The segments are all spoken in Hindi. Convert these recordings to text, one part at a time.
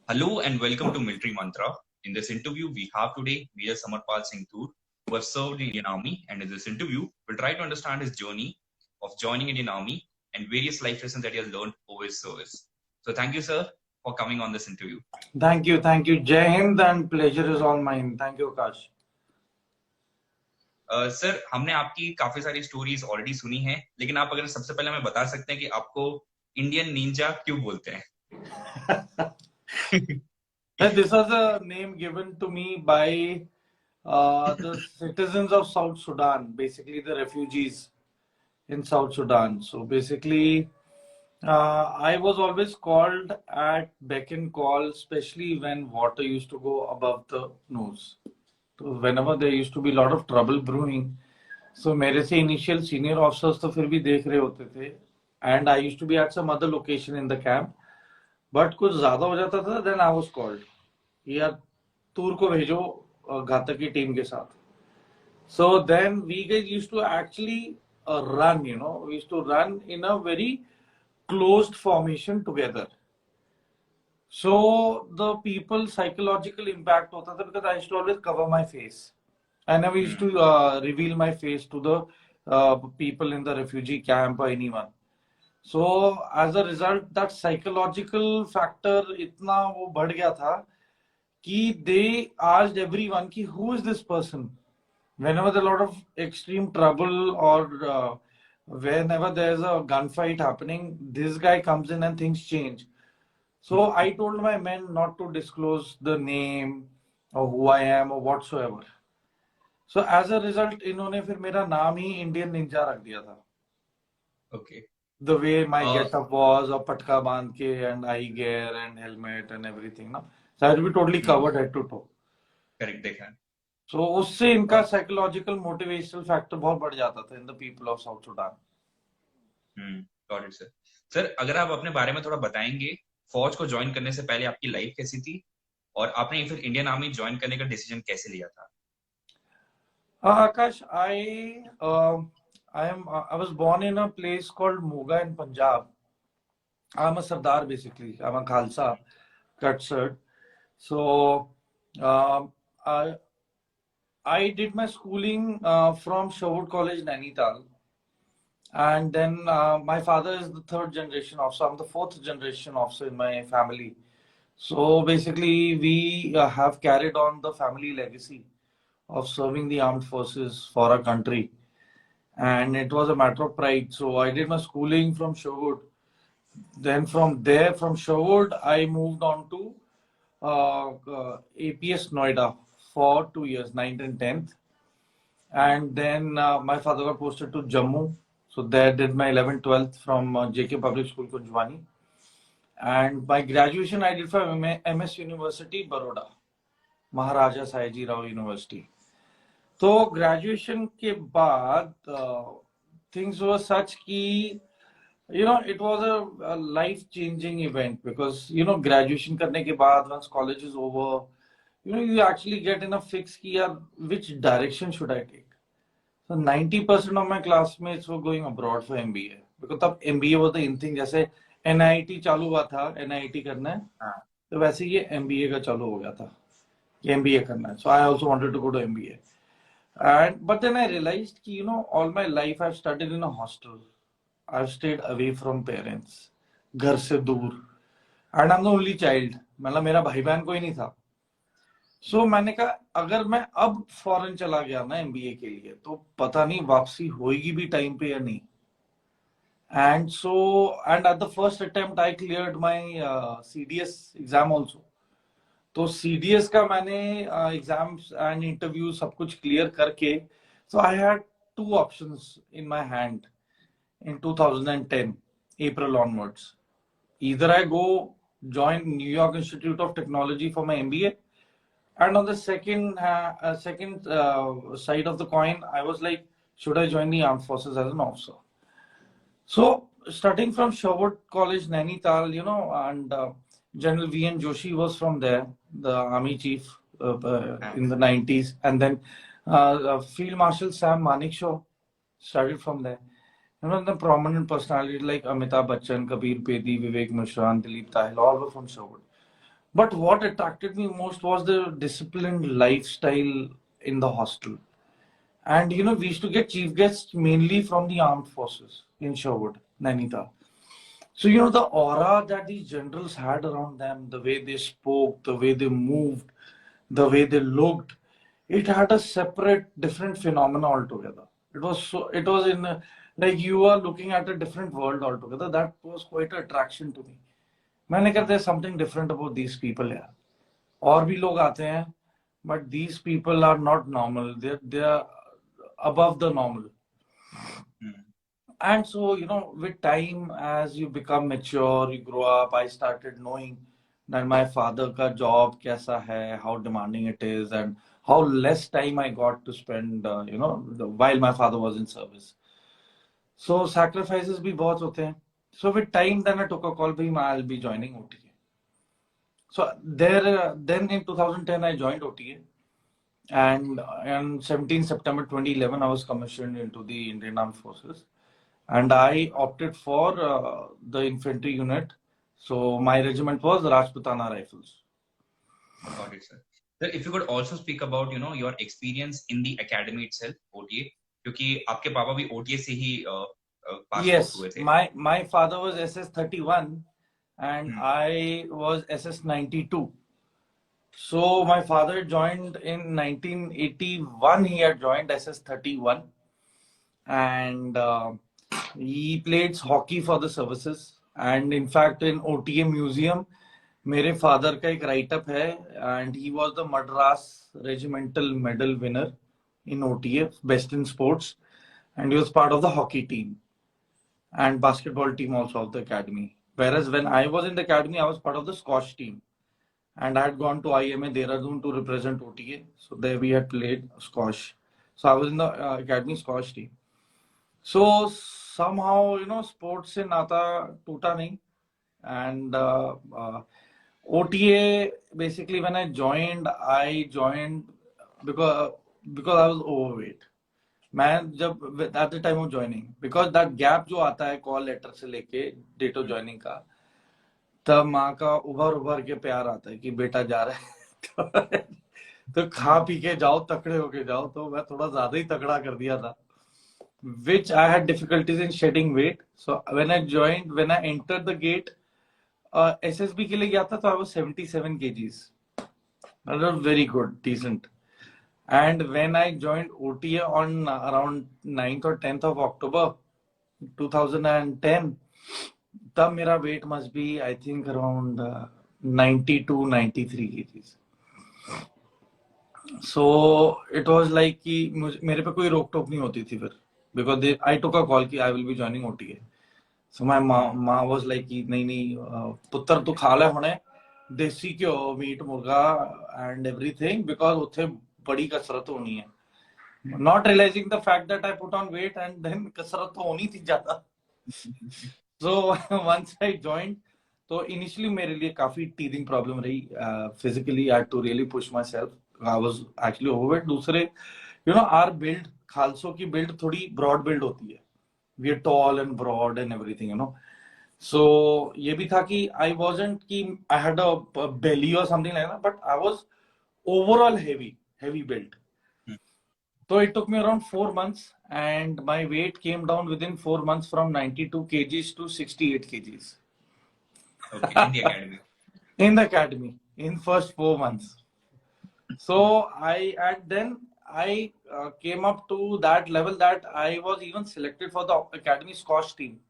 Hello and welcome to Military Mantra. In this interview, we have today Major Samarpal Singh Toor, who has served in Indian Army, and in this interview, we'll try to understand his journey of joining Indian Army and various life lessons that he has learned over his service. So, thank you, sir, for coming on this interview. Thank you. Jai Hind, and pleasure is all mine. Thank you, Akash. Sir, हमने आपकी काफी सारी स्टोरीज ऑलरेडी सुनी हैं, लेकिन आप अगर सबसे पहले हमें बता सकते हैं कि आपको इंडियन निंजा क्यों बोलते हैं? This was a name given to me by the citizens of South Sudan, basically the refugees in South Sudan. So basically, I was always called at beck and call, especially when water used to go above the nose. So whenever there used to be a lot of trouble brewing, so मेरे से initial senior officers तो फिर भी देख रहे होते थे, and I used to be at some other location in the camp. But कुछ ज्यादा हो जाता था, देन आई वाज कॉल्ड, यार तूर को भेजो घातक की टीम के साथ. So then we used to actually run, we used to run in a very closed formation together. So the people psychological impact hota tha because I used to always cover my face. I never used to reveal my face to the people in the refugee camp or anyone. So as a result, that psychological factor इतना वो बढ़ गया था कि they asked everyone कि who is this person? Whenever there is a lot of extreme trouble or whenever there is a gunfight happening, this guy comes in and things change. So I told my men not to disclose the name or who I am or whatsoever. So as a result, इन्होंने फिर मेरा नाम ही इंडियन निंजा रख दिया था. Okay. The way my getup was, or patka बांध के and eye gear and helmet and everything, ना, so I had to be totally covered head to toe. Correct, देखा. So उससे इनका psychological motivational factor बहुत बढ़ जाता था in the people of South Sudan. Got it, sir. Sir, अगर आप अपने बारे में थोड़ा बताएंगे, फौज को ज्वाइन करने से पहले आपकी लाइफ कैसी थी और आपने फिर इंडियन आर्मी ज्वाइन करने का डिसीजन कैसे लिया था? Akash, I was born in a place called Moga in Punjab. I'm a Sardar basically. I'm a Khalsa, cut shirt. So I did my schooling from Sherwood College, Nainital. And then my father is the third generation officer. I'm the fourth generation officer in my family. So basically, we have carried on the family legacy of serving the armed forces for our country. And it was a matter of pride. So I did my schooling from Sherwood. Then from there, from Sherwood, I moved on to APS Noida for 2 years, 9th and 10th. And then my father got posted to Jammu. So there did my 11th, 12th from JK Public School, Kunjwani. And my graduation I did from MS University, Baroda, Maharaja Sayaji Rao University. So graduation के बाद things were such कि it was a life-changing event because graduation करने के बाद once college is over, you actually get in a fix कि यार which direction should I take. So 90% of my classmates were going abroad for MBA because तब MBA was the in thing. जैसे NIT चालू हुआ था, NIT करना है, तो वैसे ये MBA का चालू हो गया था कि MBA करना है. So I also wanted to go to MBA. But then I realized कि all my life I've studied in a hostel. I've stayed away from parents, घर से दूर, and I'm the only child. मतलब मेरा भाई बहन कोई नहीं था. So मैंने कहा अगर मैं अब फॉरेन चला गया ना MBA के लिए तो पता नहीं वापसी होएगी भी टाइम पे या नहीं. And at the first attempt I cleared my CDS exam also. तो CDS का मैंने एग्जाम्स एंड इंटरव्यू सब कुछ क्लियर करके, so I had 2 options in my hand in 2010 April onwards. Either I go join New York Institute of Technology for my MBA, and on the second side of the coin I was like, should I join the armed forces as an officer? So starting from Sherwood College, Nainital, and General V.N. Joshi was from there, the army chief in the 90s. And then Field Marshal Sam Manekshaw started from there. The prominent personalities like Amitabh Bachchan, Kabir Bedi, Vivek Mishra, Dilip Tahil, all were from Sherwood. But what attracted me most was the disciplined lifestyle in the hostel. And we used to get chief guests mainly from the armed forces in Sherwood, Nainital. So, the aura that these generals had around them, the way they spoke, the way they moved, the way they looked, it had a separate, different phenomena altogether. It was like you are looking at a different world altogether. That was quite an attraction to me. मैंने कहा there's something different about these people here. और भी लोग आते हैं, but these people are not normal. They are above the normal. And so, with time, as you become mature, you grow up, I started knowing that my father ka job kaisa hai, how demanding it is, and how less time I got to spend, while my father was in service. So sacrifices bhi bahut hote hain. So with time, then I took a call, bhai, I'll be joining OTA. So then in 2010, I joined OTA. And on 17 September 2011, I was commissioned into the Indian Armed Forces. And I opted for the infantry unit. So my regiment was Rajputana Rifles. Got it, sir. Sir, if you could also speak about your experience in the academy itself, OTA, क्योंकि आपके पापा भी OTA से ही pass Yes, हुए थे. my father was SS-31 and I was SS-92. So my father joined in 1981. He had joined SS-31, and he played hockey for the services. And in fact, in OTA Museum, मेरे father का एक write-up है, and he was the Madras Regimental Medal winner in OTA, best in sports, and he was part of the hockey team and basketball team also of the academy. Whereas when I was in the academy, I was part of the squash team. And I had gone to IMA Dehradun to represent OTA. So there we had played squash. So I was in the academy squash team. So somehow, sports se nata toota nahi. And OTA, basically when I joined because I was overweight. At the time of joining, because that gap जो आता है call letter से लेके date of joining का, तब माँ का उभर के प्यार आता है कि बेटा जा रहा है तो खा पी के जाओ, तकड़े होके जाओ. तो मैं थोड़ा ज्यादा ही तगड़ा कर दिया था, which I had difficulties in shedding weight. So when I entered the gate, SSB के लिए गया था, तो I was 77 kgs. That was very good, decent. And when I joined OTA on around 9th or 10th of October 2010, तब मेरा weight must be I think around 92-93 kgs. So it was like कि मेरे पे कोई रोक टोक नहीं होती थी फिर, because I took a call कि आई will B joining OTA. So my माँ वाज लाइक कि नहीं पुत्र तू खा ले हुणे देसी घ्यो मीट मुर्गा एंड एवरीथिंग, बिकॉज उत्थे बड़ी कसरत होनी है. Not realising the fact that I put on weight and then कसरत तो होनी थी ज्यादा. So once I joined, तो initially मेरे लिए काफी teething problem रही. Physically I had to really push myself. I was actually overweight. दूसरे, our build, खालसों की build थोड़ी broad build होती है. We are tall and broad and everything, So ये भी था कि I wasn't कि I had a belly or something like that, but I was overall heavy build. So it took me around 4 months, and my weight came down within 4 months from 92 kgs to 68 kgs. Okay, in the academy. In the academy, in first 4 months. So I came up to that level that I was even selected for the academy squash team.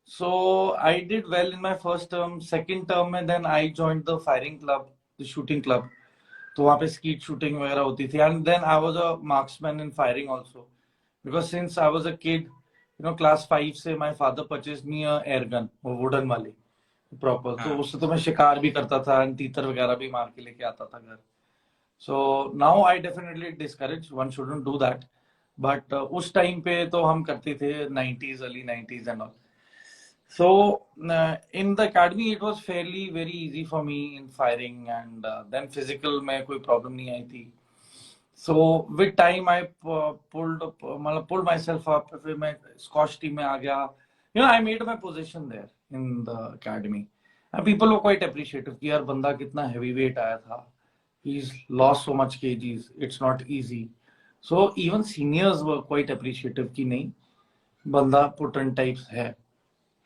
So I did well in my first term. Second term, and then I joined the firing club, the shooting club. तो वहाँ पे स्कीट शूटिंग वगैरह होती थी. And then I was a marksman in firing also, because since I was a kid, class 5 से my father purchased me a air gun, वो वुडन वाली प्रॉपर. तो उससे तो मैं शिकार भी करता था एंड तीतर वगैरह भी मार के लेके आता था घर. So now I definitely discourage, one shouldn't do that. But उस टाइम पे तो हम करते थे 90s, early 90s and all. So in the academy it was fairly very easy for me in firing, and then physical में कोई problem नहीं आई थी. So with time I pulled myself up. फिर मैं squash team में आ गया. I made my position there in the academy, And people were quite appreciative कि यार बंदा कितना heavy weight आया था. He's lost so much kgs. It's not easy. So even seniors were quite appreciative कि नहीं बंदा potent types है.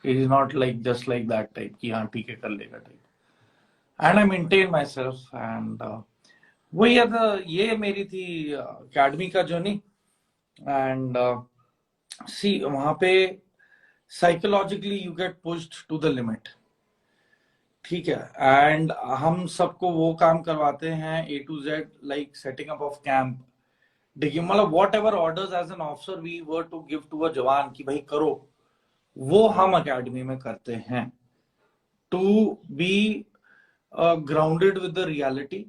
It is not like just like that type कि हाँ ठीक है कर लेगा type. And I maintained myself and वही ये मेरी थी academy का journey and see वहाँ पे psychologically you get pushed to the limit. ठीक है एंड हम सबको वो काम करवाते हैं A to Z like setting up of camp. देखिए मतलब whatever orders as an officer we were to give to a jawan कि भाई करो, वो हम अकेडमी में करते हैं to be grounded with the reality.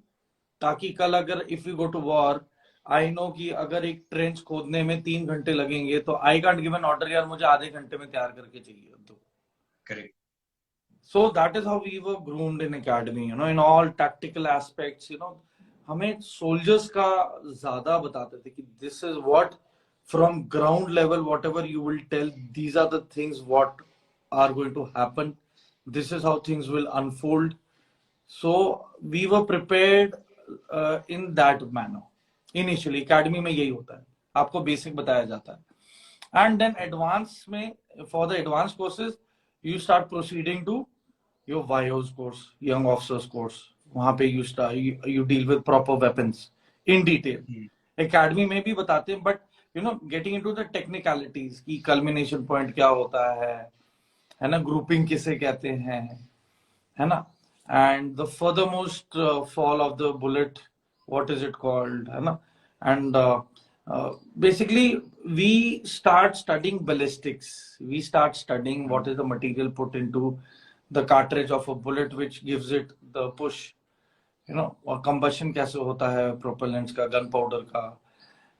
ताकि कल अगर if you go to war I know कि अगर एक ट्रेंच खोदने में 3 घंटे लगेंगे तो I can't give an order यार मुझे आधे घंटे में तैयार करके चाहिए. तो correct. So that is how we were groomed in academy, in all tactical aspects, हमें soldiers का ज़्यादा बताते थे कि this is what from ground level, whatever you will tell, these are the things what are going to happen. This is how things will unfold. So we were prepared in that manner. Initially, academy में यही होता है, आपको basic बताया जाता है. And then advance में, for the advanced courses, you start proceeding to your YO's course, young officers course. वहाँ पे you deal with proper weapons in detail. Academy में भी बताते हैं, but getting into the technicalities की culmination point क्या होता है ना, grouping किसे कहते हैं, है ना, and the furthermost fall of the bullet, what is it called, है ना, and basically we start studying ballistics. We start studying what is the material put into the cartridge of a bullet which gives it the push, और combustion कैसे होता है propellants का, gunpowder का,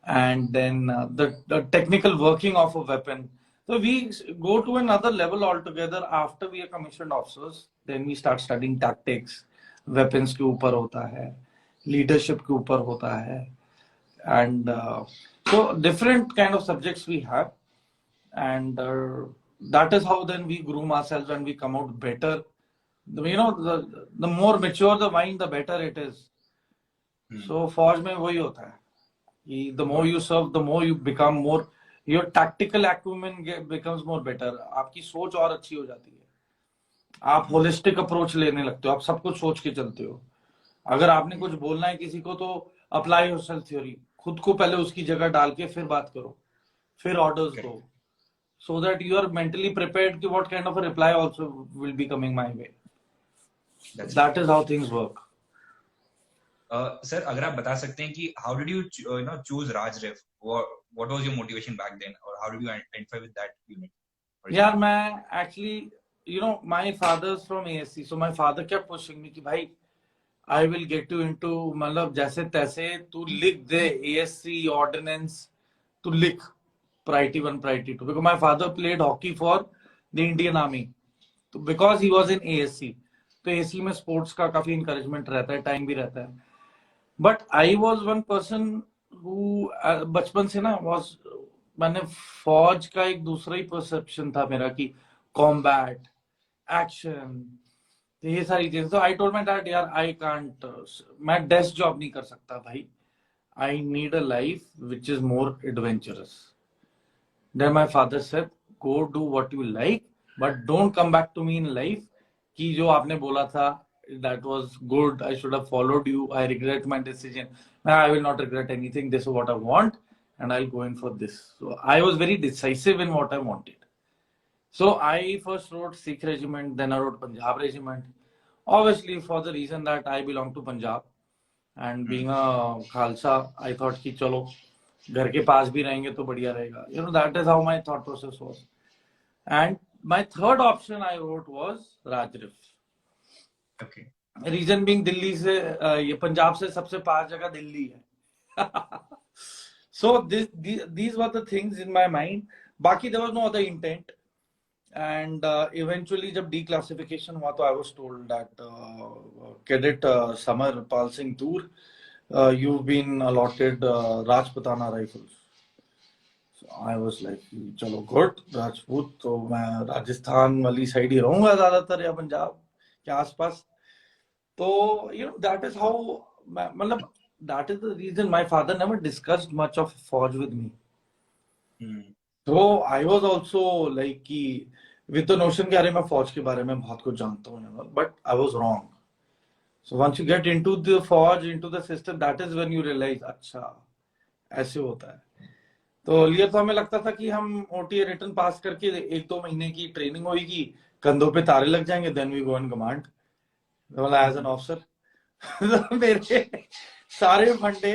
and then the technical working of a weapon. So we go to another level altogether after we are commissioned officers. Then we start studying tactics. Weapons के ऊपर होता है, leadership के ऊपर होता है, and so different kind of subjects we have, and that is how then we groom ourselves and we come out better. The more mature the mind, the better it is. So फौज में वही होता है कि the more you serve, the more you become more, your tactical acumen becomes more better. आपकी सोच और अच्छी हो जाती है, आप होलिस्टिक अप्रोच लेने लगते हो, आप सब कुछ सोच के चलते हो. अगर आपने कुछ बोलना है किसी को तो अप्लाई योरसेल्फ थ्योरी, खुद को पहले उसकी जगह डाल के फिर बात करो, फिर ऑर्डर्स दो, so that you are mentally prepared कि what kind of a reply also will be coming my way. That is how things work. Sir, अगर आप बता सकते हैं कि how did you choose Rajref? What was your motivation back then, or how did you identify with that unit? यार मैं actually my father's from ASC, so my father kept pushing me कि भाई I will get you into, मतलब जैसे तैसे तू लिख दे ASC ordinance, तू लिख priority 1, priority 2, because my father played hockey for the Indian Army, तो because he was in ASC, तो ASC में sports का काफी encouragement रहता है, time भी रहता है. But I was one person who बचपन से ना मैंने फौज का एक दूसरा ही perception था मेरा कि combat, action, ये सारी चीजें. तो आई टोल्ड माय डैड यार आई कांट, मैं डेस्क जॉब नहीं कर सकता भाई, I need a life which is more adventurous. Then my father said go do what you like but don't come back to me in life कि जो आपने बोला था that was good, I should have followed you, I regret my decision. I will not regret anything, this is what I want and I'll go in for this. So I was very decisive in what I wanted. So I first wrote Sikh regiment, then I wrote Punjab regiment. Obviously, for the reason that I belong to Punjab, and being a Khalsa, I thought कि चलो घर के पास भी रहेंगे तो बढ़िया रहेगा. That is how my thought process was. And my third option I wrote was Rajrif. Okay. Reason being Delhi से ये पंजाब से सबसे पास जगह दिल्ली है. So these were the things in my mind. बाकी there was no other intent. And eventually जब declassification हुआ तो I was told that cadet Samarpal Singh Toor, you've been allotted Rajputana rifles. So I was like चलो good, राजपूत तो मैं राजस्थान वाली साइड ही रहूंगा ज्यादातर या पंजाब, के आसपास. तो that is how, मतलब that is the reason my father never discussed much of फौज with me. So I was also like कि with the notion कि अरे मैं फौज के बारे में बहुत कुछ जानता हूँ, but I was wrong. So once you get into the forge, into the system, that is when you realize अच्छा ऐसे होता है. तो लिए तो हमें लगता था कि हम ओटीए रिटर्न पास करके 1-2 महीने की ट्रेनिंग होगी, कंधों पे तारे लग जाएंगे, then we go in command as an officer. मेरे सारे फंडे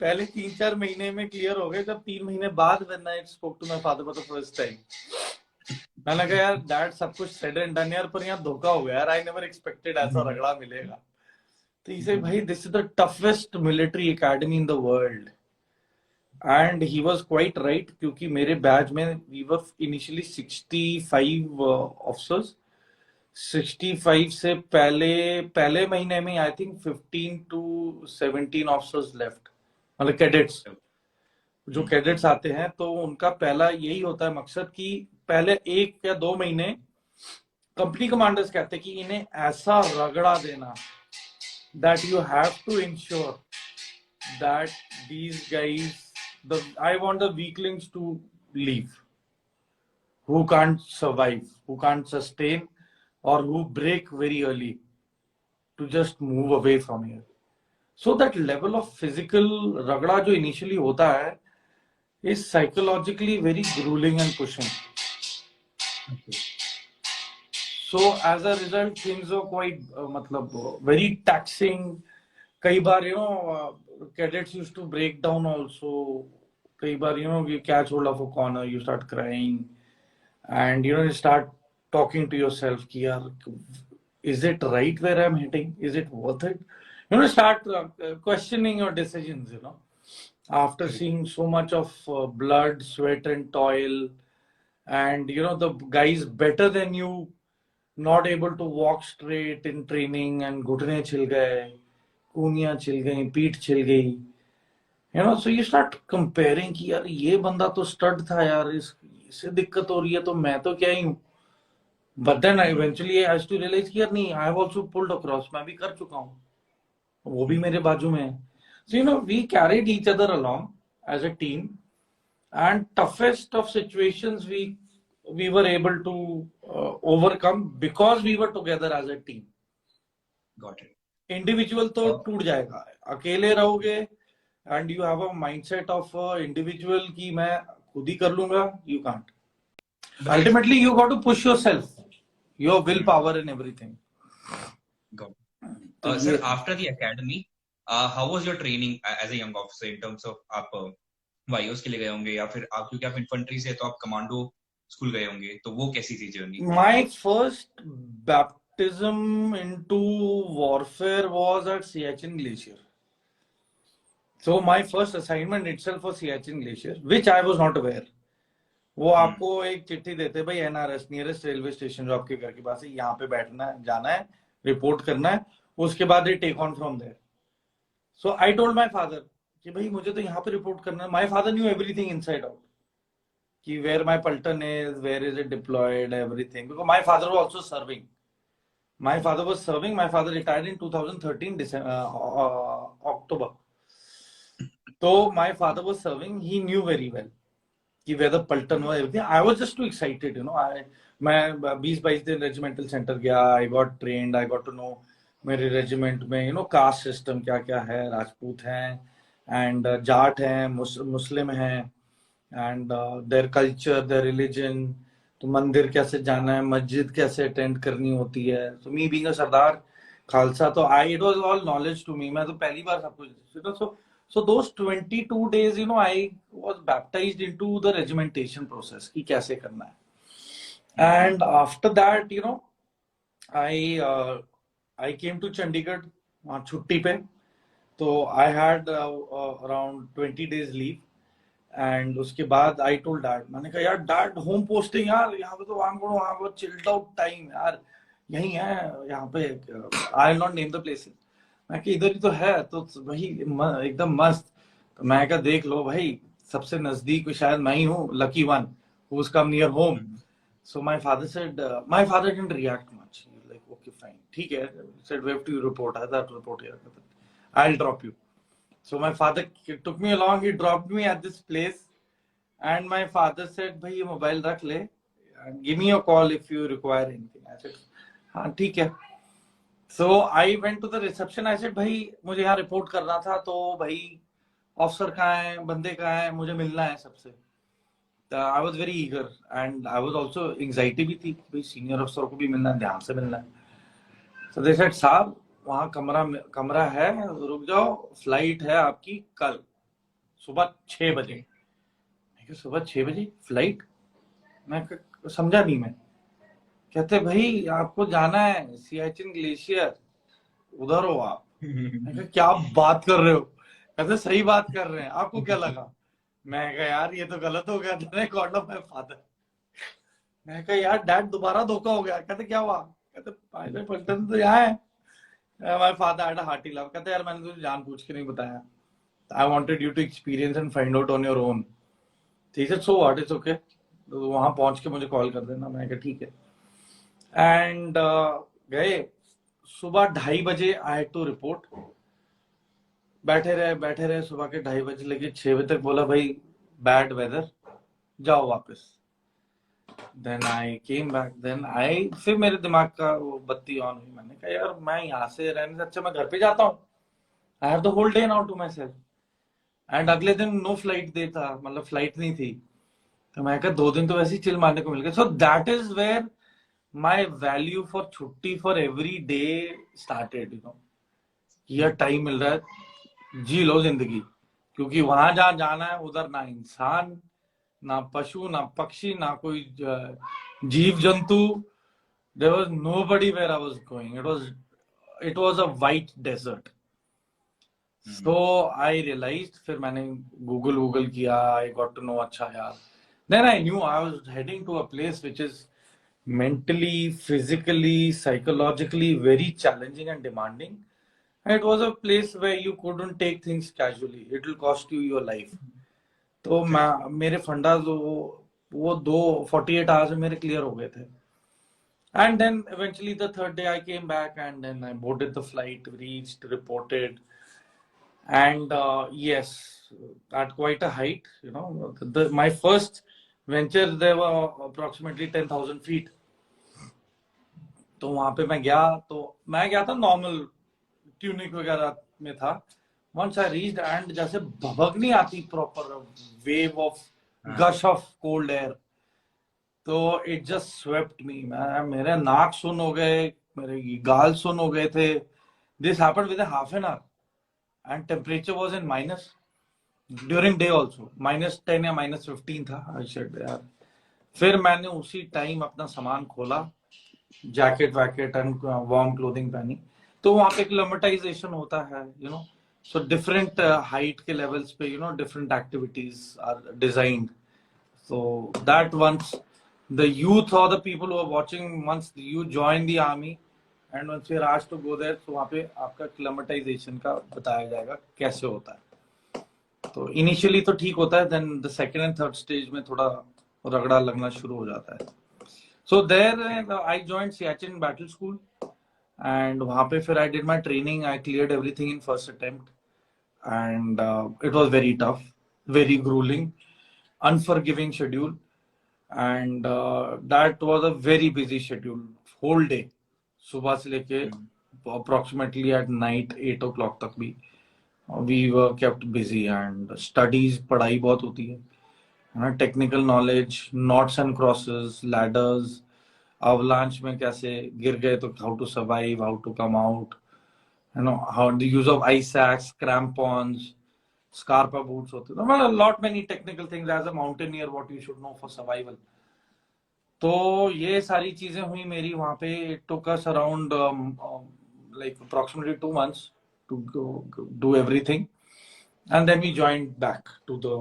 पहले 3-4 महीने में क्लियर हो गए. जब 3 महीने बाद when I spoke to my father for the first time, मैंने कहा यार डैड सब कुछ सेड एंड डन यार, पर यहाँ धोखा हो गया यार. आई नेवर एक्सपेक्टेड ऐसा रगड़ा मिलेगा. तो इसे भाई this is the toughest military academy in the world. And he was quite right, क्योंकि मेरे बैच में वी वर इनिशियली 65 ऑफिसर्स. 65 से पहले महीने में I think 15 to 17 officers left, मतलब कैडेट्स. जो कैडेट्स आते हैं तो उनका पहला यही होता है मकसद कि पहले 1 या 2 महीने कंपनी कमांडर्स कहते हैं कि इन्हें ऐसा रगड़ा देना that you have to ensure that these guys, I want the weaklings to leave, who can't survive, who can't sustain, or who break very early, to just move away from here. So that level of physical ragda jo initially hota hai is psychologically very grueling and pushing. Okay. So as a result, things are quite very taxing. कई बार cadets used to break down also. कई बार you catch hold of a corner, you start crying, and you start talking to yourself कि यार is it right where I'm hitting? Is it worth it? Start questioning your decisions. After seeing so much of blood, sweat, and toil, and the guys better than you not able to walk straight in training, and घुटने छिल गए, कूनियां छिल गई, पीठ छिल गई. So you start comparing कि यार ये बंदा तो स्टड था यार, इससे दिक्कत हो रही है तो मैं तो क्या ही हूँ. But then eventually I used to realize कि यार नहीं, I have also pulled across, मैं भी कर चुका हूँ, वो भी मेरे बाजू में है. So we carried each other along as a team, and toughest of situations we were able to overcome because we were together as a team. Got it. Individual तो टूट जाएगा, अकेले रहोगे and you have a mindset of individual कि मैं खुद ही कर लूंगा, you can't. Ultimately you got to push yourself, your will power in everything. Sir, after the academy, how was your training as a young officer in terms of आप वायुस के लिए गए होंगे या फिर आप, क्योंकि आप इन्फेंट्री से तो आप कमांडो स्कूल गए होंगे, तो वो कैसी थी journey? My first baptism into warfare was at Siachen Glacier. So my first assignment itself was Siachen Glacier, which I was not aware. वो आपको एक चिट्ठी देते भाई एनआरएस, नियरेस्ट रेलवे स्टेशन जो आपके घर के पास है, यहाँ पे बैठना है, जाना है, रिपोर्ट करना है, उसके बाद ये take on from there. So I told my father कि भाई मुझे तो यहाँ पे रिपोर्ट करना है. My father knew everything inside out कि वेयर माय पल्टन is, where is it deployed, everything, because my father was also serving. My father was serving. My father retired in 2013 October. So my father was serving. He knew very well कि where the Paltan was, everything. I was just too excited, मैं 20-22 दिन रेजिमेंटल सेंटर गया. I got trained. I got to know मेरे रेजिमेंट में कास्ट सिस्टम क्या क्या है. राजपूत हैं एंड जाट हैं, मुस्लिम हैं, and their culture, their religion. तो मंदिर कैसे जाना है, मस्जिद कैसे अटेंड करनी होती है. तो me being a Sardar Khalsa, तो it was all knowledge to me. मैं तो पहली बार सब कुछ. So those 22 days, I was baptized into the regimentation process कि कैसे करना है. And after that, I came to Chandigarh वहाँ छुट्टी पे. तो I had around 20 days leave. And उसके बाद आई टोल्ड डैड, मैंने कहा यार डैड होम पोस्टिंग यार, यहाँ पे तो वहाँ पर चिल्ड आउट टाइम यार, यही है यहाँ पे. आई will not name the places. मैं कि इधर ही तो है, तो वही एकदम मस्त. तो मैं कहा देख लो भाई, सबसे नजदीक शायद मैं ही हूँ, lucky one who is come near home. So my father said, my father didn't react much, like okay fine. ठीक है, said where to report, I thought report here, I'll drop you. So my father took me along, he dropped me at this place, and my father said, भाई ये मोबाइल रख ले, give me a call if you require anything. I said, हाँ ठीक है. So I went to the reception. I said, भाई मुझे यहाँ रिपोर्ट करना था, तो भाई ऑफिसर कहाँ है, बंदे कहाँ है, मुझे मिलना है सबसे. I was very eager and I was also anxiety भी थी, भाई सीनियर अफसर को भी मिलना है, ध्यान से मिलना है. So they said, साहब वहाँ कमरा है, रुक जाओ, फ्लाइट है आपकी कल सुबह 6 बजे. सुबह 6 बजे फ्लाइट? मैं समझा नहीं. मैं कहते भाई आपको जाना है सियाचिन ग्लेशियर, उधर हो आप. मैं क्या बात कर रहे हो? कहते सही बात कर रहे हैं, आपको क्या लगा? मैं कहा यार ये तो गलत हो गया, गॉड ऑफ माय फादर. मैं कहा यार डैड दोबारा धोखा हो गया. कहते क्या हुआ? कहते पायलट पलटन तो यहाँ है. My father had a hearty laugh. कहते यार मैंने तुझे जानबूझ के नहीं बताया, I wanted you to experience and find out on your own. ठीक है, सो व्हाट, इट्स ओके, तो वहां पहुंच के मुझे कॉल कर देना. मैं कहा ठीक है. एंड गए सुबह 2:30 बजे. I had to report. बैठे रहे सुबह के 2:30 बजे लेके 6 बजे तक. बोला भाई बैड वेदर, जाओ वापस. Then I came back. Then I फिर मेरे दिमाग का वो बत्ती ऑन हुई. मैंने कहा यार मैं यहाँ से रहने से अच्छा मैं घर पे जाता हूँ. I have the whole day now to myself. And अगले दिन नो फ्लाइट डे था, मतलब फ्लाइट नहीं थी. तो मैं कहा 2 दिन तो वैसे ही चिल मारने को मिल गया. So that is where my value for छुट्टी for every day started. You know, यह टाइम मिल रहा है, जी लो जिंदगी. क्योंकि वहां जहां जाना है उधर ना इंसान, ना पशु, ना पक्षी, ना कोई जीव जंतु. There was nobody where I was going. It was a white desert. So I realised, फिर मैंने गूगल किया. आई गॉट टू नो, अच्छा यार. Then I knew I was heading to a place which is mentally, physically, psychologically very challenging and demanding. And it was a place where you couldn't take things casually. It will cost you your life. तो मेरे फंडास वो 48 hours में मेरे क्लियर हो गए थे. And then eventually the third day I came back and then I boarded the flight, reached, reported. And yes, at quite a height, you know, my first venture there were approximately 10,000 feet. तो वहां पे मैं गया था नॉर्मल ट्यूनिक वगैरह में था. वंस आई रीच्ड एंड जैसे भभकनी आती proper wave of gush of cold air, तो इट जस्ट स्वेप्ट मी. मेरे नाक सुन हो गए, मेरे गाल सुन हो गए थे. This happened with half an hour and temperature was in minus during day also. -10 या -15 था. आई सेड यार. फिर मैंने उसी टाइम अपना सामान खोला, जैकेट वैकेट एंड वार्म क्लोथिंग पहनी. तो वहां पे क्लाइमेटाइजेशन होता है, you know. So different height के लेवल्स पे, you know, different activities are designed. So that once the youth और the people who are watching, once you join the army and once you are asked to go there, तो वहां पे आपका क्लाइमेटाइजेशन का बताया जाएगा कैसे होता है. तो इनिशियली तो ठीक होता है, then the second and third stage में थोड़ा रगड़ा लगना शुरू हो जाता है. So there I joined Siachen Battle School and वहाँ पे फिर I did my training. I cleared everything in first attempt and it was very tough, very grueling, unforgiving schedule, and that was a very busy schedule. Whole day, सुबह से लेके approximately at night 8 o'clock तक भी we were kept busy. and studies, पढ़ाई बहुत होती है, technical knowledge, knots and crosses, ladders, avalanche में कैसे गिर गए तो how to survive, how to come out, you know, how the use of ice axes, crampons, Scarpa boots होते हैं. मतलब lot many technical things as a mountaineer what you should know for survival. तो ये सारी चीजें हुई मेरी वहां पे. It took us around like approximately 2 months to do everything, and then we joined back to the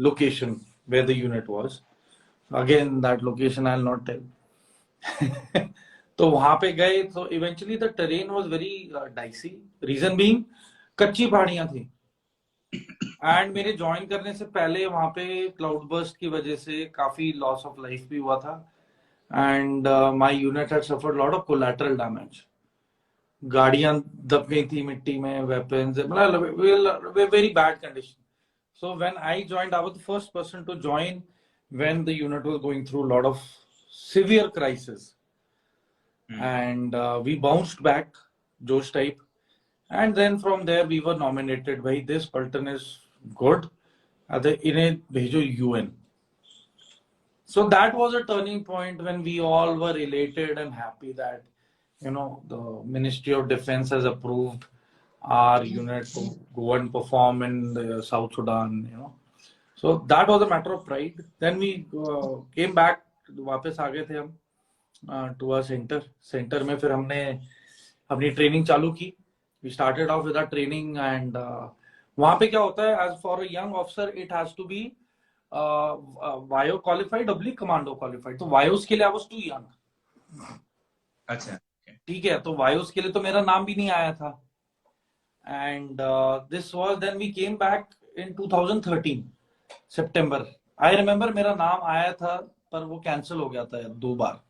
location where the unit was. Again, that location I'll not tell. तो वहां पे गए तो eventually the terrain was very dicey. Reason being, कच्ची पहाड़ियां थी. एंड मेरे ज्वाइन करने से पहले वहां पे क्लाउड बर्स्ट की वजह से काफी लॉस ऑफ लाइफ भी हुआ था. And my unit had suffered lot of collateral damage. गाड़ियां दब गई थी मिट्टी में, वेपन्स, मतलब very bad condition. So when I joined, I was the first person to join when the unit was going through a lot of severe crisis. And we bounced back, Josh type. And then from there we were nominated by this Pulton is good. In Bhejo UN. So that was a turning point when we all were elated and happy that, you know, the Ministry of Defense has approved our unit to go and perform in the South Sudan, you know. So that was a matter of pride. Then we came back, वापस आ गए थे हम to our center. Center में फिर हमने अपनी ट्रेनिंग चालू की. We started off with our training and वहाँ पे क्या होता है, as for a young officer, it has to be bio qualified W commando qualified. तो वायोस के लिए आई वाज टू यंग. अच्छा, ठीक है, तो वायोस के लिए तो मेरा नाम भी नहीं आया था. And this was then we came back in 2013 सितंबर. आई रिमेम्बर मेरा नाम आया था पर वो कैंसिल हो गया था 2 बार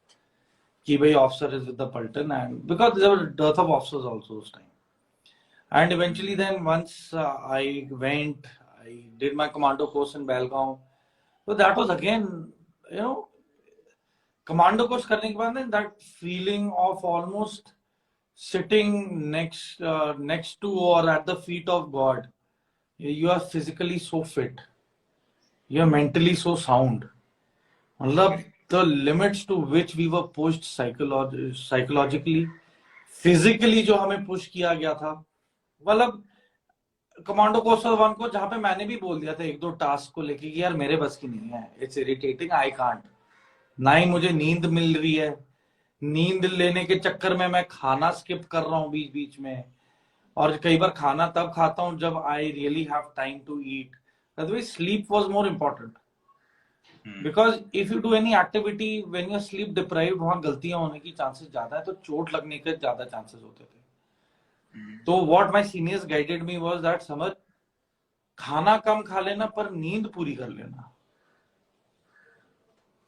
कि भाई ऑफिसर इज विद द पल्टन, and because there were death of officers also उस time. And eventually then once I went, I did my commando course in Belgaum. So that was again, you know, commando course करने के बाद that feeling of almost sitting next to or at the feet of God. You are physically so fit, you are mentally so sound. मतलब the limits to which we were pushed psychologically, physically जो हमें push किया गया था, मतलब कमांडो कोर्स 1 को जहां पे मैंने भी बोल दिया था 1-2 टास्क को लेके कि यार मेरे बस की नहीं है, इट्स इरिटेटिंग, आई कांट. ना ही मुझे नींद मिल रही है, नींद लेने के चक्कर में मैं खाना स्किप कर रहा हूँ बीच बीच में, और कई बार खाना तब खाता हूँ जब I really have time to eat. Otherwise sleep was more important, because if you do any activity when you are sleep deprived, वहां गलतियां होने की चांसेस ज्यादा है, तो चोट लगने के ज्यादा चांसेस होते थे. तो what my seniors guided me was that समझ, खाना कम खा लेना पर नींद पूरी कर लेना.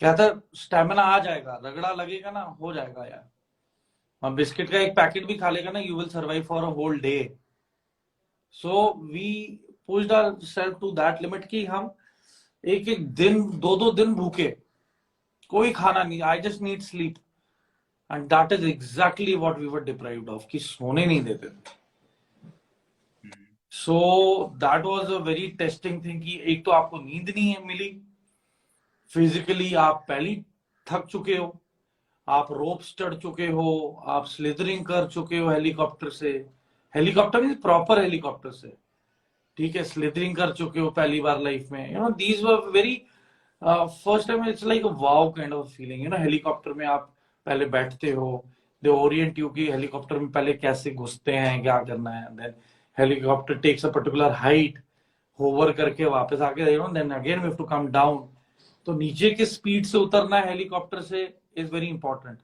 कहता स्टेमिना आ जाएगा, रगड़ा लगेगा ना, हो जाएगा यार. और बिस्किट का एक पैकेट भी खा लेगा ना, you will survive for a whole day. So we pushed ourselves to that limit कि हम एक एक दिन 2-2 दिन भूखे, कोई खाना नहीं, I just need sleep. And that is exactly what we were deprived of, कि सोने नहीं देते थे. So that was a very testing thing कि एक तो आपको नींद नहीं है मिली, फिजिकली आप पहले थक चुके हो, आप रोप्स चढ़ चुके हो, आप स्लिदरिंग कर चुके हो हेलीकॉप्टर से, हेलीकॉप्टर मींस प्रॉपर हेलीकॉप्टर से, ठीक है, स्लिदरिंग कर चुके हो पहली बार लाइफ में. You know these were very first time, it's like a wow kind of feeling. You know helicopter में आप पहले बैठते हो, दे ओरिएंट यू कि हेलीकॉप्टर में पहले कैसे घुसते हैं, क्या करना है. Then helicopter takes a particular height, hover करके वापस आके, you know, then again we have to come down. तो नीचे के स्पीड से उतरना है हेलीकॉप्टर से इज वेरी इंपॉर्टेंट,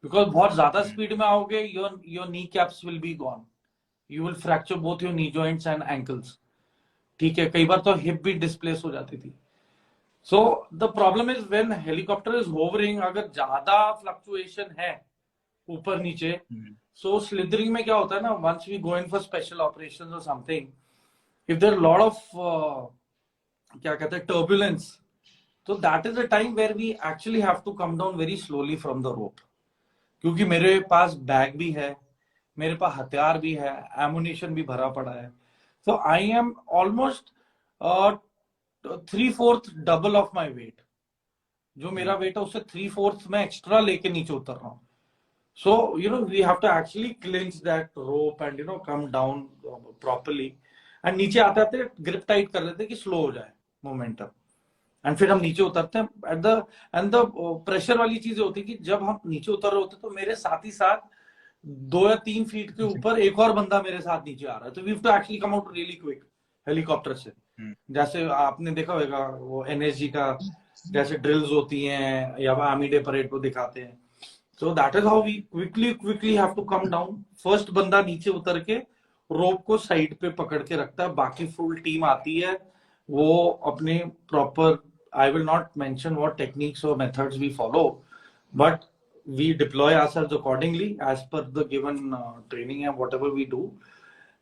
बिकॉज बहुत ज्यादा स्पीड में आओगे, your knee caps will be gone, you will fracture both your knee joints and ankles. ठीक है, कई बार तो हिप भी डिस्प्लेस हो जाती थी. So the problem is when helicopter is hovering, अगर ज्यादा फ्लक्चुएशन है ऊपर नीचे, सो स्लिदरिंग में क्या होता है ना, once we go in for special operations or something, if there lot of क्या कहते हैं टर्बुलेंस, तो that is a time where we actually have to come down very slowly from the rope. क्योंकि मेरे पास बैग भी है, मेरे पास हथियार भी है, एमुनिशन भी भरा पड़ा है. So I am almost 3/4 double of my weight. जो मेरा वेट है उससे 3/4 मैं एक्स्ट्रा लेके नीचे उतर रहा हूँ. So you know we have to actually clinch that rope and you know come down properly. And नीचे आते आते ग्रिप टाइट कर लेते कि स्लो हो जाए मोमेंटम, एंड फिर हम नीचे उतरते हैं. एंड द प्रेशर वाली चीज होती है कि जब हम नीचे उतर रहे होते तो मेरे साथ ही साथ 2 या 3 फीट के ऊपर एक और बंदा मेरे साथ नीचे आ रहा है. तो we have to actually come out really quick helicopter से. जैसे आपने देखा होगा वो एनएसजी का जैसे ड्रिल्स होती हैं या आर्मी डे परेड को दिखाते हैं. So that is how we quickly have to come down. First बंदा नीचे उतर के रोप को साइड पे पकड़ के रखता है, बाकी फुल टीम आती है, वो अपने proper, I will not mention what techniques or methods we follow, but we deploy ourselves accordingly as per the given training and whatever we do,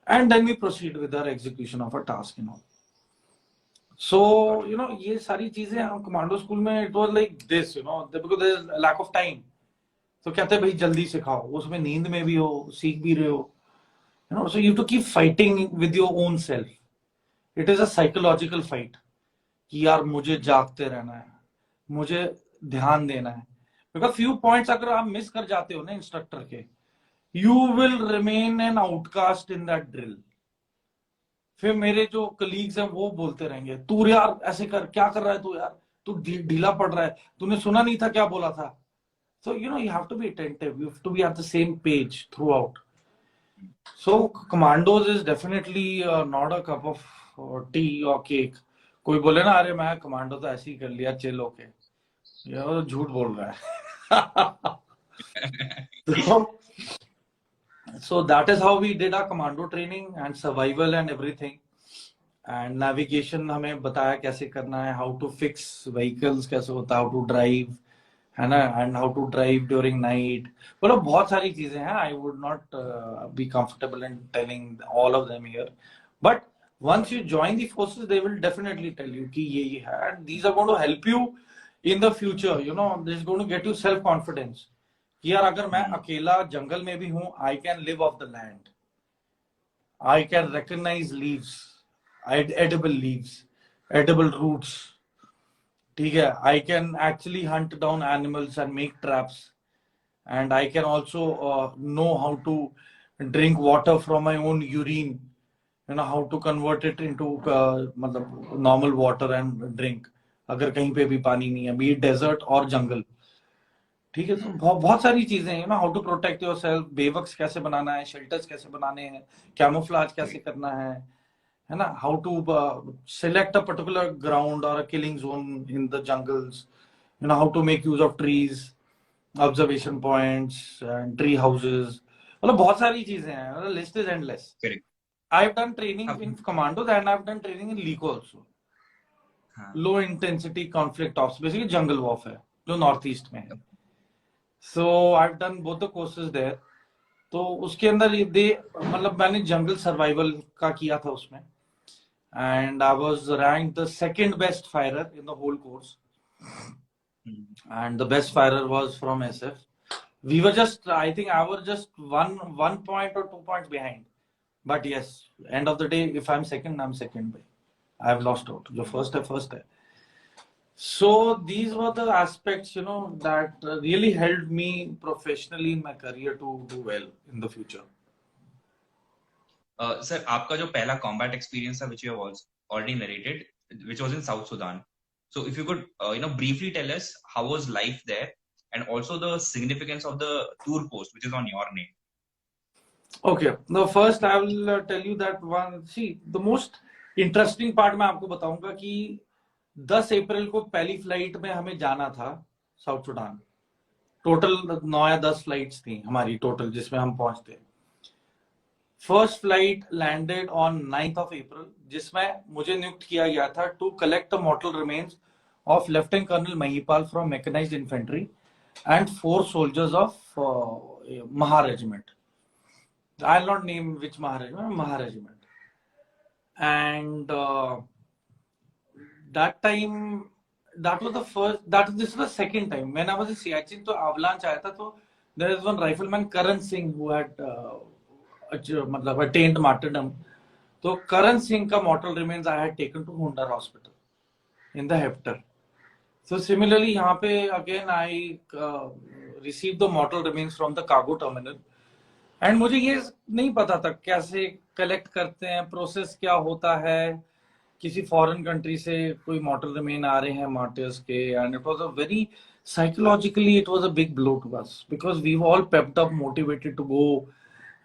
and then we proceed with our execution of a task, you know. So ये सारी चीजें हम कमांडो स्कूल में it was like this, because there is lack of time. तो कहते हैं भाई जल्दी सिखाओ, उसमें नींद में भी हो, सीख भी रहे हो, so you have to keep fighting with your own self. It is a psychological fight कि यार मुझे जागते रहना है, मुझे ध्यान देना है, because few points अगर आप मिस कर जाते हो ना इंस्ट्रक्टर के, you will remain an outcast in that drill. फिर मेरे जो कलीग्स हैं वो बोलते रहेंगे, तू यार ऐसे कर, क्या कर रहा है तू यार, तू ढीला पड़ रहा है, तूने सुना नहीं था क्या बोला था. So you have to be attentive, you have to be at the same page throughout. So commandos is definitely not a cup of tea or cake. कोई बोले ना अरे मैं कमांडो तो ऐसे ही कर लिया चिल होके, यार झूठ बोल रहा है. So that is how we did our commando training and survival and everything. And navigation हमें बताया कैसे करना है, how to fix vehicles कैसे होता है, how to drive, है ना, and how to drive during night. मतलब बहुत सारी चीजें हैं. I would not be comfortable in telling all of them here. But once you join the forces, they will definitely tell you कि ये है, and these are going to help you in the future. This is going to get you self confidence. कि यार अगर मैं अकेला जंगल में भी हूं, I can live off the land. I can recognize leaves, edible leaves, edible roots. ठीक है, I can actually hunt down animals and make traps, and I can also know how to drink water from my own urine, how to convert it into मतलब normal water and drink अगर कहीं पे भी पानी नहीं है, be it desert और जंगल. ठीक है, तो बहुत सारी चीजें हैं, how to protect your self, bivouacs कैसे बनाना है, शेल्टर्स कैसे बनाने हैं, कैमोफ्लाज कैसे करना है ना, how to select a particular ground or a killing zone in the jungles, how to make use of trees, observation points and tree houses. मतलब बहुत सारी चीजें हैं, list is endless. Correct. I've done training in commandos and I've done training in LECO also. Low intensity conflict ops, basically jungle warfare, जो नॉर्थ ईस्ट में है. So I've done both the courses there. तो उसके अंदर मतलब मैंने जंगल सर्वाइवल का किया था उसमें, and I was ranked the second best firer in the whole course, and the best firer was from SF. We were just, I think I was just one point or 2 points behind, but yes, end of the day, if I'm second, I'm second. I've lost out. जो first है. So these were the aspects, that really helped me professionally in my career to do well in the future. Sir, आपका जो पहला combat experience था, which you have already narrated, which was in South Sudan. So if you could, briefly tell us how was life there, and also the significance of the tour post, which is on your name. Okay, the first I will tell you that one. See, the most interesting part मैं आपको बताऊंगा कि 10 अप्रैल को पहली फ्लाइट में हमें जाना था साउथ सुडान. टोटल 9 या 10 फ्लाइट्स थी हमारी टोटल जिसमें हम पहुंचते. First flight landed on 9th of April, जिसमें मुझे नियुक्त किया गया था to collect the mortal remains of lieutenant colonel Mahipal from mechanised infantry and 4 soldiers of Maha regiment. I'll not name which Maha regiment. And that time, that was the first, this was the second time when I was in Siachen. तो avalanche आया था, तो there is one rifleman Karan Singh who had मतलब attained martyrdom. तो Karan Singh का mortal remains I had taken to Hundar Hospital in the Heptar. So similarly यहाँ पे again I received the mortal remains from the cargo terminal, and मुझे ये नहीं पता था कैसे कलेक्ट करते हैं, प्रोसेस क्या होता है, किसी फॉरेन कंट्री से कोई मॉर्टल रिमेन आ रहे हैं मार्टियर्स के, and it was a very psychologically it was a big blow to us because we were all pepped up, motivated to go,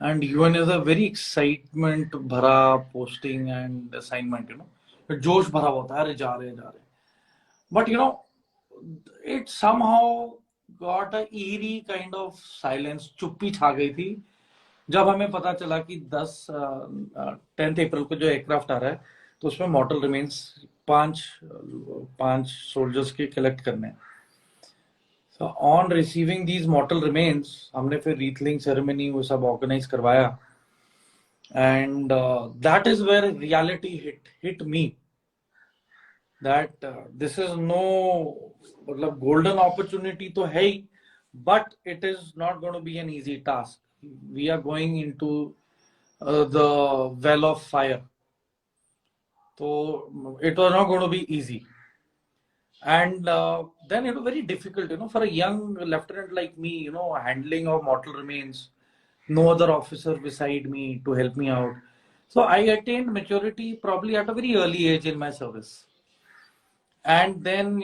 and UN is a very excitement भरा पोस्टिंग एंड असाइनमेंट, जोश भरा होता है, अरे जा रहे but it somehow got a eerie kind of silence, चुप्पी छा गई थी जब हमें पता चला कि 10th अप्रैल को जो एयरक्राफ्ट आ रहा है तो उसमें मॉर्टल रिमेन्स 5 सोल्जर्स के कलेक्ट करने हैं. So on receiving these mortal remains, हमने फिर wreathing ceremony वो सब organize करवाया, and that is where reality hit me that this is no मतलब golden opportunity तो है ही, but it is not going to be an easy task. We are going into the well of fire, so it was not going to be easy. And then it was very difficult, for a young lieutenant like me, handling of mortal remains, no other officer beside me to help me out. So I attained maturity probably at a very early age in my service. And then,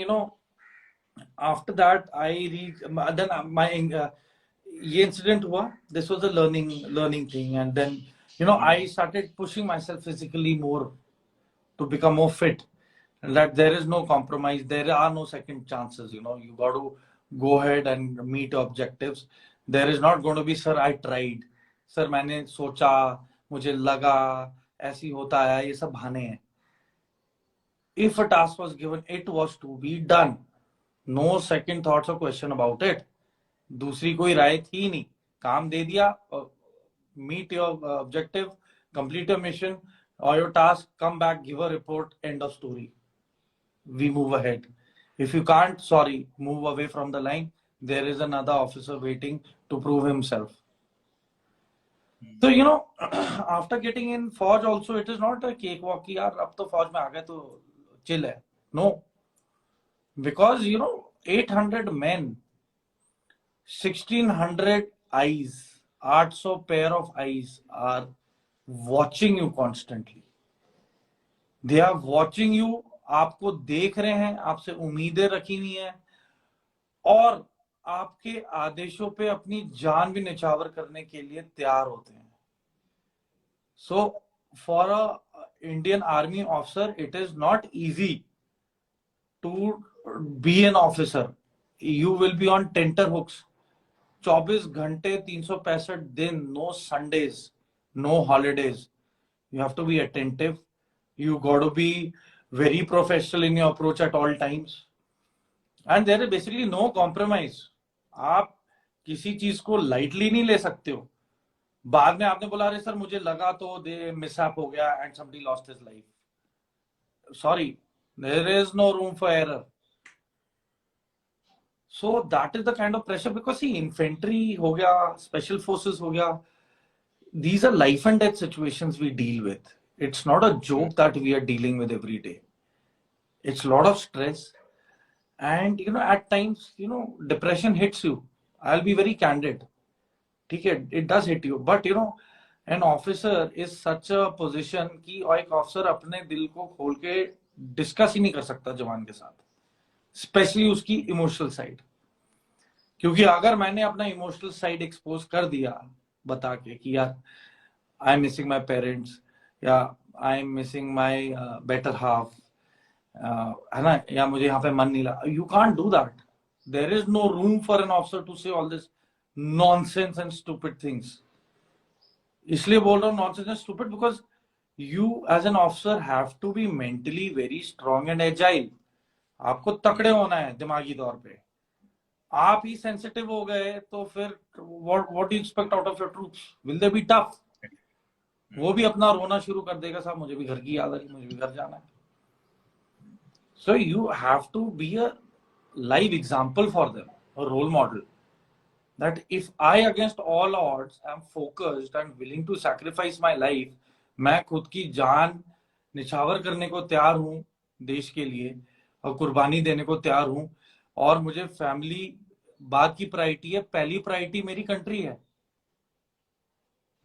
after that, I read, then my ये incident हुआ. This was a learning thing. And then, I started pushing myself physically more to become more fit. That there is no compromise, there are no second chances. You got to go ahead and meet your objectives. There is not going to be, sir, I tried, sir, मैंने सोचा, मुझे लगा, ऐसी होता है, ये सब बहाने हैं. If a task was given, it was to be done. No second thoughts or question about it. दूसरी कोई राय थी नहीं, काम दे दिया, meet your objective, complete your mission or your task, come back, give a report, end of story. We move ahead. If you can't, sorry, move away from the line. There is another officer waiting to prove himself. So, after getting in Fauj also, it is not a cakewalk कि यार अब तो फौज में आ गए तो chill है. No. Because, 800 men, 1600 eyes, 800 pair of eyes are watching you constantly. They are watching you. आपको देख रहे हैं, आपसे उम्मीदें रखी हुई हैं और आपके आदेशों पे अपनी जान भी निछावर करने के लिए तैयार होते हैं. So for a Indian Army officer, it is not easy to be an officer. You will be on tenterhooks. 24 घंटे 365 दिन, no Sundays, no holidays. You have to be attentive. You got to be very professional in your approach at all times. And there is basically no compromise. आप किसी चीज को lightly नहीं ले सकते हो. बाद में आपने बोला अरे सर मुझे लगा तो दे मिसहैप हो गया and somebody lost his life. Sorry, there is no room for error. So that is the kind of pressure, because see, infantry हो गया, special forces हो गया, these are life and death situations we deal with. It's not a joke that we are dealing with every day. It's a lot of stress. And, at times, depression hits you. I'll be very candid. Okay, it does hit you. But, an officer is such a position कि एक officer अपने दिल को खोल के discuss ही नहीं कर सकता जवान के साथ. Especially उसकी emotional side. क्योंकि अगर मैंने अपना emotional side expose कर दिया बता के कि यार I'm missing my parents, या I'm missing my better half, है ना, या मुझे यहाँ पे मन नहीं लगा. You can't do that. There is no room for an officer to say all this nonsense and stupid things. इसलिए बोल रहा हूँ nonsense and stupid because you as an officer have to be mentally very strong and agile. आपको तकड़े होना है दिमागी तौर पे. आप ही sensitive हो गए तो फिर what do you expect out of your troops? Will they be tough? वो भी अपना रोना शुरू कर देगा, साहब मुझे भी घर की याद आ रही, मुझे भी घर जाना है. So you have to be a live example for them, a role model. That if I against all odds am focused and willing to sacrifice my life, मैं खुद की जान निछावर करने को तैयार हूँ देश के लिए और कुर्बानी देने को तैयार हूँ, और मुझे फैमिली बाद की प्रायोरिटी है, पहली प्रायोरिटी मेरी कंट्री है.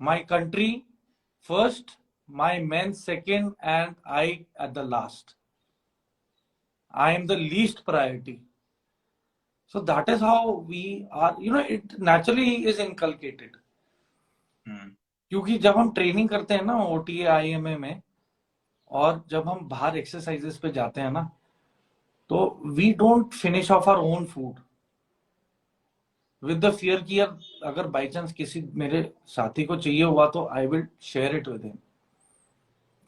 My country first, my men second, and I at the last. I am the least priority. So that is how we are, it naturally is inculcated. क्योंकि जब हम ट्रेनिंग करते हैं ना OTA IMA में, और जब हम बाहर एक्सरसाइजेस पे जाते हैं ना, तो we don't finish off our own food with the fear कि यार अगर बाई चांस किसी मेरे साथी को चाहिए हुआ तो I will share it with him.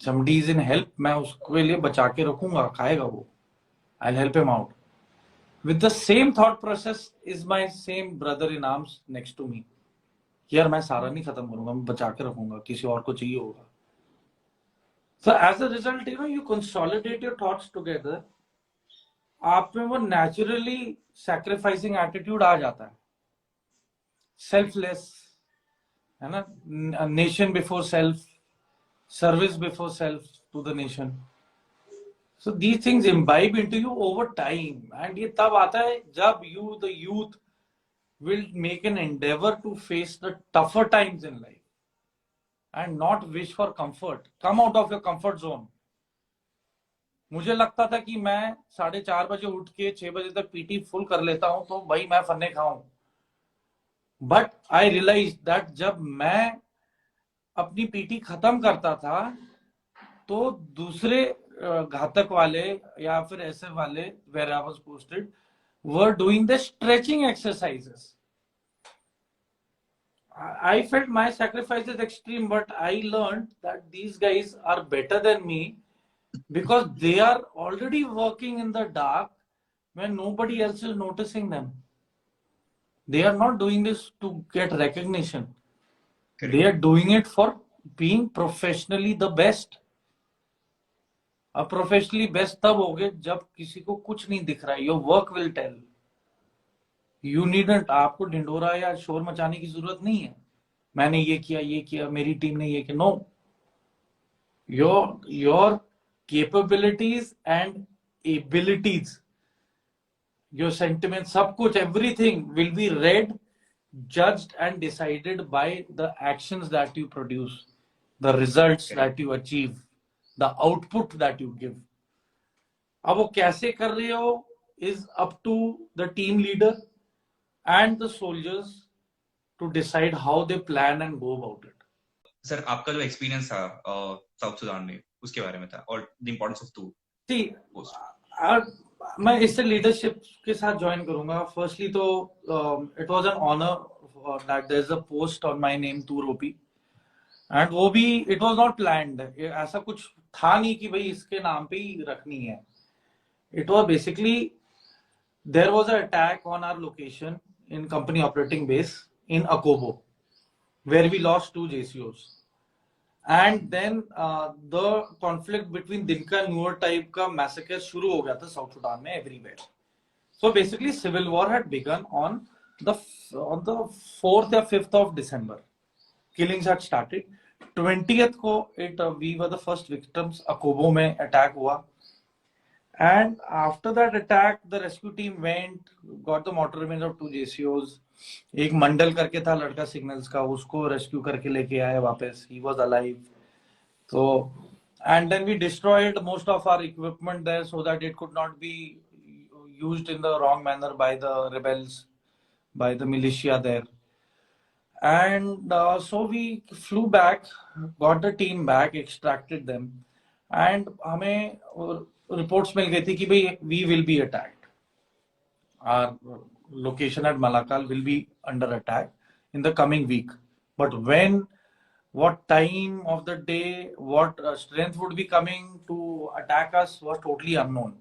Somebody is in help, मैं उसके लिए बचा के रखूंगा, खाएगा वो. I'll help him out. with the same thought process is my same brother in arms next to me. यार मैं सारा नहीं खत्म करूंगा, मैं बचा के रखूंगा, किसी और को चाहिए होगा. So as a result, you consolidate your thoughts together. आप में वो naturally sacrificing attitude आ जाता है. Selfless, है ना? Nation before self, service before self to the nation. So these things imbibe into you over time, and ये तब आता है जब you, the youth, will make an endeavor to face the tougher times in life and not wish for comfort. Come out of your comfort zone. मुझे लगता था कि मैं 4:30 बजे उठ के 6 बजे तक पीटी फुल कर लेता हूं तो भाई मैं फन्ने खाऊं. बट आई रियलाइज दैट जब मैं अपनी पीटी खत्म करता था तो दूसरे घातक वाले या फिर ऐसे वाले where I was posted were doing the stretching exercises. I felt my sacrifice is extreme, but I learned that these guys are better than me because they are already working in the dark when nobody else is noticing them. They are not doing this to get recognition. Correct. They are doing it for being professionally the best. अब प्रोफेशनली बेस्ट तब होगे जब किसी को कुछ नहीं दिख रहा है. Your work will tell. You needn't, आपको ढिंडोरा या शोर मचाने की जरूरत नहीं है. मैंने ये किया, मेरी टीम ने ये किया. No, your capabilities and abilities, your sentiment, सब कुछ, everything will be read, judged and decided by the actions that you produce, the results that you achieve, the output that you give. अब वो कैसे कर रहे हो is up to the team leader and the soldiers to decide how they plan and go about it. Sir आपका जो एक्सपीरियंस था साउथ सुडान में उसके बारे में था और द इंपॉर्टेंस ऑफ टूर. मैं इससे लीडरशिप के साथ ज्वाइन करूंगा. फर्स्टली तो it was an honour that there is a post on my name tour OP, and वो भी इट वाज नॉट प्लान्ड. ऐसा कुछ था नहीं कि भाई इसके नाम पे ही रखनी है. It was basically there was a attack on our location in company operating base in Akobo where we lost 2 JCOs. And then the conflict between Dinka Nuer type का मैसेकर शुरू हो गया था साउथ सुडान में everywhere. So basically civil war had begun on the 4th या 5th of December. Killings had started. 20th को we were the first victims. अकोबो में अटैक हुआ. And after that attack, the rescue team went, got the mortar remains of 2 JCOs. एक मंडल करके था लड़का सिग्नल्स का, उसको रेस्क्यू करके लेके आए वापस. He was alive. So, and then we destroyed most of our equipment there so that it could not be used in the wrong manner by the rebels, by the militia there. And so we flew back, got the team back, extracted them, and हमें reports मिल गई थी कि भाई we will be attacked. Our location at Malakal will be under attack in the coming week. But when, what time of the day, what strength would be coming to attack us was totally unknown.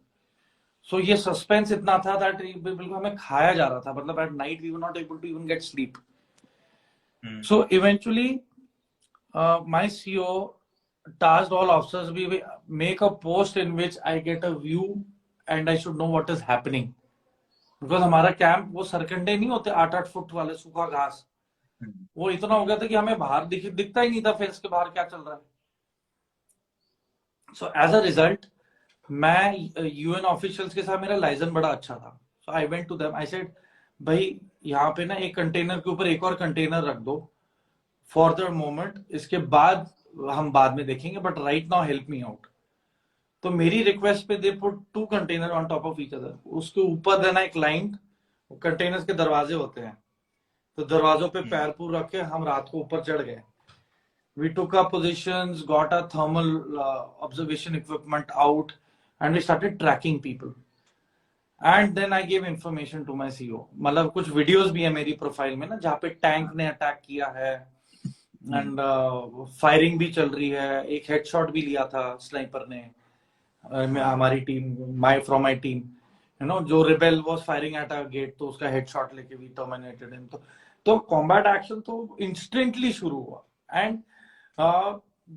So ये suspense इतना था that बिल्कुल हमें खाया जा रहा था. मतलब at night we were not able to even get sleep. So eventually, my CEO tasked all officers we make a post in which I get a view and I should know what is happening. Because हमारा कैंप वो सरकंडे नहीं होते 8-8 फुट वाले सूखा घास, वो इतना हो गया था कि हमें बाहर दिखता ही नहीं था फेंस के बाहर क्या चल रहा है. So as a result, मैं UN ऑफिशियल्स के साथ मेरा लाइजन बड़ा अच्छा था. So I went to them, I said भाई यहाँ पे ना एक कंटेनर के ऊपर एक और कंटेनर रख दो फॉर द मोमेंट, इसके बाद हम बाद में देखेंगे, but right now help me out. तो मेरी रिक्वेस्ट पे they put 2 container on top of each other. उसके ऊपर देना एक लाइन, कंटेनर्स के दरवाजे होते हैं, तो दरवाजों पे पैर पूर रख के हम रात को ऊपर चढ़ गए. We took our positions, got our thermal observation equipment out, and we started tracking people. And then I gave information to my CEO. मतलब कुछ वीडियोस भी है मेरी प्रोफाइल में ना जहाँ पे टैंक ने अटैक किया है एंड फायरिंग भी चल रही है. एक हेडशॉट भी लिया था स्नाइपर ने हमारी टीम फ्रॉम माय टीम. जो rebel was firing at a gate, तो उसका हेडशॉट लेके भी टर्मिनेटेड हिम। तो कॉम्बैट एक्शन तो इंस्टेंटली शुरू हुआ। And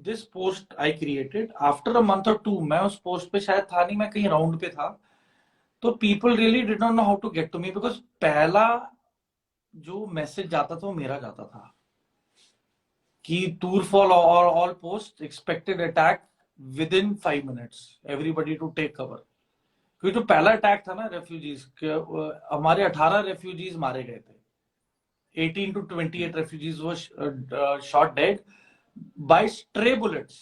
this post I created after a month और टू। मैं उस पोस्ट पे शायद था नहीं, मैं कहीं राउंड पे था। तो people really did not know how to get to me, because पहला जो मैसेज जाता था वो मेरा जाता था कि tour for all post expected attack within 5 minutes, everybody to take cover. क्योंकि जो पहला अटैक था ना रेफ्यूजीज के, हमारे 18 रेफ्यूजीज मारे गए थे। 18 to 28 refugees were shot dead by stray bullets।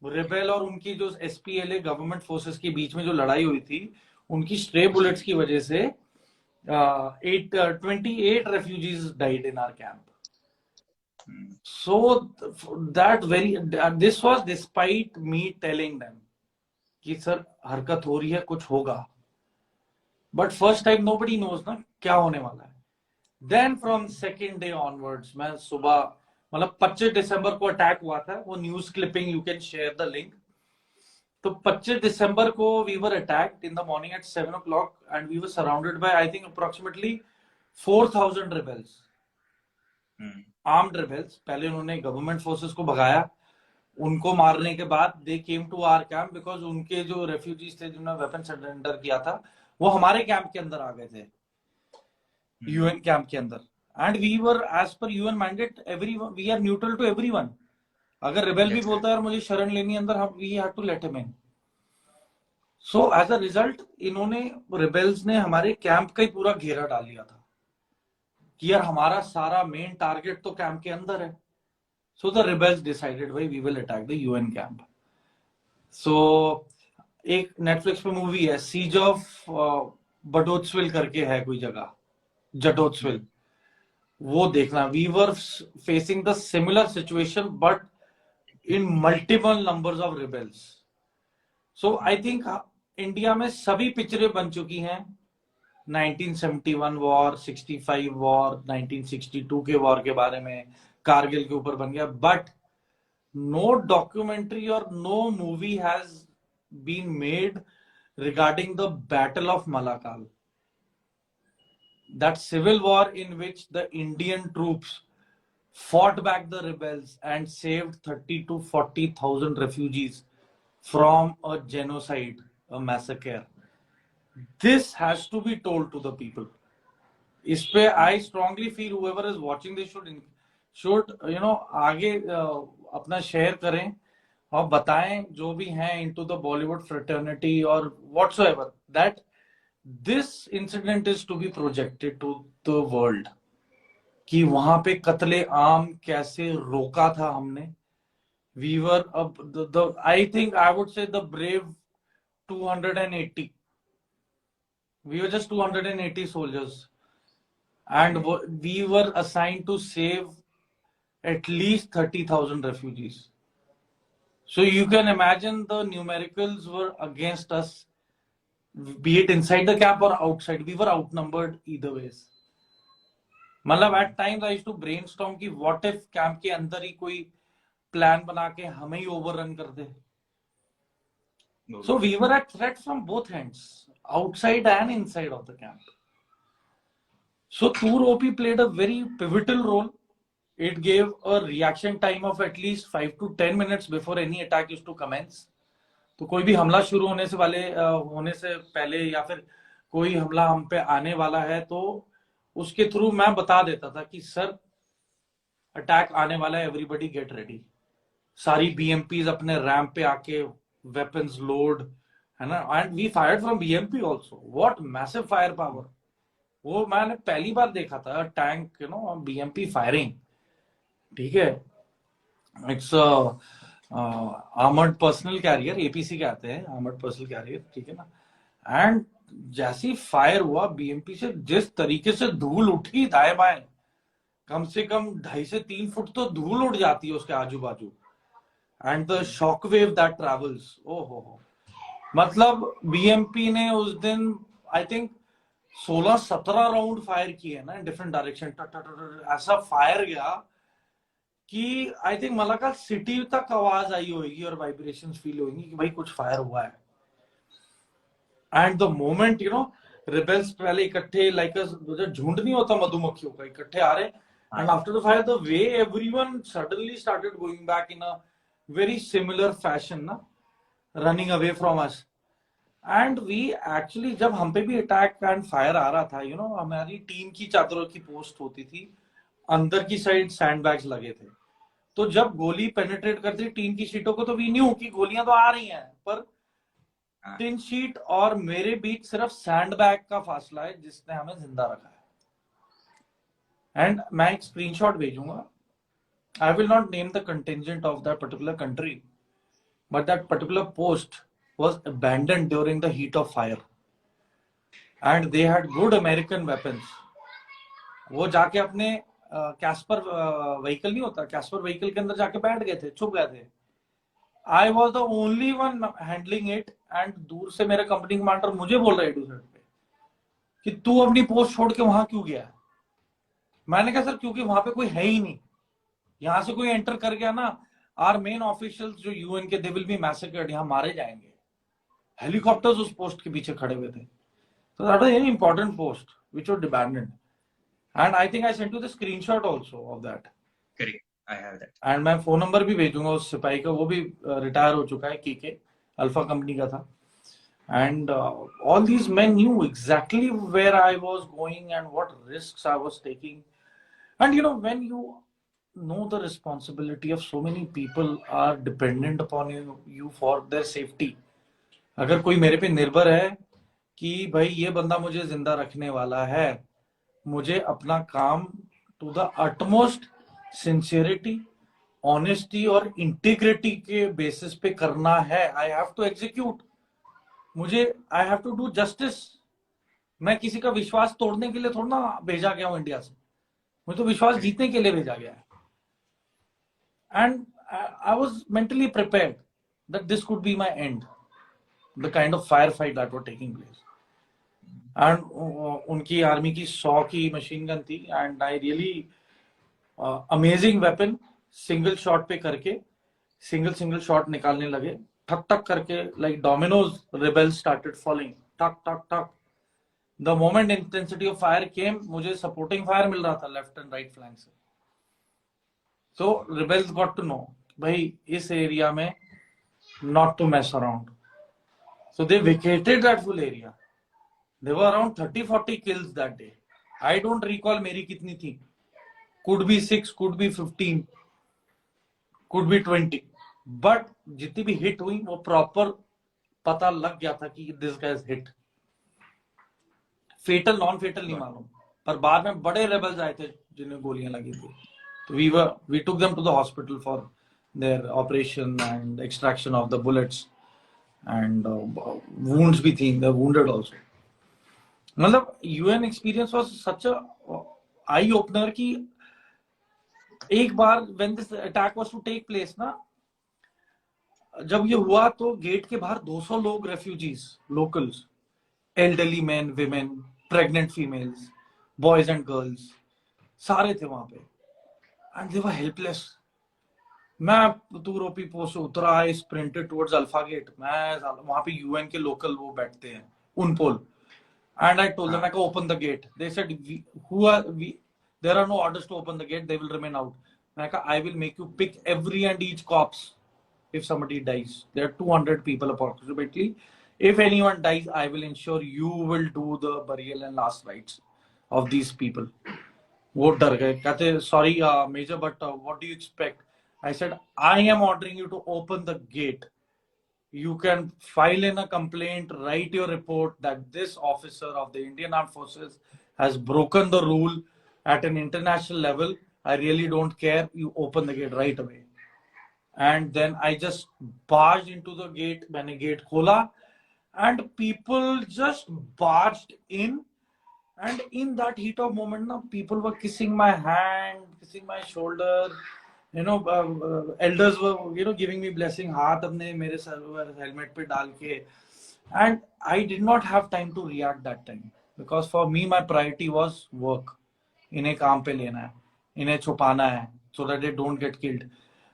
Rebel और उनकी जो एसपीएलए गवर्नमेंट फोर्सेस के बीच में जो लड़ाई हुई थी, उनकी स्ट्रे बुलेट्स की वजह से 28 refugees died in our camp। So this was despite me telling them कि सर हरकत हो रही है, कुछ होगा। But first time nobody knows ना क्या होने वाला है। Then from second day onwards मैं सुबह, मतलब 25 दिसंबर को अटैक हुआ था, वो news clipping you can share the link. तो 25 दिसंबर को we were attacked in the morning at 7 o'clock and we were surrounded by I think approximately 4,000 rebels, armed rebels. पहले उन्होंने गवर्नमेंट फोर्सेस को भगाया, उनको मारने के बाद they came to our camp, because उनके जो रेफ्यूजीज थे जिन्होंने वेपन सरेंडर किया था वो हमारे कैंप के अंदर आ गए थे, यूएन कैंप के अंदर। And we were as per UN mandate we are neutral to everyone. अगर रिबेल भी बोलता है मुझे शरण लेनी अंदर, हम we have to let him in. So as a result इन्होंने, रिबेल्स ने हमारे कैंप का ही पूरा घेरा डाल लिया था कि यार हमारा सारा मेन टारगेट तो कैंप के अंदर है। सो द रिबेल्स डिसाइडेड भाई we will attack the UN camp. So एक नेटफ्लिक्स पे मूवी है सीज ऑफ बडोत्सविल करके है कोई जगह, जडोत्सविल, वो देखना। We were facing the similar situation but in multiple numbers of rebels. So I think India में सभी पिक्चरें बन चुकी हैं, 1971 वॉर, 65 वॉर, 1962 के वॉर के बारे में, कारगिल के ऊपर बन गया, but no documentary or no movie has been made regarding the Battle of Malakal, that civil war in which the Indian troops fought back the rebels and saved 30 to 40,000 refugees from a genocide, a massacre. This has to be told to the people. इस पे I strongly feel whoever is watching this should आगे अपना शेयर करें और बताएं जो भी हैं into the Bollywood fraternity or whatsoever, that this incident is to be projected to the world कि वहां पे कत्ले आम कैसे रोका था हमने। We were I think I would say the brave 280, we were just 280 soldiers and we were assigned to save at least 30,000 refugees. So you can imagine the numericals were against us, be it inside the camp or outside. We were outnumbered either ways. मतलब at times I used to brainstorm कि what if camp के अंदर ही कोई प्लान बना के हमें ही overrun कर दे. So we were at threat from both ends, outside and inside of the camp. So Tour OP played a very pivotal role. It gave a reaction time of at least 5 to 10 minutes before any attack is to commence. तो कोई भी हमला शुरू होने से पहले या फिर कोई हमला हम पे आने वाला है तो उसके थ्रू मैं बता देता था कि सर अटैक आने वाला है, एवरीबडी गेट रेडी। सारी बीएमपीज अपने रैंप पे आके वेपन्स लोड, है ना। And we fired from BMP also, what massive fire power. वो मैंने पहली बार देखा था टैंक बीएमपी फायरिंग, ठीक है। It's armoured personnel carrier, APC कहते हैं, आर्मर्ड पर्सनल कैरियर, ठीक है ना। एंड जैसी फायर हुआ बीएमपी से, जिस तरीके से धूल उठी दाएं बाएं, कम से कम 2.5 से 3 फुट तो धूल उड़ जाती है उसके आजू बाजू। And the shock wave that travels, ओहो, मतलब बीएमपी ने उस दिन आई थिंक 16-17 राउंड फायर किए ना डिफरेंट डायरेक्शन, ऐसा फायर गया कि आई थिंक मलाकाल सिटी तक आवाज आई होगी और वाइब्रेशंस फील होंगी कि भाई कुछ फायर हुआ है। एंड द मोमेंट रिबेल्स पहले इकट्ठे लाइक झुंड नहीं होता मधुमक्खियों का, इकट्ठे आ रहे, and after the fire the way everyone suddenly started going back in a very similar fashion ना, running away from us. And we actually जब हम पे भी अटैक एंड फायर आ रहा था, हमारी टीम की चादरों की पोस्ट होती थी, अंदर की साइड सैंडबैग्स लगे थे, तो जब गोली पेनिट्रेट करती टीम की शीटों को तो वी न्यू कि गोलियां तो आ रही हैं, पर टिन शीट और मेरे बीच सिर्फ सैंडबैग का फासला है जिसने हमें जिंदा रखा है। एंड मैं एक स्क्रीनशॉट भेजूंगा, आई will not name the contingent of that particular country, but that particular post was abandoned during the heat of fire and they had good American weapons. वो जाके अपने कैस्पर व्हीकल नहीं होता, कैस्पर व्हीकल के अंदर जाके बैठ गए थे, छुप गए थे। I was the only one handling it and दूर से मेरा कंपनी कमांडर मुझे बोल रहा है A2Z पे कि तू अपनी पोस्ट छोड़ के वहां क्यों गया। मैंने कहा सर क्योंकि वहां पे कोई है ही नहीं, यहां से कोई एंटर कर गया ना, आर मेन ऑफिशियल्स जो यूएन के दे विल बी मैसेकर्ड, यहां मारे जाएंगे। हेलीकॉप्टर्स उस पोस्ट के पीछे खड़े हुए थे, so that was a very important post which was abandoned, and I think I sent you the screenshot also of that. Correct, I have that. And मैं फोन नंबर भी भेजूंगा उस सिपाही का, वो भी रिटायर हो चुका है, के अल्फा कंपनी का था। And all these men knew exactly where I was going and what risks I was taking. And when you know the responsibility of so many people are dependent upon you for their safety, अगर कोई मेरे पे निर्भर है कि भाई ये बंदा मुझे जिंदा रखने वाला है, मुझे अपना काम to the utmost sincerity, honesty और इंटीग्रिटी के बेसिस पे करना है, आई हैव टू एग्जीक्यूट, मुझे I have to do justice. मैं किसी का विश्वास तोड़ने के लिए थोड़ा ना भेजा गया हूं इंडिया से, मुझे तो विश्वास जीतने के लिए भेजा गया है। And I was mentally prepared that this could be my and, the kind of firefight that were taking place. And उनकी आर्मी की 100 की मशीन गन थी, and I really amazing weapon, single shot पे करके सिंगल शॉट निकालने लगे, ठक ठक करके like dominoes rebels started falling, ठक ठक ठक। The moment intensity of fire came, मुझे supporting fire मिल रहा था लेफ्ट एंड राइट फ्लैंक से। So rebels got to know भाई इस एरिया में not to mess around. So they vacated that full area. There were around 30-40 kills that day. I don't recall मेरी कितनी थी, could be 6, could be 15, could be 20. But जितनी भी hit हुई वो proper पता लग गया था कि this guy is hit. Fatal, non-fatal नहीं मालूम, पर बाद में बड़े rebels आए थे जिन्हें गोलियां लगी थी, तो we took them to the hospital for their operation and extraction of the bullets. And wounds भी थी, they wounded also. मतलब UN experience was such a eye opener कि एक बार when this attack was to take place ना, जब ये हुआ तो गेट के बाहर 200 लोग refugees, locals, elderly men, women, pregnant females, boys and girls, सारे थे वहां पे, and they were helpless. मैं टूरोपी पोस्ट से उतरा, I sprinted towards alpha gate, मैं वहां पे यूएन के लोकल वो बैठते हैं UNPOL, and I told them I go open the gate, they said who are we, there are no orders to open the gate, they will remain out. मैं कहा I will make you pick every and each corpse if somebody dies, there are 200 people approximately, if anyone dies I will ensure you will do the burial and last rites of these people. वो डर गए, कहते sorry major but what do you expect? I said I am ordering you to open the gate, you can file in a complaint, write your report that this officer of the Indian Armed Forces has broken the rule at an international level. I really don't care, you open the gate right away. And then I just barged into the gate, मैंने गेट खोला and people just barged in, and in that heat of moment na, people were kissing my hand, kissing my shoulder, elders were giving me blessing, हाथ अपने मेरे सर हेलमेट पे डाल के, and I did not have time to react that time because for me my priority was work. इन्हें काम पे लेना है, इन्हें छुपाना है so that they don't get killed.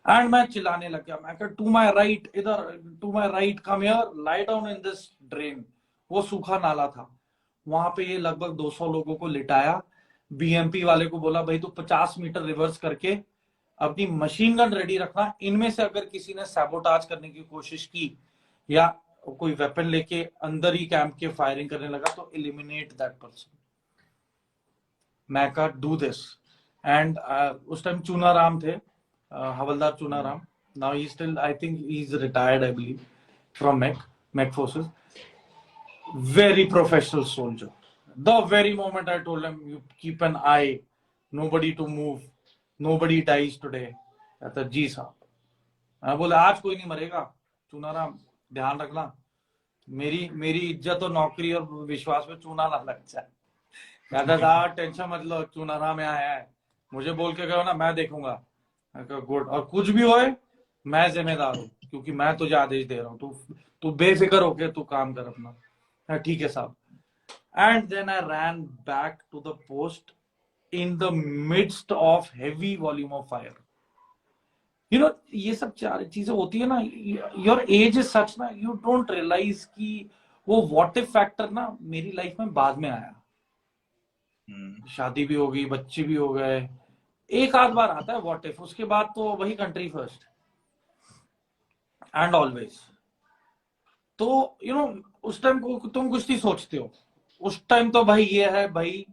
And मैं चिल्लाने लग गया, मैं कहा to my right, इधर to my right, come here, lie down in this drain. वो सूखा नाला था, वहां पे ये लगभग 200 लोगों को लिटाया। बीएमपी वाले को बोला भाई तू 50 मीटर रिवर्स करके अपनी मशीन गन रेडी रखना, इनमें से अगर किसी ने सैबोटाज करने की कोशिश की या कोई वेपन लेके अंदर ही कैंप के फायरिंग करने लगा तो एलिमिनेट दैट पर्सन। मैं कहा डू दिस। एंड उस टाइम चूनाराम थे, हवलदार Chunaram. Now he still, I think he is retired, I believe, from MEC forces. Very professional soldier. The very moment I told him, you keep an eye, nobody to move, nobody dies today. कहता जी साहब। मैं बोले आज कोई नहीं मरेगा चूनाराम, ध्यान रखना, मेरी मेरी इज्जत और नौकरी और विश्वास में चूना ना लग जाए। कहता था टेंशन मत लो, चूनाराम यहाँ है, मुझे बोल के गयो ना, मैं देखूंगा। गुड, और कुछ भी होए मैं जिम्मेदार हूँ, क्योंकि मैं तुझे आदेश दे रहा हूँ, तू बेफिक्र होके तू काम कर अपना। ठीक है साहब। And then I ran back to the post in the midst of heavy volume of fire. You know, ये सब चार चीजें होती है ना, योर एज इज सच ना, यू डोंट रियलाइज कि वो व्हाट इफ फैक्टर ना मेरी लाइफ में बाद में आया। शादी भी हो गई, बच्चे भी हो गए, एक आध बार आता है व्हाट इफ, उसके बाद तो वही कंट्री फर्स्ट एंड ऑलवेज। तो यू नो उस टाइम को तुम कुछ नहीं सोचते हो, उस टाइम तो भाई ये है भाई,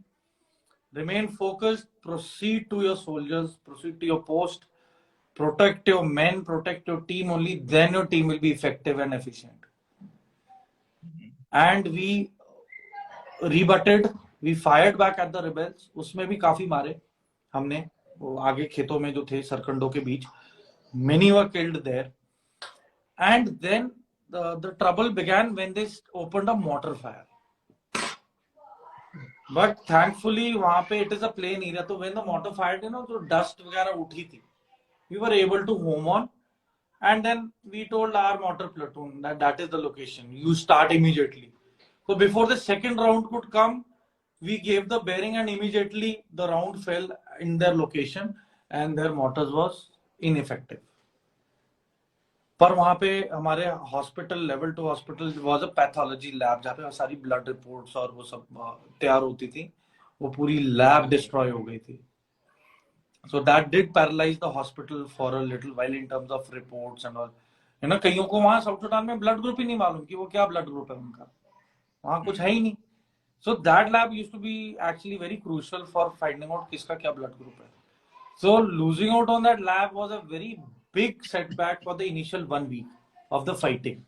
remain focused, proceed to your soldiers, proceed to your post, protect your men, protect your team, only then your team will be effective and efficient. And we rebutted, we fired back at the rebels. उसमें भी काफी मारे हमने, वो आगे खेतों में जो थे सरकंडों के बीच, many were killed there. And then the trouble began when they opened a mortar fire. But thankfully वहां पे it is a plain area, तो when the mortar fired, you know, जो dust वगैरह उठी थी, we were able to home on, and then we told our mortar platoon that that is the location, you start immediately. So before the second round could come, we gave the bearing and immediately the round fell in their location and their mortars was ineffective. पर वहां पे हमारे hospital, level 2 hospital was a pathology lab, जहाँ पे सारी ब्लड रिपोर्ट्स और वो सब तैयार होती थी, वो पूरी लैब डिस्ट्रॉय हो गई थी। So that did paralyze the hospital for a little while in terms of reports and all. You know, कईयों को वहां साउथ सुडान में ब्लड ग्रुप ही नहीं मालूम कि वो क्या ब्लड ग्रुप है उनका, वहां कुछ है ही नहीं। So that lab used to be actually very crucial for finding out किसका क्या ब्लड ग्रुप है। So losing out on that lab was a very big setback for the initial 1 week of the fighting.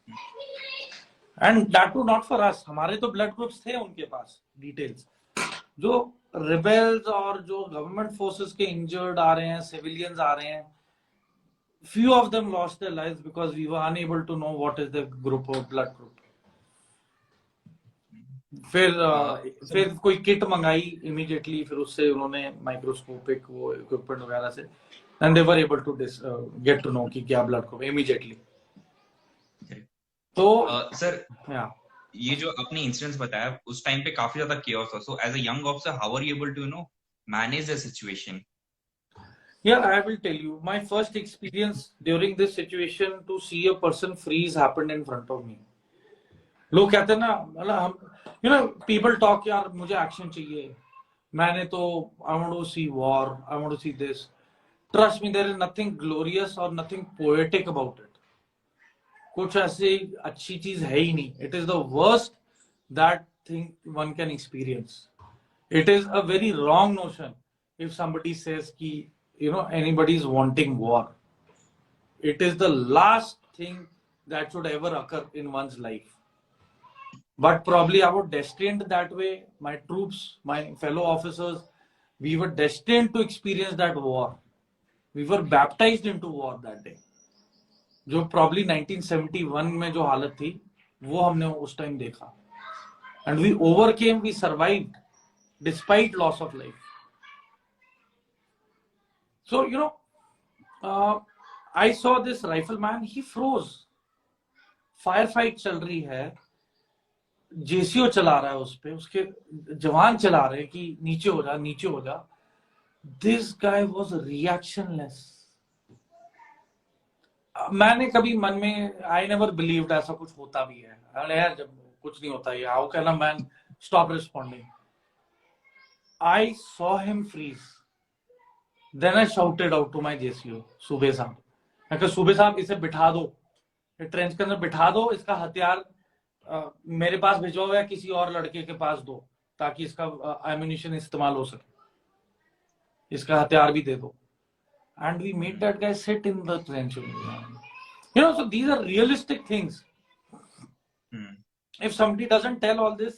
And that too not for us, हमारे तो ब्लड ग्रुप्स थे उनके पास डिटेल्स। जो रिबेल्स और जो गवर्नमेंट फोर्सेस के इंजर्ड आ रहे हैं, सिविलियंस आ रहे हैं, few of them lost their lives because we were unable to know what is the group of blood group. फिर कोई किट मंगाई इमीडिएटली, फिर उससे उन्होंने माइक्रोस्कोपिक वो इक्विपमेंट वगैरह से, and they were able to get to know कि क्या ब्लड ग्रुप इमीडिएटली। तो सर ये जो आपने इंसिडेंट्स बताया उस टाइम पे काफी ज्यादा केओस था, so as a young officer how are you able to manage the situation? Yeah, I will tell you. My first experience during this situation to see a person freeze happened in front of me. लोग कहते हैं ना, मतलब हम, you know, people talk, यार मुझे एक्शन चाहिए, मैंने तो I want to see war, I want to see this. Trust me, there is nothing glorious or nothing poetic about it. कुछ ऐसी अच्छी चीज है ही नहीं. It is the worst that thing one can experience. It is a very wrong notion if somebody says कि you know anybody is wanting war. It is the last thing that should ever occur in one's life. But probably I was destined that way. My troops, my fellow officers, we were destined to experience that war. We were baptized into war that day. जो probably 1971 में जो हालत थी वो हमने उस टाइम देखा. And we overcame, we survived despite loss of life. So, you know, I saw this rifleman, he froze. Firefight चल रही है, जेसीओ चला रहा है उस पे, उसके जवान चला रहे कि नीचे हो जा, नीचे हो जा. This guy was reactionless. मैंने कभी मन में, I never believed ऐसा कुछ होता भी है. अरे यार, जब कुछ नहीं होता, ये how can a man stop responding? I saw him freeze, then I shouted out to my JCO, सूबे साहब, मैं कहा सूबे साहब इसे बिठा दो, ट्रेंच के अंदर बिठा दो, इसका हथियार मेरे पास भिजवाओ या किसी और लड़के के पास दो, ताकि इसका एम्यूनिशन इस्तेमाल हो सके, इसका हथियार भी दे दो. And we made that guy sit in the trench. You know, so these are realistic things. If somebody doesn't tell all this,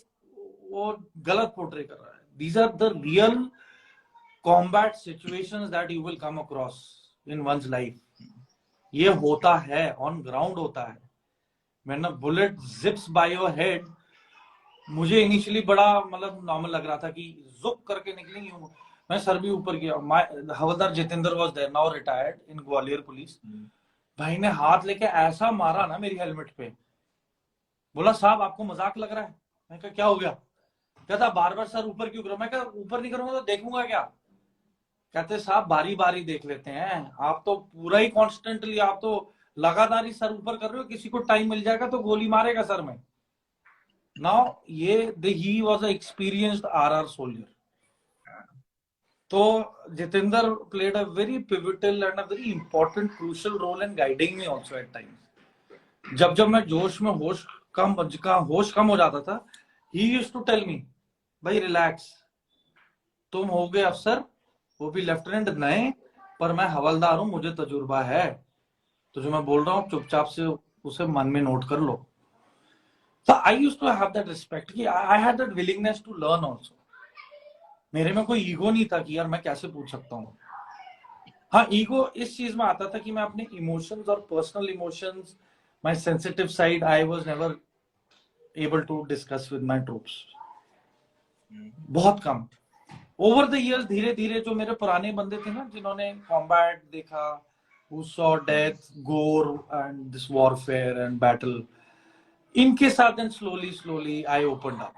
वो गलत portray कर रहा है. These are the real combat situations that you will come across in one's life. ये होता है, on ground होता है. When a bullet zips by your head, मुझे इनिशियली बड़ा मतलब नॉर्मल लग रहा था कि जुक करके निकलेंगे, मैं सर भी ऊपर किया. हवलदार Jitendra was there, now retired in Gwalior police. भाई ने हाथ लेके ऐसा मारा ना मेरी हेलमेट पे, बोला साहब आपको मजाक लग रहा है? मैं कहा क्या हो गया? कहता बार बार सर ऊपर क्यों करो? मैं कहा ऊपर नहीं करूंगा तो देखूंगा क्या? कहते साहब बारी बारी देख लेते हैं, आप तो पूरा ही कॉन्स्टेंटली, आप तो लगातार ही सर ऊपर कर रहे हो, किसी को टाइम मिल जाएगा तो गोली मारेगा सर में. नाउ ये ही was a experienced RR soldier. तो Jitendra played a very pivotal and a very important crucial role in guiding me also at times. जब मैं जोश में होश कम हो जाता था, he used to tell me, भाई रिलैक्स, तुम हो गए अफसर, वो भी लेफ्टिनेंट नए, पर मैं हवलदार हूं, मुझे तजुर्बा है, तो जो मैं बोल रहा हूँ चुपचाप से उसे मन में नोट कर लो. So I used to have that respect कि I had that willingness to learn also. मेरे में कोई ईगो नहीं था कि यार मैं कैसे पूछ सकता हूँ. हाँ, ईगो इस चीज में आता था कि मैं अपने इमोशंस और personal emotions, my sensitive side, I was never able to discuss with my troops. बहुत कम. ओवर द इयर्स धीरे धीरे जो मेरे पुराने बंदे थे ना, जिन्होंने कॉम्बैट देखा, who saw death, gore and this warfare and battle, इनके साथ then slowly I opened up.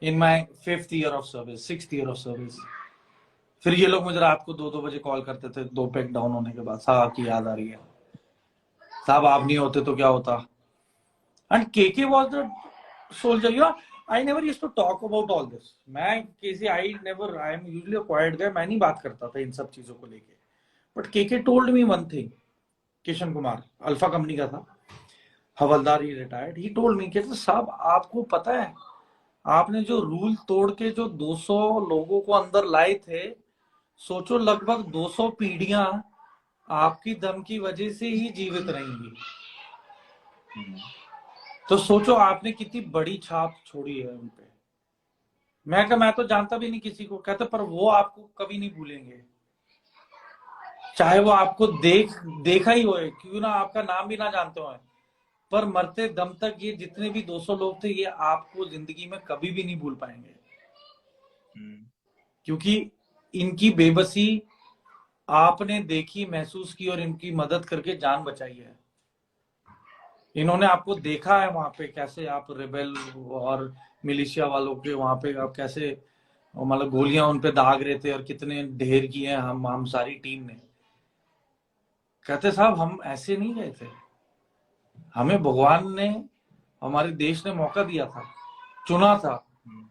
In my 5th year of service, 6th year of service, फिर ये लोग मुझे रात को 2-2 बजे कॉल करते थे, 2 पैक डाउन होने के बाद, साहब की याद आ रही है, साहब आप नहीं होते तो क्या होता. And KK was the soldier. You know, I never used to talk about all this. मैं केसी I am usually a quiet guy, मैं नहीं बात करता था इन सब चीजों को लेके. But KK told me one thing. Kishan Kumar alpha company का था, हवलदार, ही रिटायर्ड. ही टोल्ड मी कि साहब आपको पता है, आपने जो रूल तोड़ के जो 200 लोगों को अंदर लाए थे, सोचो लगभग 200 पीढ़ियां आपकी दम की वजह से ही जीवित रहेंगी. तो सोचो आपने कितनी बड़ी छाप छोड़ी है उन पे. मैं तो जानता भी नहीं किसी को. कहते पर वो आपको कभी नहीं भूलेंगे, चाहे वो आपको देखा ही होए, क्यों ना आपका नाम भी ना जानते हो, पर मरते दम तक ये जितने भी 200 लोग थे, ये आपको जिंदगी में कभी भी नहीं भूल पाएंगे. क्योंकि इनकी बेबसी आपने देखी, महसूस की और इनकी मदद करके जान बचाई है. इन्होंने आपको देखा है वहां पे कैसे आप रिबेल और मिलिशिया वालों के वहां पे आप कैसे मतलब गोलियां उन पे दाग रहे थे, और कितने ढेर किए हैं हम सारी टीम ने. कहते साहब हम ऐसे नहीं गए थे, हमें भगवान ने, हमारे देश ने मौका दिया था, चुना था.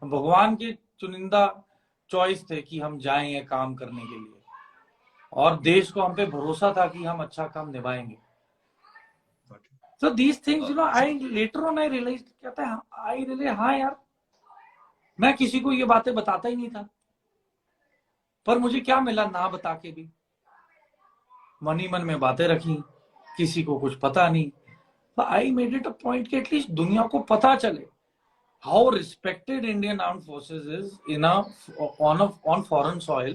भगवान के चुनिंदा चॉइस थे कि हम जाएं ये काम करने के लिए, और देश को हम पे भरोसा था कि हम अच्छा काम निभाएंगे. So these things, you know, I later on I realized, कहता है I really, हाँ यार, मैं किसी को ये बातें बताता ही नहीं था, पर मुझे क्या मिला ना बता के भी. मन ही मन में बातें रखी, किसी को कुछ पता नहीं. But I made it a point कि एटलीस्ट दुनिया को पता चले how respected Indian Armed Forces is in on foreign soil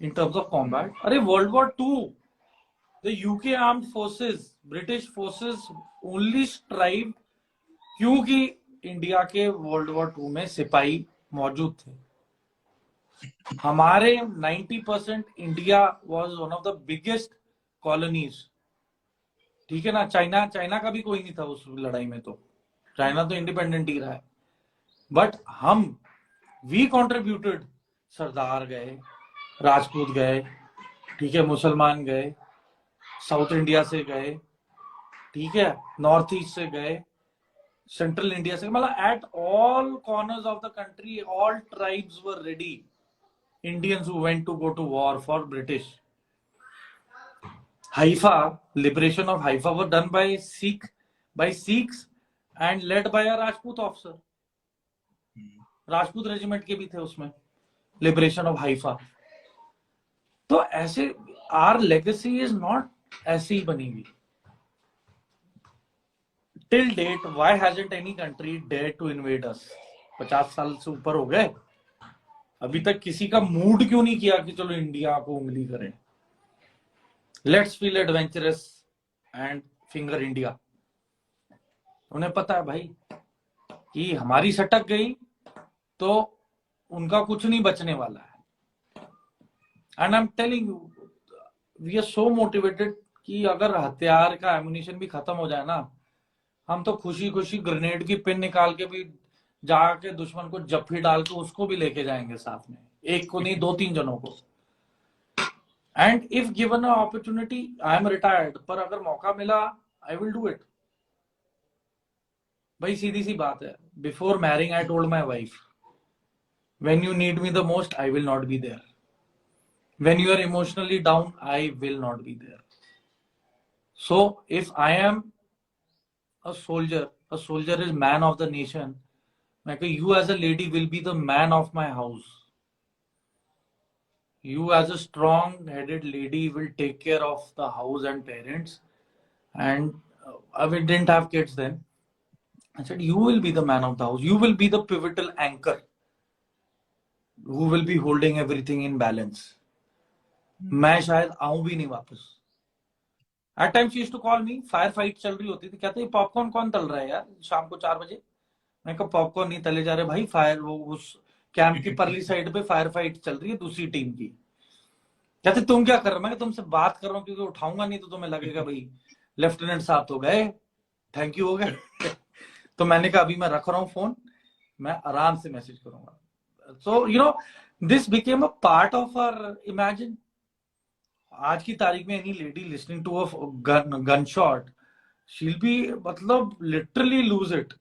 in terms of combat. अरे World War II, the UK Armed Forces, British Forces only strived क्योंकि इंडिया के World War II में सिपाही मौजूद थे. हमारे 90% India was one of the biggest colonies. ठीक है ना. चाइना का भी कोई नहीं था उस लड़ाई में, तो चाइना तो इंडिपेंडेंट ही रहा है. बट हम वी कॉन्ट्रीब्यूटेड. सरदार गए, राजपूत गए, ठीक है, मुसलमान गए, साउथ इंडिया से गए, ठीक है, नॉर्थ ईस्ट से गए, सेंट्रल इंडिया से, मतलब at all corners of the country all tribes were ready, Indians who went to go to war for British. Haifa, liberation of Haifa was done by Sikhs and led by a Rajput officer. Rajput regiment के भी थे उसमें, लिबरेशन ऑफ हाइफा. तो ऐसे आर लेगेसी इज नॉट ऐसे ही बनी हुई. Till date why hasn't any country dare to invade us? 50 साल से ऊपर हो गए, अभी तक किसी का मूड क्यों नहीं किया कि चलो इंडिया को उंगली करें. Let's feel adventurous and finger India. उन्हें पता है भाई कि हमारी सटक गई तो उनका कुछ नहीं बचने वाला है. And I am telling you, we are so motivated कि अगर हथियार का एम्युनिशन भी खत्म हो जाए ना, हम तो खुशी खुशी ग्रेनेड की पिन निकाल के भी जाके दुश्मन को जफ्फी डाल के उसको भी लेके जाएंगे साथ में, एक को नहीं 2-3 जनों को. And if given a opportunity, I am retired, पर अगर मौका मिला आई विल डू इट. भाई सीधी सी बात है, before marrying I told my wife, when you need me the most, I will not be there. When you are emotionally down, I will not be there. So if I am a soldier is man of the nation. You as a lady will be the man of my house. You as a strong-headed lady will take care of the house and parents. And we didn't have kids then. I said, you will be the man of the house. You will be the pivotal anchor who will be holding everything in balance. मैं शायद आऊं भी नहीं वापस. At times she used to call me, fire fight चल रही होती थी, कहते हैं पॉपकॉर्न कौन तल रहा है यार शाम को 4 बजे. मैं कहा पॉपकॉर्न नहीं तले जा रहे भाई, फायर वो उस कैंप की परली साइड पे फायर फाइट चल रही है दूसरी टीम की. कहते तुम क्या कर रहे हो? मैं तुमसे बात कर रहा हूँ क्योंकि उठाऊंगा नहीं तो तुम्हें लगेगा भाई लेफ्टिनेंट साहब तो गए, थैंक यू हो गए. तो मैंने कहा अभी मैं रख रहा हूँ फोन, मैं आराम से मैसेज करूंगा. So, you know, this became a part of our imagine. आज की तारीख में any lady listening to a gunshot, she'll be मतलब literally lose it.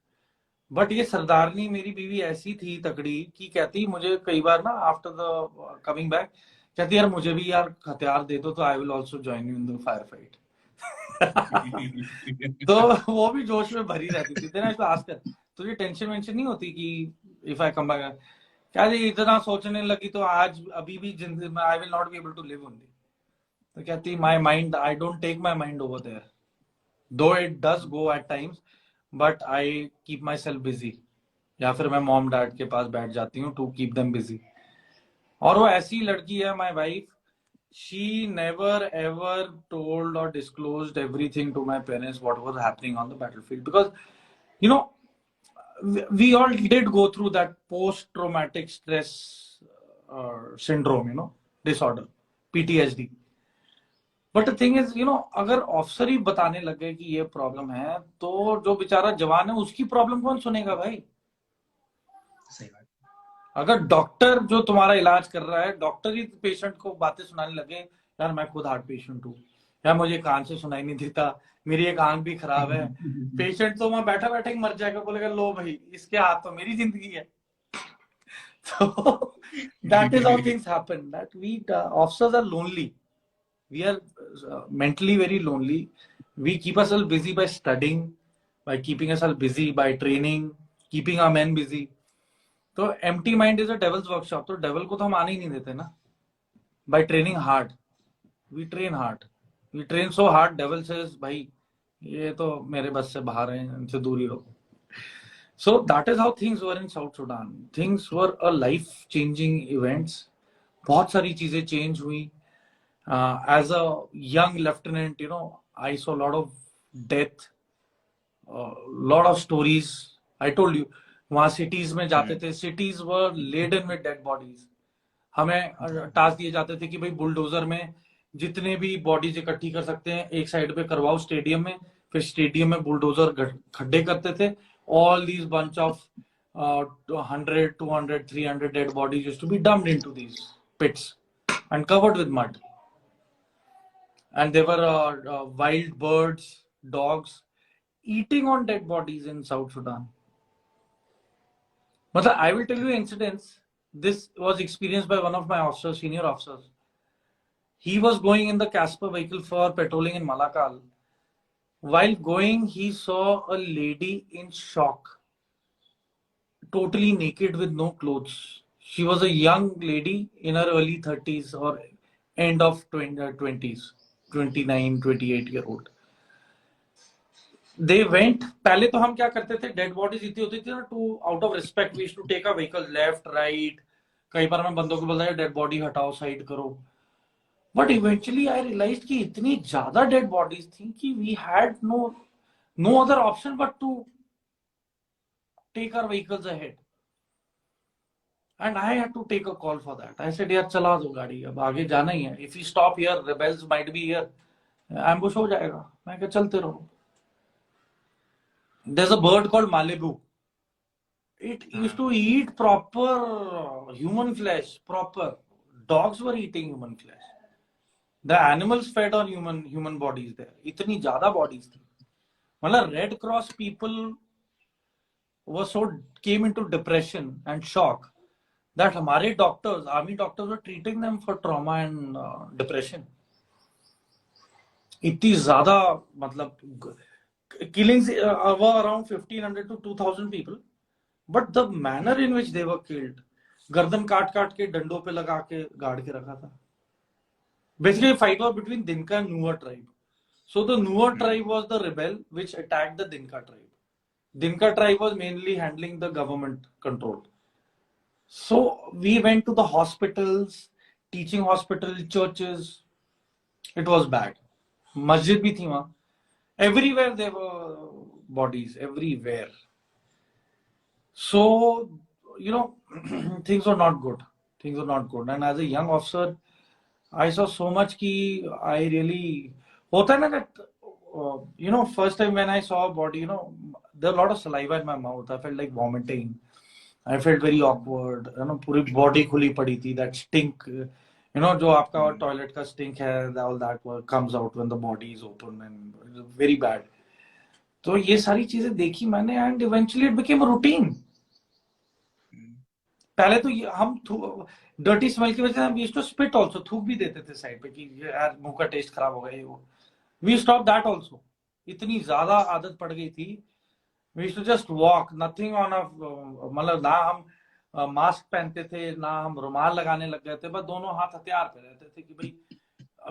But ये सरदारनी मेरी बीवी ऐसी थी तकड़ी कि कहती मुझे कई बार ना आफ्टर द कमिंग बैक कहती यार मुझे भी यार हथियार दे दो तो I will also join you in the fire fight. तो वो भी जोश में भरी रहती थी. तेरा इसको आस्क कर, तुझे टेंशन वेंशन नहीं होती कि इफ आई कम बैक? क्या इतना सोचने लगी तो आज अभी भी जिंदगी में I will not be able to live only. तो कहती my mind, I don't take my mind over there, though it does go at times, but I keep my self busy. या फिर मैं मॉम डैड के पास बैठ जाती हूँ टू कीप देम बिजी. और वो ऐसी लड़की है my wife, she never ever told or disclosed everything to my parents what was happening on the battlefield, because you know we all did go through that post-traumatic stress syndrome, disorder, PTSD. But the thing is, अगर ऑफिसर ही बताने लगे कि ये प्रॉब्लम है तो जो बेचारा जवान है उसकी प्रॉब्लम कौन सुनेगा भाई? सही बात. अगर डॉक्टर जो तुम्हारा इलाज कर रहा है, डॉक्टर ही पेशेंट को बातें सुनाने लगे, यार मैं खुद हार्ट पेशेंट हूँ, यार मुझे कान से सुनाई नहीं देता, मेरी एक आंख भी खराब है. पेशेंट तो वहां बैठा बैठा ही मर जाएगा, बोलेगा लो भाई इसके हाथ तो मेरी जिंदगी है. So that is how things happen. That we officers are lonely. We are mentally very lonely. We keep ourselves busy by studying, by keeping ourselves busy by training, keeping our men busy. तो empty mind is a devil's workshop. तो devil को तो हम आने ही नहीं देते ना. By training hard, we train hard. We train so hard. Devil says, भाई ये तो मेरे बस से बाहर हैं, इनसे दूर ही रहो. So that is how things were in South Sudan. Things were a life-changing events. बहुत सारी चीजें change हुई. As a young lieutenant, I saw a lot of death, lot of stories. I told you, वहाँ cities में जाते थे, cities were laden with dead bodies. हमें टास्क दिए जाते थे कि भाई बुलडोजर में जितने भी बॉडीज इकट्ठी कर सकते हैं एक साइड पे करवाओ स्टेडियम में. फिर स्टेडियम में बुलडोजर खड्डे करते थे. All these bunch of 100, 200, 300 dead bodies used to be dumped into these pits and covered with mud. And there were wild birds, dogs. eating on dead bodies in South Sudan. But I will tell you incidents. This was experienced by one of my officers, senior officers. He was going in the Casper vehicle for patrolling in Malakal. While going, he saw a lady in shock, totally naked with no clothes. She was a young lady in her early 30s or end of 20s, 29, 28-year-old. They went. पहले तो हम क्या करते थे, डेड बॉडीज इतनी होती थी ना, to out of respect we to take a vehicle left right. कई बार मैं बंदों को बोलता है डेड बॉडी हटाओ, साइड करो. बट इवेंचुअली आई रियलाइज कि इतनी ज्यादा डेड बॉडीज थी कि we had no other option but to take our vehicles ahead. And I had to take a call for that. I said यार चला दो गाड़ी, अब आगे जाना ही है. If you stop here rebels might be here, ambush हो जाएगा. मैं कहा चलते रहो. There's a bird called Malibu. It used to eat proper human flesh, proper. Dogs were eating human flesh. The animals fed on human bodies there. इतनी ज्यादा bodies थी. मतलब Red Cross people came into depression and shock that हमारे doctors, army doctors were treating them for trauma and depression. इतनी ज्यादा मतलब killings were around 1,500 to 2,000 people, but the manner in which they were killed, गर्दन काट काट के डंडों पे लगा के गाड़ के रखा था. Basically, a fight was between Dinka and Nuer tribe. So the Nuer tribe was the rebel which attacked the Dinka tribe. Dinka tribe was mainly handling the government control. So we went to the hospitals, teaching hospital, churches. It was bad. Masjid bhi thi wahan. Everywhere there were bodies, everywhere. So, you know, things were not good. Things were not good. And as a young officer, I saw so much ki I really... Hota hai na that, you know, first time when I saw a body, you know, there was a lot of saliva in my mouth. I felt like vomiting. I felt very awkward. You know, puri body khuli padi thi. That stink, you know, जो आपका टॉयलेट का स्टिंक है, all that comes out when the body is open and it's very bad. तो ये सारी चीजें देखी मैंने and eventually it became a routine. पहले तो हम डर्टी स्मेल की वजह से हम यूज्ड टू स्पिट आल्सो, थूक भी देते थे साइड पे कि यार मुंह का टेस्ट खराब हो गया. वो वी स्टॉप दैट आल्सो. इतनी ज्यादा आदत पड़ गई थी. We used to just walk, nothing on a, मतलब ना हम मास्क पहनते थे ना हम रुमाल लगाने लग गए थे, बस दोनों हाथ हथियार पे रहते थे कि भाई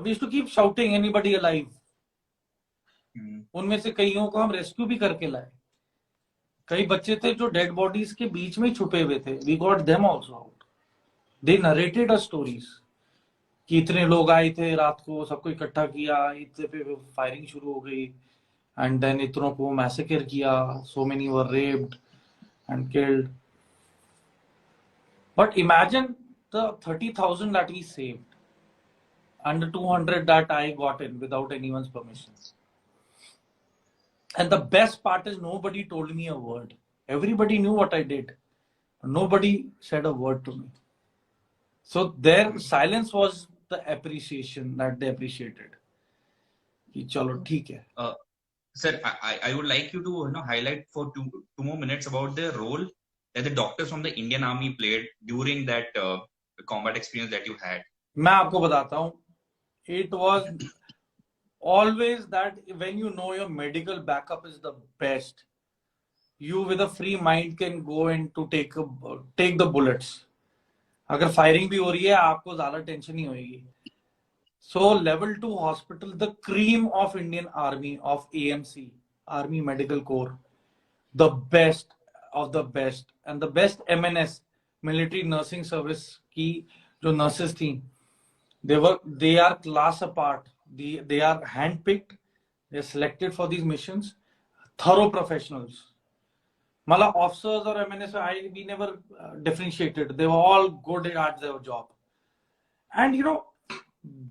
we used to keep shouting anybody alive. उनमें से कईयों को हम रेस्क्यू भी करके लाए. कई बच्चे थे जो डेड बॉडीज के बीच में छुपे हुए थे. We got them also out. They narrated us stories कि इतने लोग आए थे रात को, सबको इकट्ठा किया, इतने पे फायरिंग शुरू हो गई एंड देन इतनों को मैसेकर किया. So many were raped and killed. But imagine the 30,000 that we saved and the 200 that I got in without anyone's permission. And the best part is nobody told me a word. Everybody knew what I did. Nobody said a word to me. So their silence was the appreciation that they appreciated. कि चलो ठीक है. Sir, I would like you to highlight for two more minutes about the role that the doctors from the Indian Army played during that combat experience that you had. मैं आपको बताता हूँ. It was always that when you know your medical backup is the best, you with a free mind can go and to take the bullets. अगर फायरिंग भी हो रही है आपको ज्यादा टेंशन नहीं होगी. So level 2 hospital, the cream of Indian Army, of AMC, Army Medical Corps, the best of the best and the best MNS, Military Nursing Service की जो nurses थी, they are class apart. They are handpicked. They are selected for these missions. Thorough professionals. मतलब officers or MNS, we never differentiated. They were all good at their job. And you know,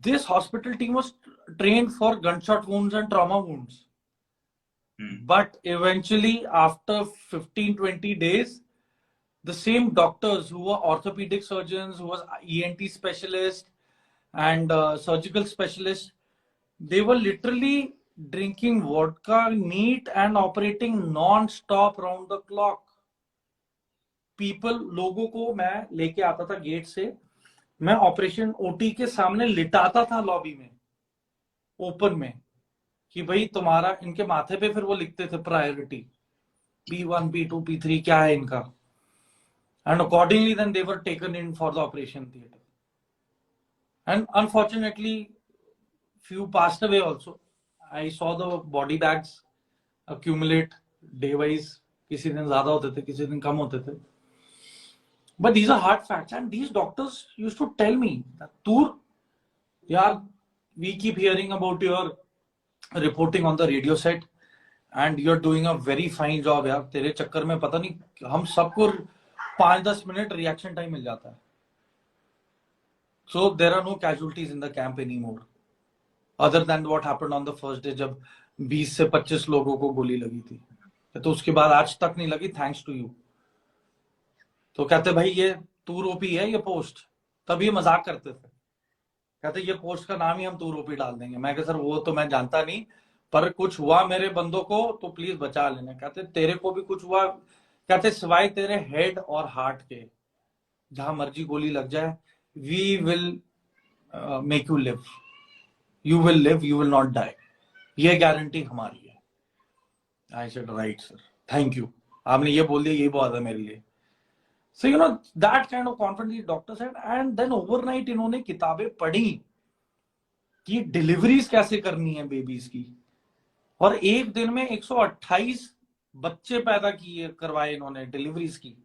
this hospital team was trained for gunshot wounds and trauma wounds. But eventually, after 15-20 days, the same doctors who were orthopedic surgeons, who was ENT specialists and surgical specialists, they were literally drinking vodka neat and operating non stop round the clock. People, लोगों को मैं लेके आता था गेट से, मैं ऑपरेशन ओटी के सामने लिटाता था लॉबी में ओपन में, कि भाई तुम्हारा, इनके माथे पे फिर वो लिखते थे प्रायोरिटी, P1 P2 P3 क्या है इनका, and accordingly then they were taken in for the operation theater. And unfortunately few passed away also. I saw the body bags accumulate day wise, किसी दिन ज्यादा होते थे, किसी दिन कम होते थे. But these are hard facts, and these doctors used to tell me that Tur, yaar, we keep hearing about your reporting on the radio set and you're doing a very fine job यार, तेरे चक्कर में पता नहीं हम सबको 5-10 मिनट रिएक्शन टाइम मिल जाता है. So there are no casualties in the camp anymore, other than what happened on the first day जब 20 से 25 लोगों को गोली लगी थी, तो उसके बाद आज तक नहीं लगी, थैंक्स टू यू. तो कहते भाई ये तूर ओपी है ये पोस्ट, तब ये मजाक करते थे, कहते ये पोस्ट का नाम ही हम तूर ओपी डाल देंगे. मैं कहता सर वो तो मैं जानता नहीं, पर कुछ हुआ मेरे बंदों को तो प्लीज बचा लेना. कहते तेरे को भी कुछ हुआ, कहते सिवाय तेरे हेड और हार्ट के, जहां मर्जी गोली लग जाए, we will make you live, you will live, you will not die, ये गारंटी हमारी है. I said right sir, thank you, आपने ये बोल दिया ये बहुत है मेरे लिए. So you know that kind of confidence the doctor said, and then overnight इन्होंने किताबें पढ़ी कि डिलीवरीज कैसे करनी है बेबीज की, और एक दिन में 128 बच्चे पैदा किए, करवाए इन्होंने डिलीवरीज की,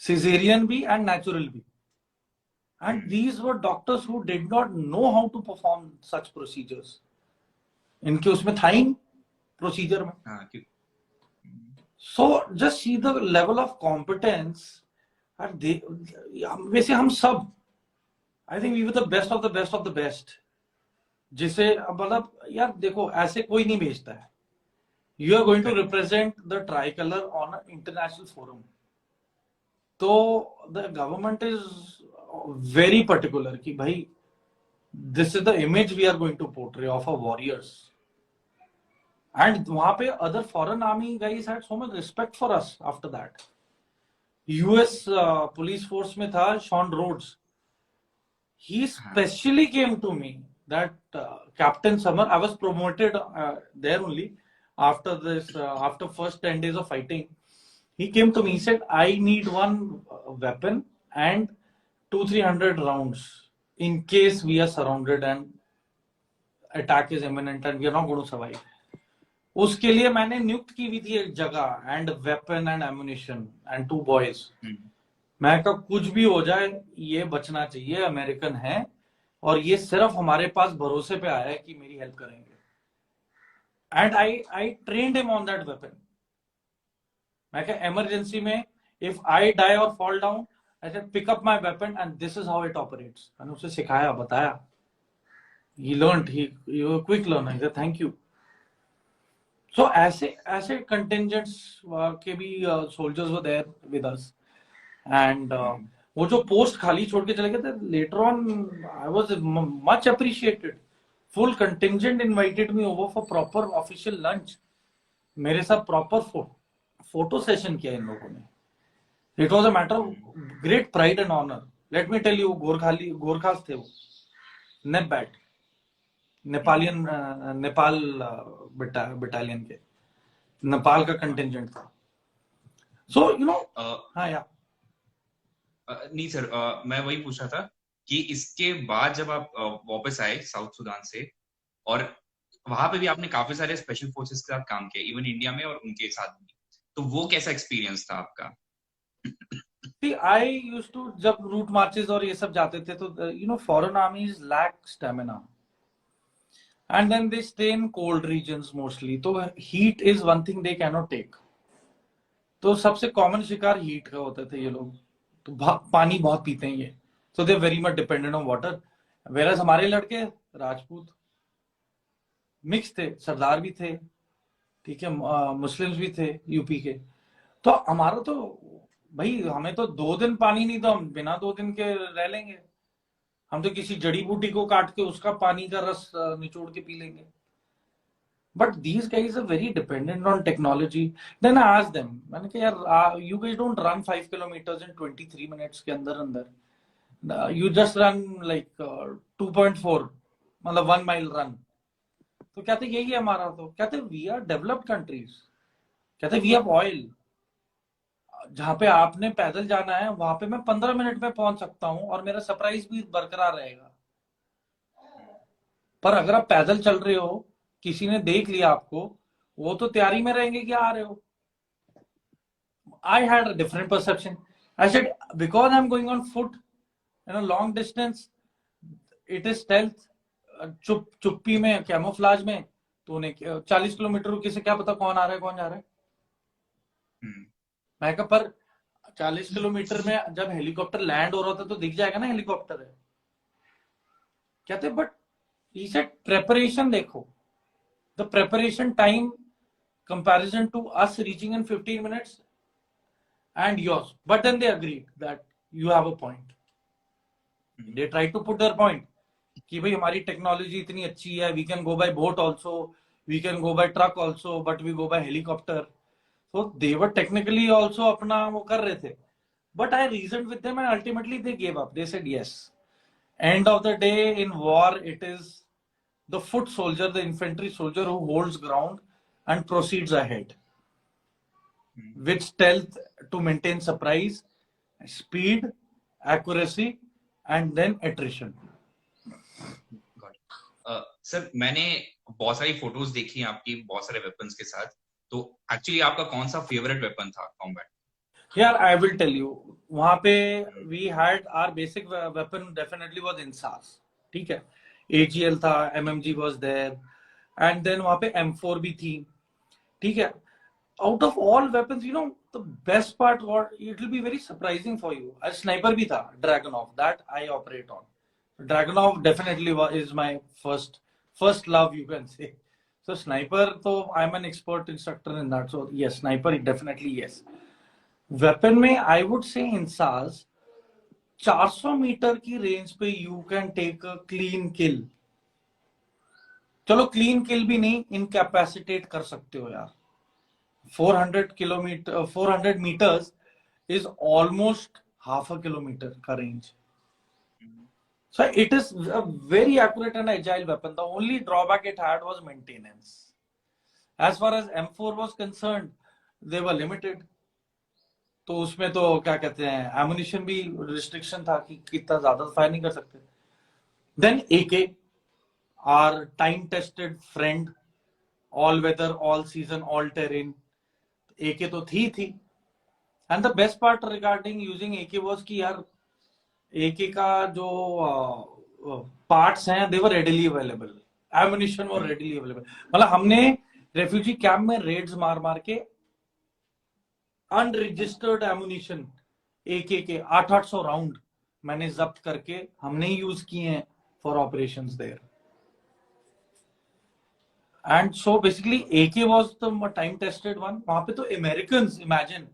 सिजेरियन भी एंड नेचुरल भी. And these were doctors who did not know how to perform such procedures. इनके उसमें था ही प्रोसीजर में. So just see the level of competence. वैसे हम सब, I think we were the best of the best of the best. जिसे मतलब यार देखो ऐसे कोई नहीं भेजता है. You are going to represent the tricolour on international forum, तो the government is very particular कि भाई this is the image we are going to portray of a warriors. And वहां पे other foreign army guys had so much respect for us after that. US police force में था Sean Rhodes, he specially came to me that Captain Summer, I was promoted there only after this, after first 10 days of fighting. He came to me, he said, I need one weapon and 200-300 rounds in case we are surrounded and attack is imminent and we are not going to survive. उसके लिए मैंने नियुक्त की हुई थी एक जगह, and weapon and ammunition and 2 boys. मैं कहा कुछ भी हो जाए ये बचना चाहिए, अमेरिकन है और ये सिर्फ हमारे पास भरोसे पे आया है कि मेरी हेल्प करेंगे. And I trained him on that weapon. मैं कहा इमरजेंसी में if I die or fall down, I said pick up my weapon and this is how it operates. मैंने उसे सिखाया, बताया. He learned, he quick learner. I said thank you. So ऐसे कंटिंजेंट्स के भी soldiers were there with us. And वो जो पोस्ट खाली छोड़ के चले गए थे, later on I was much appreciated. Full contingent invited me over for proper official lunch. मेरे साथ प्रॉपर फोटो सेशन किया इन लोगों ने. It was a matter of great pride and honour. Let me tell you, Gurkhas थे वो, नेपबैट, नेपालियन, नेपाल बटालियन के, नेपाल का कंटिंजेंट था. सो यू नो, हाँ या नहीं सर, मैं वही पूछ रहा था कि इसके बाद जब आप वापस आए साउथ सुडान से, और वहां पे भी आपने काफी सारे स्पेशल फोर्सेस के साथ काम किया, इवन इंडिया में और उनके साथ भी, तो वो कैसा एक्सपीरियंस था आपका? I used to, जब रूट मार्चेस और ये सब जाते थे तो you know foreign armies lack stamina and then they stay in cold regions mostly. तो heat is one thing they can not take. तो सबसे कॉमन शिकार हीट का होते थे ये लोग. तो पानी बहुत पीते हैं ये, so they very much dependent on water. Versus हमारे लड़के राजपूत मिक्स थे, सरदार भी थे, ठीक है, मुस्लिम्स भी थे यूपी के. तो हमारा तो भाई, हमें तो 2 दिन पानी नहीं, तो हम बिना 2 दिन के रह लेंगे. हम तो किसी जड़ी बूटी को काट के उसका पानी का रस निचोड़ के पी लेंगे. But these guys are very dependent on technology. Then I asked them, मैंने कहा यार you guys don't run 5 kilometers in 23 minutes के अंदर. You just run like 2.4, मतलब 1 mile run. तो कहते यही है हमारा. तो कहते वी आर डेवलप्ड कंट्रीज. कहते वी हैव ऑयल. जहां पे आपने पैदल जाना है वहां पे मैं 15 मिनट में पहुंच सकता हूं और मेरा सरप्राइज भी बरकरार रहेगा. पर अगर आप पैदल चल रहे हो, किसी ने देख लिया आपको, वो तो तैयारी में रहेंगे कि आ रहे हो. I had a different perception. I said, because I'm going on foot in a long distance, it is stealth. चुप्पी में, कैमोफ्लाज में, तो उन्हें 40 किलोमीटर रुके से क्या पता कौन आ रहा है कौन जा रहा है. मैं कहा पर 40 किलोमीटर में जब हेलीकॉप्टर लैंड हो रहा था तो दिख जाएगा ना हेलीकॉप्टर है. कहते बट he said preparation देखो, the preparation time comparison to us reaching in 15 minutes and yours. But then they agreed that you have a point. They tried to put their point कि भाई हमारी टेक्नोलॉजी इतनी अच्छी है, we can go by boat also, we can go by truck also, but we go by helicopter. So they were technically also अपना वो कर रहे थे. But I reasoned with them and ultimately they gave up. They said yes. End of the day in war, it is the foot soldier, the infantry soldier who holds ground and proceeds ahead with stealth to maintain surprise, speed, accuracy, and then attrition. Sir मैंने बहुत सारी फोटोज देखी हैं आपकी बहुत सारे वेपन्स के साथ, तो एक्चुअली आपका कौन सा फेवरेट वेपन था कॉम्बैट? यार आई विल टेल यू, वहां पे we had our basic weapon definitely was INSAS. ठीक है, AGL था, MMG was there, and then वहां पे M4 भी थी. ठीक है, out of all weapons, you know, the best part, what it will be very surprising for you, a sniper bhi tha, Dragunov, that I operate on. Dragunov definitely is my first love, you can say. So sniper, so I'm an expert instructor in that. So yes, sniper definitely yes. Weapon में I would say INSAS 400 metre की रेंज पे you can take a clean kill. चलो clean kill भी नहीं, incapacitate कर सकते हो यार. 400 meters is almost half a kilometer ka range. So it is a very accurate and agile weapon. The only drawback it had was maintenance. As far as M4 was concerned, they were limited. तो उसमें तो क्या कहते हैं, ammunition भी restriction था कि कितना ज्यादा फायर नहीं कर सकते. Then AK, our time tested friend, all weather, all season, all terrain. AK तो थी. And the best part regarding using AK was कि यार AK का जो parts हैं, they were readily available. Ammunition was readily available. मतलब हमने refugee camp में raids मार के unregistered ammunition AK के 800 राउंड मैंने जब्त करके हमने यूज किए हैं for operations there. And so basically AK was the time tested one. वहां पे तो Americans, imagine,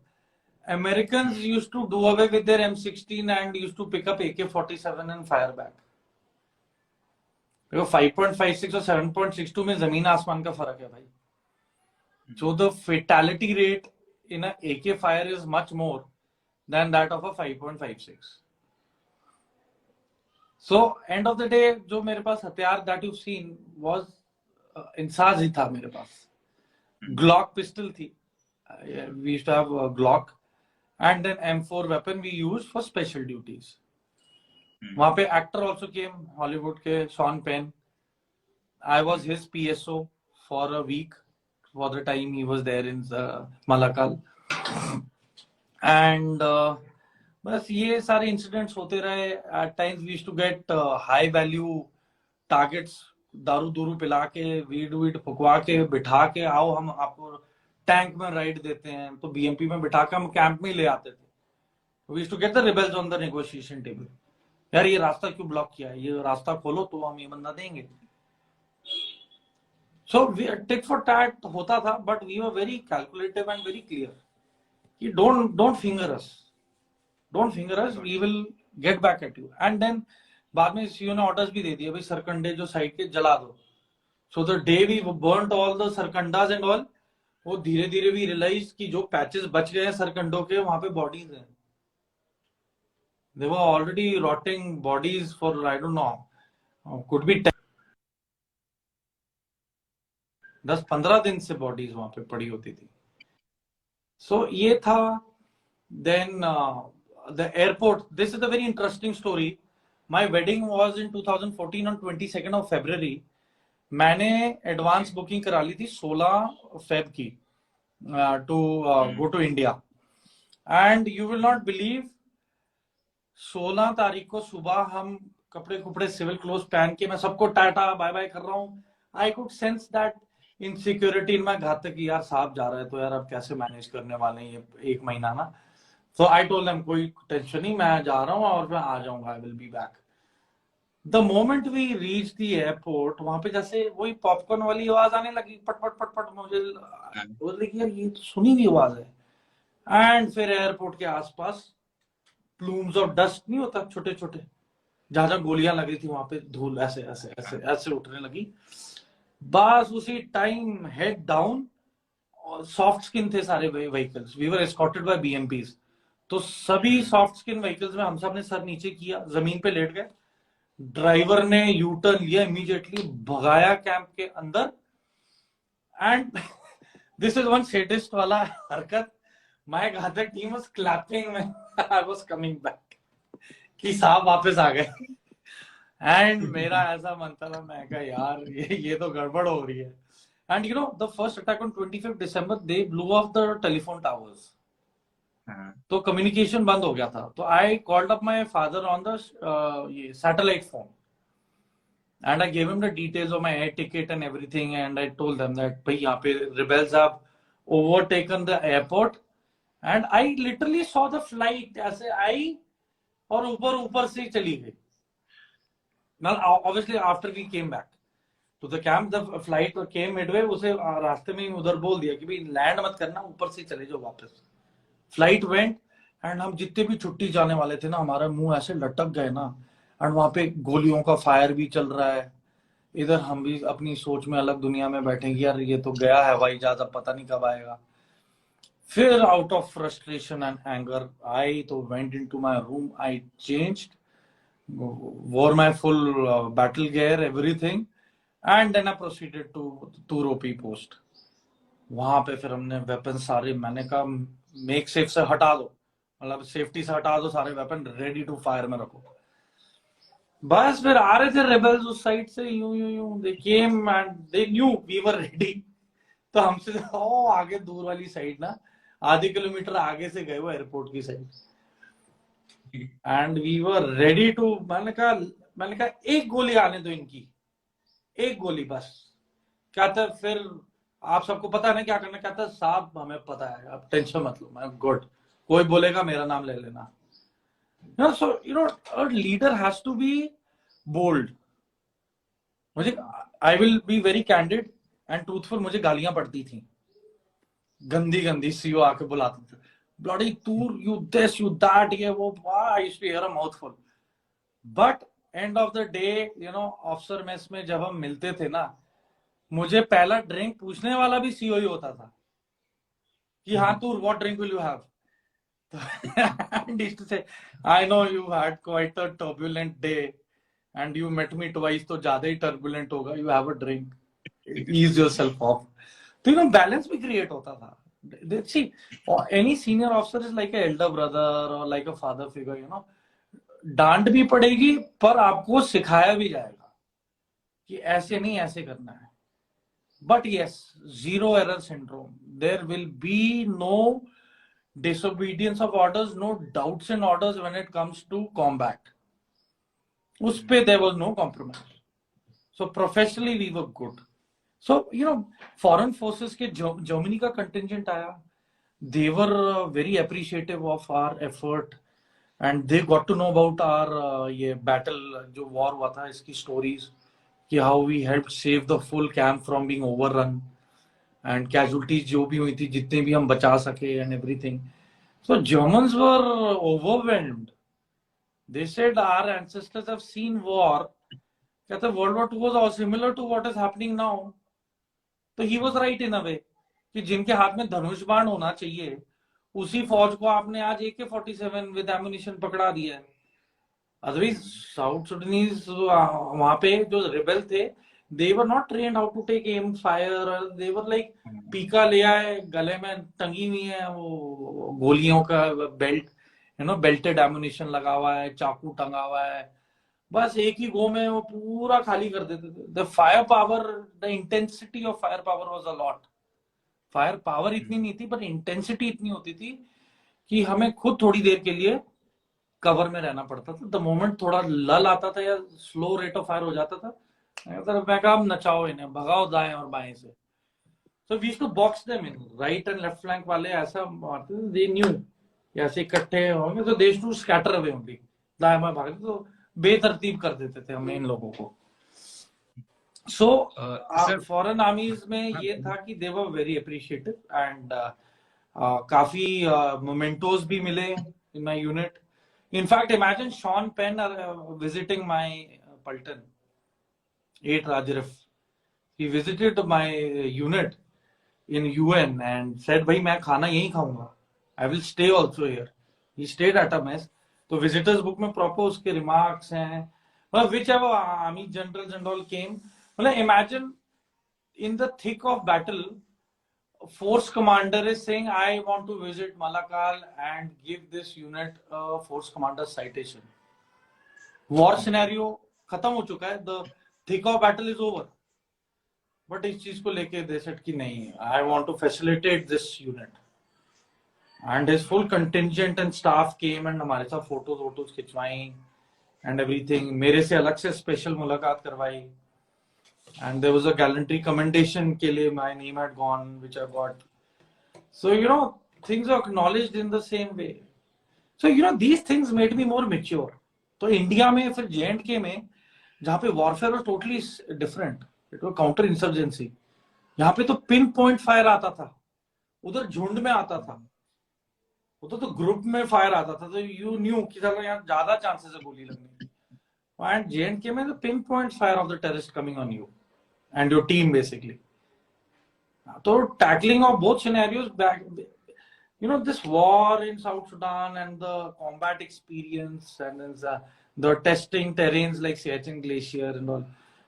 Americans used to do away with their M16 and used to pick up AK-47 and fire back. देखो 5.56 और 7.62 में जमीन आसमान का फर्क है भाई. So the fatality rate in a AK fire is much more than that of a 5.56. So end of the day जो मेरे पास हथियार that you've seen was इंसाज ही था मेरे पास. Glock pistol थी. We used to have a Glock. And then M4 weapon we used for special duties. वहां पे actor also came, Hollywood के Sean Penn. I was his PSO for a week for the time he was there in Malakal. And बस ये सारे incidents होते रहे. At times we used to get high value targets, दारू दूरू पिला के, वीड फुकवा के, बिठा के, आओ हम आपको टैंक में राइड देते हैं, तो BMP में बिठा के हम कैंप में ले आते थे. We used to get the rebels on the negotiation table. यार ये रास्ता क्यों ब्लॉक किया है, ये रास्ता खोलो तो हम ये बंदा देंगे. So tit for tat होता था, but we were very calculative and very clear कि don't finger us, we will get back at you. And then बाद में सीओ ने ऑर्डर्स भी दे दिए, भाई सरकंडे जो साइड के जला दो. So the day we burnt all the sarkandas and all, वो धीरे धीरे we realized कि जो patches बच गए हैं सरकंडों के, वहां पे bodies हैं. They were already rotting bodies for, I don't know, could be 10-15 दिन से bodies वहां पे पड़ी होती थी. So ये था. Then the airport. This is a very interesting story. My wedding was in 2014 on 22nd of February. मैंने एडवांस बुकिंग करा ली थी 16 फेब की to go to India. And you will not believe, 16 तारीख को सुबह हम कपड़े सिविल क्लोथ पहन के, मैं सबको टाटा बाय बाय कर रहा हूँ. I could sense that insecurity in my घातक की, यार साहब जा रहे हैं तो यार अब कैसे मैनेज करने वाले हैं ये 1 महीना ना. सो आई टोल्ड देम कोई टेंशन नहीं, मैं जा रहा हूँ और मैं आ जाऊंगा, I will be back. The moment we reach the airport, वहां पे जैसे वही पॉपकॉर्न वाली आवाज आने लगी, पट पट पट पट. मुझे बोल रही कि यार ये तो सुनी हुई आवाज है. एंड फिर एयरपोर्ट के आसपास प्लूम्स ऑफ डस्ट नहीं होता, छोटे छोटे, जहां जहां गोलियां लगी थी वहां पे धूल ऐसे ऐसे ऐसे ऐसे उठने लगी. बस उसी time head down. Soft skin थे सारे vehicles. We were escorted by BMPs. तो सभी सॉफ्ट स्किन व्हीकल्स में हम सब ने सर नीचे किया, जमीन पे लेट गए. ड्राइवर ने यू टर्न लिया, इमीडिएटली भगाया कैंप के अंदर. And this is one sadist वाला हरकत. माय घातक team was clapping when I was coming back कि साहब वापस आ गए. एंड मेरा ऐसा मन था, मैं कहा यार ये तो गड़बड़ हो रही है. And you know the first attack on 25 December they blew off the telephone towers. तो कम्युनिकेशन बंद हो गया था. तो I called up my father on the ये satellite phone, and I gave him the details of my air ticket and everything. And I told them that भाई यहाँ पे rebels have overtaken the airport. And I literally saw the flight ऐसे आई और ऊपर से चली गई. Now, obviously, after we came back to the camp, the flight came midway. उसे रास्ते में उधर बोल दिया कि भाई लैंड मत करना, ऊपर से चले जाओ वापस. Flight went. एंड हम जितने भी छुट्टी जाने वाले थे ना, हमारा मुंह ऐसे लटक गए ना. एंड वहां पे गोलियों का फायर भी चल रहा है. इधर हम भी अपनी सोच में अलग दुनिया में बैठेंगे, यार ये तो गया है हवाई जहाज, अब पता नहीं कब आएगा. फिर out of frustration and anger I तो went into my room. I changed, wore my full battle gear, everything, and then I proceeded to Turopi post. वहां पे फिर हमने वेपन सारे, मैंने कहा मेक सेफ से हटा दो, मतलब सेफ्टी से हटा दो, सारे वेपन रेडी टू फायर में रखो. बस फिर आ रहे थे रेबल्स उस साइड से, यूं they came and they knew we were ready. तो हमसे आगे दूर वाली साइड ना, आधे किलोमीटर आगे से गए वो एयरपोर्ट की side. And we were ready to. मैंने कहा एक गोली आने दो इनकी, एक गोली बस. क्या था फिर, आप सबको पता है ना क्या करना. क्या था साहब, हमें पता है, आप टेंशन मत लो, मैं गुड, कोई बोलेगा मेरा नाम ले लेना. So you know a leader has to be bold. मुझे, I will be very candid and truthful, मुझे गालियां पड़ती थी, गंदी गंदी. सीओ आके बुलाते थे, bloody tour, you this, you that, ये वो. I used to hear a mouthful. But end of the day, you know, officer mess में जब हम मिलते थे ना, मुझे पहला ड्रिंक पूछने वाला भी सीओ ही होता था कि हाँ tour, what drink will you have? And he used to say, I know you had quite a turbulent day and you met me twice, तो ज्यादा ही turbulent होगा, you have a drink, ease yourself off. तो you know balance भी create होता था. See, any senior officer is like an elder brother or like a father figure, you know. डांट भी पड़ेगी पर आपको सिखाया भी जाएगा कि ऐसे नहीं, ऐसे करना है. But yes, zero error syndrome. There will be no disobedience of orders, no doubts in orders when it comes to combat. उस पे there was no compromise. So professionally we were good. So, you know, foreign forces के जर्मनी का contingent आया. They were very appreciative of our effort and they got to know about our ये battle, जो war हुआ था, इसकी stories, कि how we helped save the full camp from being overrun and casualties जो भी हुई थी, जितने भी हम बचा सके and everything. So Germans were overwhelmed. They said our ancestors have seen war कहते world war 2 was similar to what is happening now. तो ही वाज राइट इन अ वे कि जिनके हाथ में धनुष बाण होना चाहिए उसी फौज को आपने आज AK-47 विद एम्युनिशन पकड़ा दिया है. अदरवाइज साउथ सुडानीज वहां पे जो रिबेल थे, they were not trained how to take aim fire. They were like पीका ले आए, गले में टंगी हुई है वो गोलियों का बेल्ट, बेल्टेड एम्युनिशन लगा हुआ है, चाकू टंगा हुआ है, बस एक ही गो में वो पूरा खाली कर देते थे. The fire power, the intensity of fire power was a lot. Fire power इतनी नहीं थी पर इंटेंसिटी इतनी होती थी कि हमें खुद थोड़ी देर के लिए कवर में रहना पड़ता था. द मोमेंट थोड़ा लल आता था या स्लो रेट ऑफ फायर हो जाता था, मैं कहा नचाओ इन्हें, भगाओ दाएं और बाएं से. So we to box them in. Right and left flank वाले ऐसा मारते थे, दे न्यू ऐसे इकट्ठे होंगे तो दे टू स्कैटर अवे ओनली. दाएं बाएं भागते तो बेतरतीब कर देते थे हमें इन लोगों को. सो फॉरेन आर्मीज में ये था कि दे वर वेरी अप्रिशिएटिव एंड काफी मोमेंटोज भी मिले in my unit. In fact, imagine Sean Penn visiting my Paltan, 8 Rajrif. He visited my unit in UN and said, "भाई मैं खाना यहीं खाऊंगा. I will stay also here." He stayed at a mess. तो visitors book में proper उसके remarks हैं. Well, whichever army generals and all came, मतलब imagine in the thick of battle, force commander is saying, I want to visit Malakal and give this unit a force commander citation. War scenario खत्म हो चुका है. The thick of battle is over. But इस चीज को लेके they said कि नहीं, I want to facilitate this unit. And his full contingent and staff came and हमारे साथ फोटोज खिंचवाई and everything. मेरे से अलग से स्पेशल मुलाकात करवाई. And there was a gallantry commendation के लिए my name had gone, which I got. So, things are acknowledged in the same way. So, these things made me more mature. तो इंडिया में फिर J&K में जहाँ पे warfare was totally different. It was counter insurgency. यहाँ पे तो पिन पॉइंट फायर आता था, उधर झुंड में आता था, उधर तो ग्रुप में फायर आता था. तो यू न्यू कि यहाँ ज्यादा चांसेस है गोली लगने. एंड J&K में the pinpoint fire of the terrorist coming on you and your team basically. So tackling of both scenarios back, this war in South Sudan and the combat experience and the testing terrains like Siachen Glacier and all,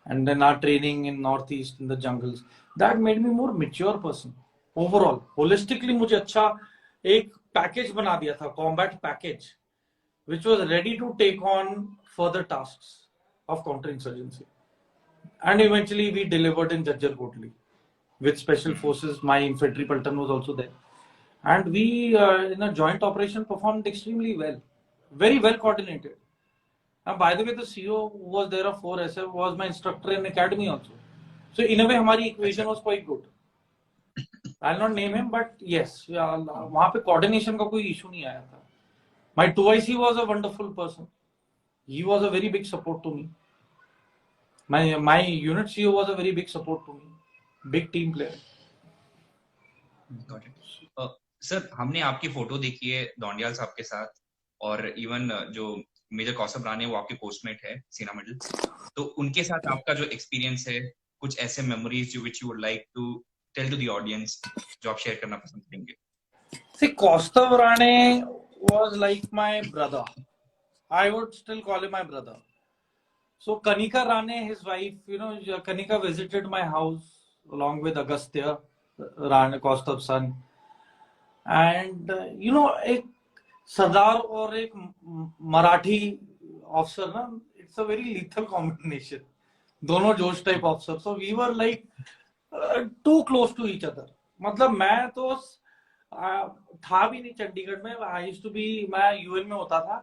and then our training in Northeast in the jungles, that made me more mature person overall. Holistically मुझे अच्छा एक पैकेज बना दिया था, combat package, which was ready to take on further tasks of counterinsurgency. And eventually we delivered in Jajjar Kotli with special forces. My infantry platoon was also there. And we, in a joint operation, performed extremely well. Very well coordinated. And by the way, the CEO who was there of 4SF was my instructor in academy also. So in a way, हमारी equation was quite good. I'll not name him, but yes, वहाँ पे coordination का कोई issue नहीं आया था. My 2IC was a wonderful person. He was a very big support to me. My unit CEO was a very big support to me. Big team player. Got it. Sir, हमने आपकी फोटो देखी है दौंडियाल साहब के साथ, और इवन जो मेजर कौसब राणे वो आपके पोस्टमेट है सेना मेडल. तो उनके साथ आपका जो एक्सपीरियंस है, कुछ ऐसे मेमोरीज जो which you would like to tell to the audience जो आप शेयर करना पसंद करेंगे? See, Kaustav Rane was like my brother. I would still call him my brother. So Kanika Rane, his wife, Kanika visited my house along with Agastya Rane, Kaustav's son. And एक सरदार और एक मराठी ऑफिसर ना, it's a very lethal combination. दोनों जोश type officer. So we were like too close to each other. मतलब मैं तो था भी नहीं चंडीगढ़ में. I used to be, मैं यूएन में होता था.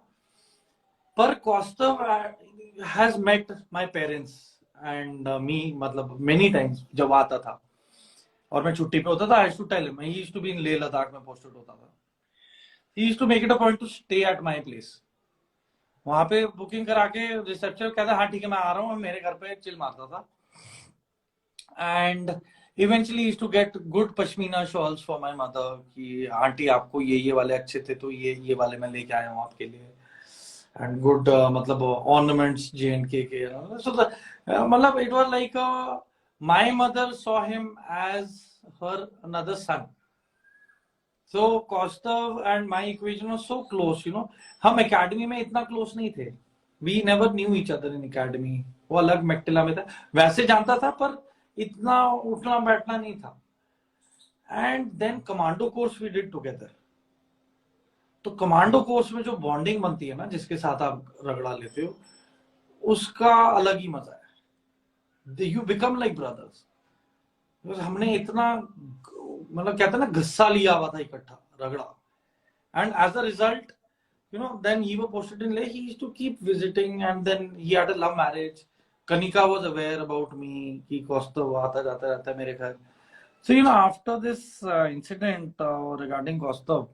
पर Kaustav has met my parents and me, मतलब many times जब आता था और मैं छुट्टी पे होता था. I used to tell him. He used to be in Leh Ladakh में posted होता था. He used to make it a point to stay at my place. वहां पे बुकिंग करा के रिसेप्शन कहता हाँ ठीक है मैं आ रहा हूँ, मेरे घर पे चिल मारता था. And eventually he used to get good pashmina shawls for my mother कि आंटी आपको ये वाले अच्छे थे तो ये वाले मैं लेके आया हूँ आपके लिए. and good matlab ornaments J&K ke. So the matlab it was like my mother saw him as her another son. So Kaustav and my equation was so close, you know. हम academy में इतना close नहीं थे. We never knew each other in academy. वो अलग मैक्टिला में था. वैसे जानता था पर इतना उठना बैठना नहीं था. And then commando course we did together. तो कमांडो कोर्स में जो बॉन्डिंग बनती है ना जिसके साथ आप रगड़ा लेते हो उसका अलग ही मजा है. You become like brothers. हमने इतना मतलब कहते हैं ना गुस्सा लिया हुआ था इकट्ठा रगड़ा. And as a result you know then he was posted in Leh. He used to keep visiting and then he had a love marriage. Kanika was aware about me कि Kaustav आता जाता रहता है मेरे घर. So you know after this incident regarding Kaustav,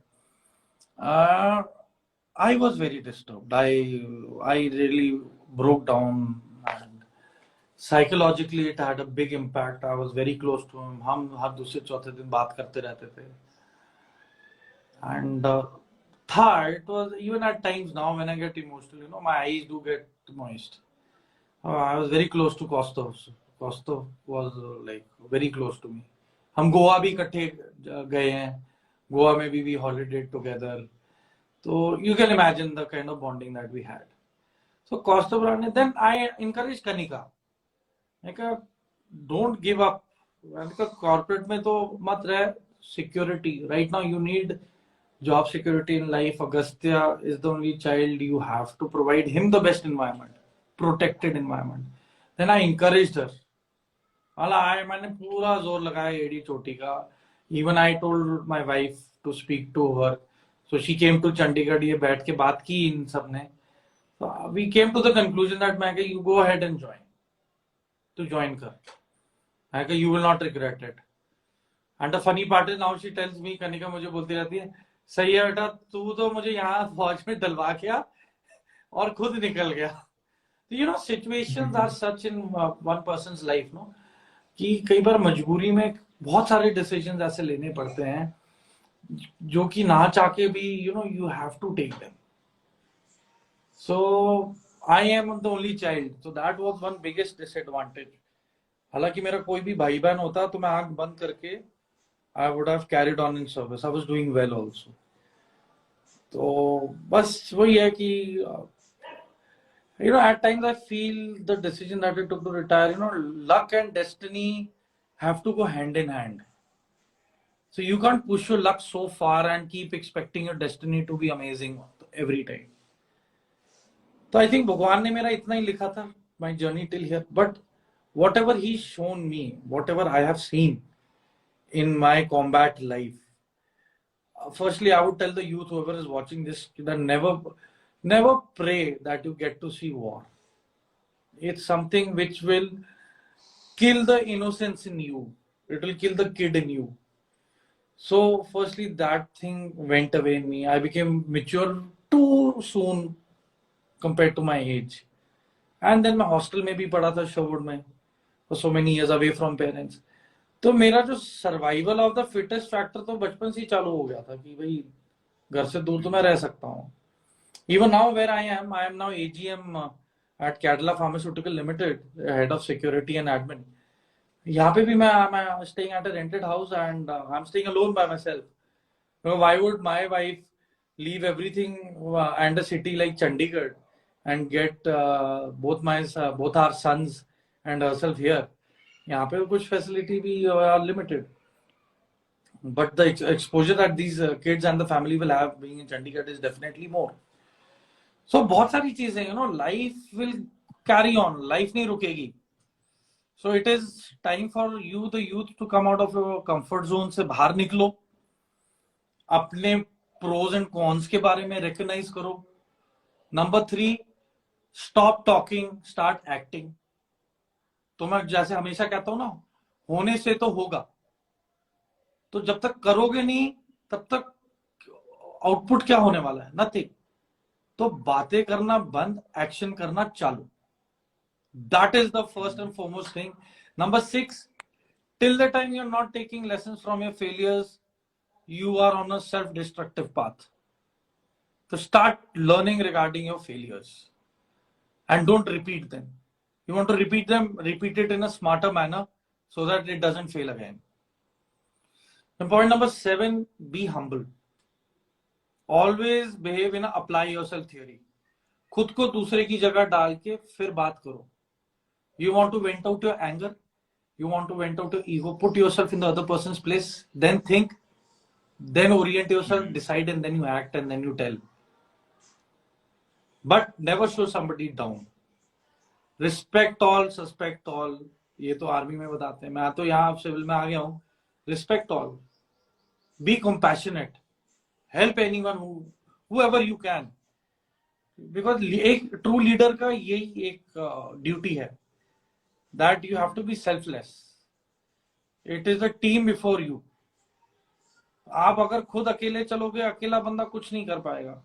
I was very disturbed. I really broke down and psychologically it had a big impact. I was very close to him. हम हर दूसरे चौथे दिन बात करते रहते थे. And third, it was even at times now when I get emotional, you know, my eyes do get moist. I was very close to Kaustav. Kaustav was like very close to me. हम गोवा भी इकट्ठे गए हैं. गोवा में भी we holidayed together. So you can imagine the kind of bonding that we had. So Kaustav Rane, then I encouraged Kanika. Like, don't give up. Corporate में तो मत रह. Security. Right now you need job security in life. Agastya is the only child. You have to provide him the best environment, protected environment. Then I encouraged her. मैंने पूरा जोर लगाया एडी चोटी का. Even I told my wife to speak to her. So she came to Chandigarh. ये बैठ के बात की इन सब ने. So we came to the conclusion that मैं कहा you go ahead and join. तो join कर. मैं कहा you will not regret it. And the funny part is now she tells me, Kanika मुझे बोलती रहती है सही है बेटा तू तो मुझे यहाँ फौज में डलवा गया और खुद निकल गया. You know situations are such in one person's life, no, कि कई बार मजबूरी में बहुत सारे डिसीजंस ऐसे लेने पड़ते हैं जो कि ना चाहके भी you know you have to take them. So I am the only child, so that was one biggest disadvantage. हालांकि मेरा कोई भी भाई बहन होता तो मैं आंख बंद करके I would have carried on in service. I was doing well also. तो बस वही है कि you know at times I feel the decision that I took to retire, you know, luck and destiny have to go hand in hand. So you can't push your luck so far and keep expecting your destiny to be amazing every time. So I think भगवान ने मेरा इतना ही लिखा था, my journey till here. But whatever he's shown me, whatever I have seen in my combat life, firstly I would tell the youth whoever is watching this that never pray that you get to see war. It's something which will kill the innocence in you. It will kill the kid in you. So firstly that thing went away in me. I became mature too soon compared to my age. And then मैं hostel में भी पढ़ा था Sherwood में for so many years away from parents. तो मेरा जो survival of the fittest factor तो बचपन से ही चालू हो गया था कि भाई घर से दूर तो मैं रह सकता हूँ. Even now where I am now AGM at Cadila pharmaceutical limited, head of security and admin. यहाँ पे भी मैं staying at a rented house and I am staying alone by myself. Why would my wife leave everything and a city like Chandigarh and get both our sons and herself here. यहाँ पे कुछ फैसिलिटी भी are limited, but the exposure that these kids and the family will have being in Chandigarh is definitely more. So बहुत सारी चीजें, you know, life will carry on, life नहीं रुकेगी. So it is time for you the youth to come out of your comfort zone से बाहर निकलो, अपने pros and cons के बारे में recognize करो. Number 3, stop talking, start acting. तो मैं जैसे हमेशा कहता हूं ना, होने से तो होगा. तो जब तक करोगे नहीं तब तक आउटपुट क्या होने वाला है? नथिंग. तो बातें करना बंद, एक्शन करना चालू. That is the first and foremost thing. Number 6, till the time you're not taking lessons from your failures, you are on a self-destructive path. So start learning regarding your failures and don't repeat them. You want to repeat them, repeat it in a smarter manner so that it doesn't fail again. And point number 7, be humble. Always behave in a apply yourself theory. खुद को दूसरे की जगह डाल के फिर बात करो. You want to vent out your anger, you want to vent out your ego, put yourself in the other person's place, then think, then orient yourself, decide, and then you act, and then you tell. But never show somebody down. Respect all, suspect all. ये तो आर्मी में बताते हैं, मैं तो यहाँ सिविल में आ गया हूँ. Respect all. Be compassionate. Help anyone whoever you can. Because एक true leader का यही एक ड्यूटी है. That you have to be selfless. It is a team before you. आप अगर खुद अकेले चलोगे, अकेला बंदा कुछ नहीं कर पाएगा.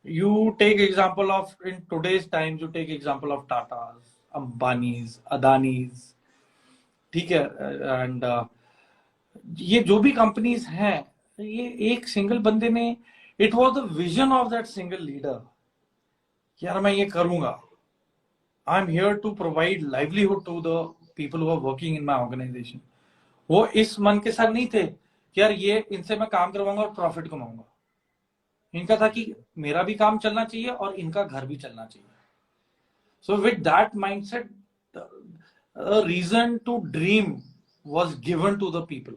You take example of, in today's times, you take example of Tata's, Ambani's, Adani's, ठीक है, and ये जो भी companies हैं, ये एक single बंदे ने, it was the vision of that single leader. यार मैं ये करूँगा. I'm here to provide livelihood to the people who are working in my organization. वो इस मन के साथ नहीं थे कि यार ये इनसे मैं काम करवाऊंगा और प्रॉफिट कमाऊंगा. इनका था कि मेरा भी काम चलना चाहिए और इनका घर भी चलना चाहिए. So with that mindset, a reason to dream was given to the people.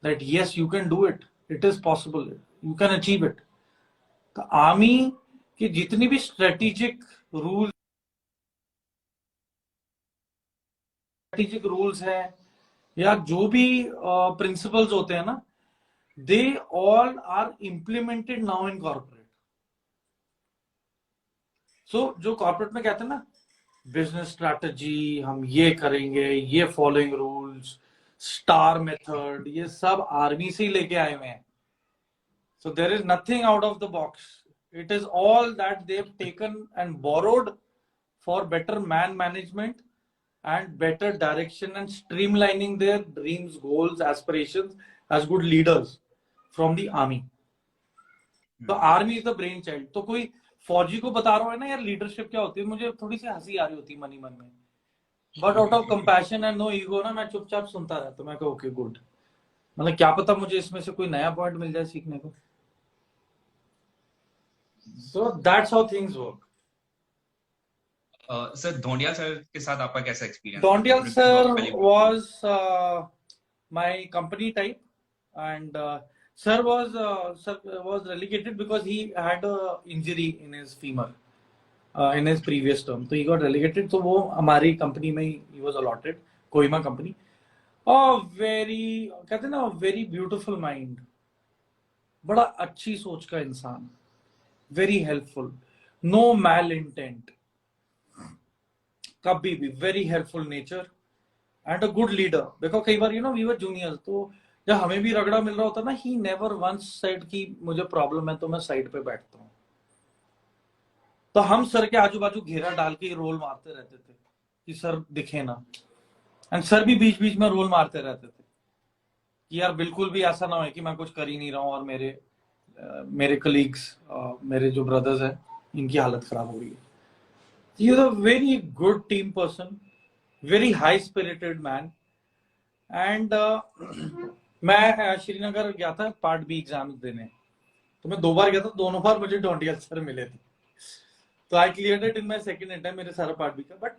That yes, you can do it. It is possible. You can achieve it. तो आर्मी की जितनी भी स्ट्रेटेजिक रूल्स हैं या जो भी प्रिंसिपल्स होते हैं ना, they all are implemented now in corporate. So जो corporate में कहते हैं ना, business strategy, हम ये करेंगे, ये following rules, star method, ये सब आर्मी से ही लेके आए हुए हैं. So there is nothing out of the box. It is all that they've taken and borrowed for better man management and better direction and streamlining their dreams, goals, aspirations as good leaders from the army. तो army is the brain child. तो कोई फौजी को बता रहा है ना यार लीडरशिप क्या होती है, मुझे थोड़ी सी हंसी आ रही होती है मन ही मन में, but out of compassion and no ego ना मैं चुपचाप सुनता रहता हूं. मैं कहा ओके गुड, मतलब क्या पता मुझे इसमें से कोई नया पॉइंट मिल जाए सीखने को. So that's how things work. Sir Dhondiyal sir के साथ आपका कैसा experience? Dhondiyal sir was my company type and sir was relegated because he had a injury in his femur in his previous term, so he got relegated. So वो हमारी कंपनी में he was allotted, Kohima company. very कहते हैं ना, very beautiful mind, बड़ा अच्छी सोच का इंसान, very helpful, no mal intent, कभी भी very helpful nature and a good leader. देखो कई बार we were juniors, तो जब हमें भी रगड़ा मिल रहा होता ना, ही नेवर वंस सेड कि मुझे प्रॉब्लम है तो मैं साइड पे बैठता हूँ. तो हम सर के आजू बाजू घेरा डाल के रोल मारते रहते थे कि सर दिखे ना, एंड सर भी बीच बीच में रोल मारते रहते थे कि यार बिल्कुल भी ऐसा ना हो कि मैं कुछ कर ही नहीं रहा हूँ और मेरे कलीग्स, मेरे जो ब्रदर्स हैं, इनकी हालत खराब हो रही है. He is a very good team person, very high spirited man. And मैं श्रीनगर गया था पार्ट बी एग्जाम देने, तो मैं 2 बार गया था, दोनों बार मुझे डोंडियल सर मिले थे. तो I cleared it in my second attempt मेरे सारा पार्ट बी का. But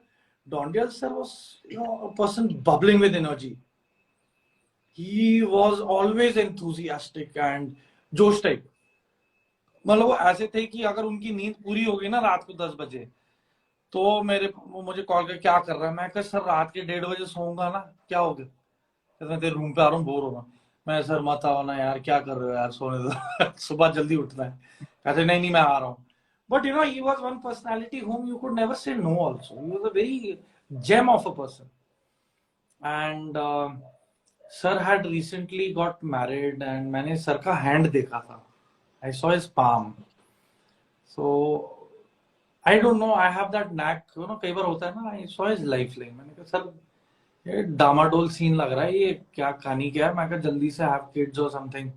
Dondiyal sir was a person bubbling with energy. He was always enthusiastic and जोश टाइप. मतलब वो ऐसे थे कि अगर उनकी नींद पूरी हो गई ना रात को 10 बजे, तो मुझे कॉल कर क्या कर रहा है. मैं कहा सर रात के 1:30 बजे सोऊंगा ना. क्या हो गया? मैं तेरे रूम पे आ रहा हूँ, बोर हो रहा हूँ. मैं सर मत आओ ना यार, क्या कर रहे हो यार, सोने दो. सुबह जल्दी उठना है. कहते नहीं मैं आ रहा हूँ. But he was one personality whom you could never say no also. He was a very gem of a person. And sir had recently got married and मैंने सर का hand देखा था. I saw his palm. So I don't know, I have that knack, कई बार होता है ना. I saw his lifeline. मैंने कहा सर ये डामाडोल सीन लग रहा है, ये क्या कहानी क्या है. मैं कहा जल्दी से हैव किड्स और समथिंग.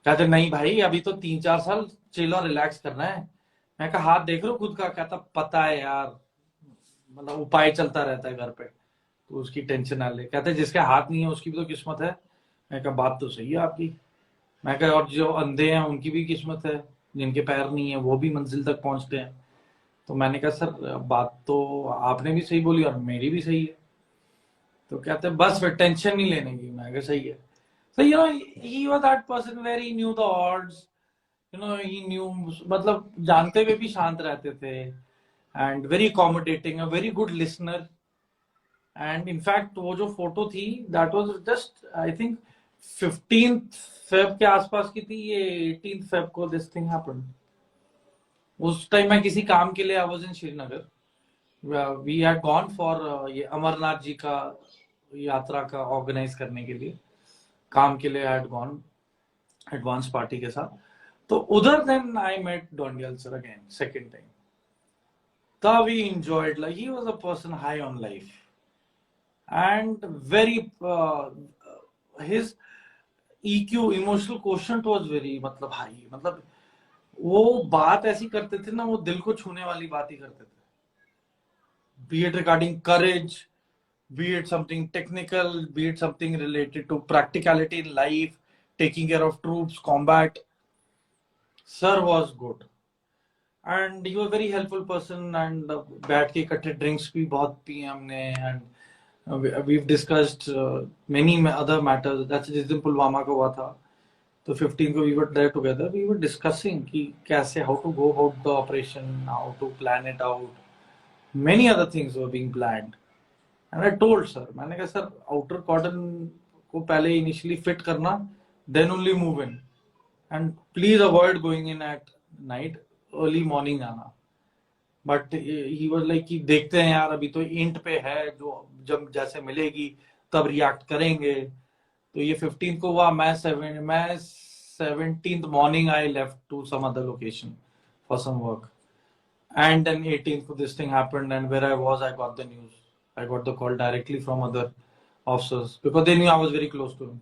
कहते नहीं भाई अभी तो 3-4 साल चिल और रिलैक्स करना है। मैं कहा हाथ देख रहे हो खुद का? कहता पता है यार, मतलब उपाय चलता रहता है घर पे, तो उसकी टेंशन ना ले। कहते जिसके हाथ नहीं है उसकी भी तो किस्मत है। मैं कहा बात तो सही है आपकी। मैं कहा और जो अंधे हैं उनकी भी किस्मत है, जिनके पैर नहीं है वो भी मंजिल तक पहुंचते हैं। तो मैंने कहा सर बात तो आपने भी सही बोली और मेरी भी सही है। तो कहते बस फिर टेंशन नहीं लेने की। मैं कहा सही है। So he was that person where he knew the odds, he knew, मतलब जानते हुए भी शांत रहते थे, and very accommodating, a very good listener. And in fact वो जो फोटो थी that was just I think 15th Feb के आसपास की थी ये। 18th Feb को this thing happened. उस टाइम मैं किसी काम के लिए I was in Srinagar. We had gone for ये अमरनाथ जी का यात्रा का ऑर्गेनाइज करने के लिए, काम के लिए I had gone advance party के साथ। तो उधर then I met Dondiyal sir again second time. तब we enjoyed, like he was a person high on life and very his EQ emotional quotient was very मतलब हाई। मतलब वो बात ऐसी करते थे ना, वो दिल को छूने वाली बात ही करते थे। B it regarding courage, be it something technical, be it something related to practicality in life, taking care of troops, combat. Sir was good and he was very helpful person and बैठ के इकट्ठे ड्रिंक्स भी बहुत पिए हमने and we've discussed many other matters. That's जिस दिन पुलवामा का हुआ था तो 15 को we were there together. We were discussing कि कैसे how to go about the operation, how to plan it out. Many other things were being planned. And I told sir, मैंने कहा सर आउटर कॉर्डन को पहले इनिशियली फिट करना, then only move in, and please avoid going in at night, early morning आना। बट ही वाज लाइक कि देखते हैं यार अभी तो इंट पे है, जो जब जैसे मिलेगी तब रिएक्ट करेंगे। तो ये 15 को हुआ। मैं 17th morning I left to some other location for some work and then 18th this thing happened and where I was I got the news. I got the call directly from other officers because they knew I was very close to him.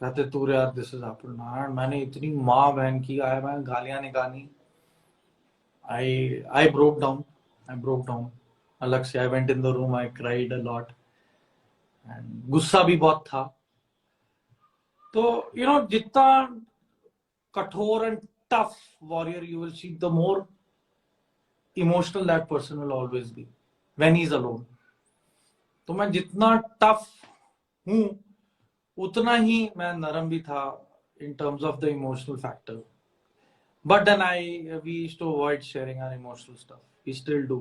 कहते तू यार this has happened man। मैंने इतनी माँ बहन की आया, मैं गालियां निकाली। I broke down. I broke down अलग से। I went in the room, I cried a lot and गुस्सा भी बहुत था। तो जितना कठोर and tough warrior you will see, the more emotional that person will always be when he's alone. तो मैं जितना टफ हूं उतना ही मैं नरम भी था in terms of the emotional factor. But then we used to avoid sharing our emotional stuff. We still do.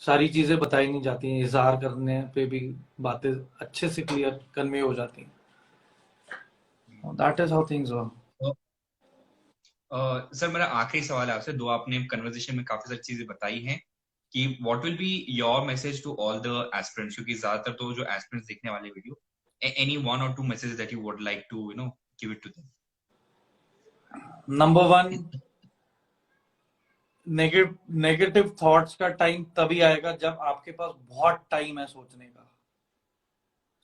सारी चीजें बताई नहीं जाती हैं, इजहार करने पे भी बातें अच्छे से क्लियर कन्वे हो जाती हैं। That is how things were. Sir मेरा आखिरी सवाल है आपसे। दो आपने कन्वर्सेशन में काफी सारी चीजें बताई हैं कि what will be your message to all the aspirants, क्योंकि ज्यादातर तो जो एस्पिरेंट्स देखने वाले वीडियो, एनी वन और two messages that you would like to give it to them. Number 1, negative thoughts का टाइम तभी आएगा जब आपके पास बहुत टाइम है सोचने का।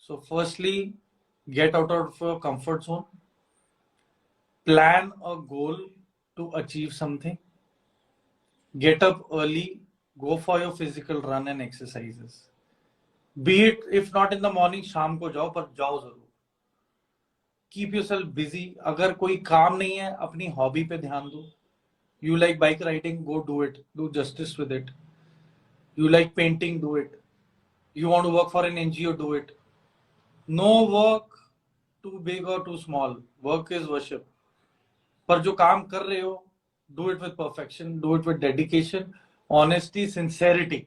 So firstly get out of your comfort zone, plan a goal to achieve something, get up early, go for your physical run and exercises, be it if not in the morning शाम को जाओ, पर जाओ जरूर। keep yourself busy। अगर कोई काम नहीं है अपनी हॉबी पे ध्यान दो। you like bike riding, go do it, do justice with it। you like painting, do it। you want to work for an NGO, do it। no work too big or too small, work is worship। पर जो काम कर रहे हो do it with perfection, do it with dedication, honesty, sincerity।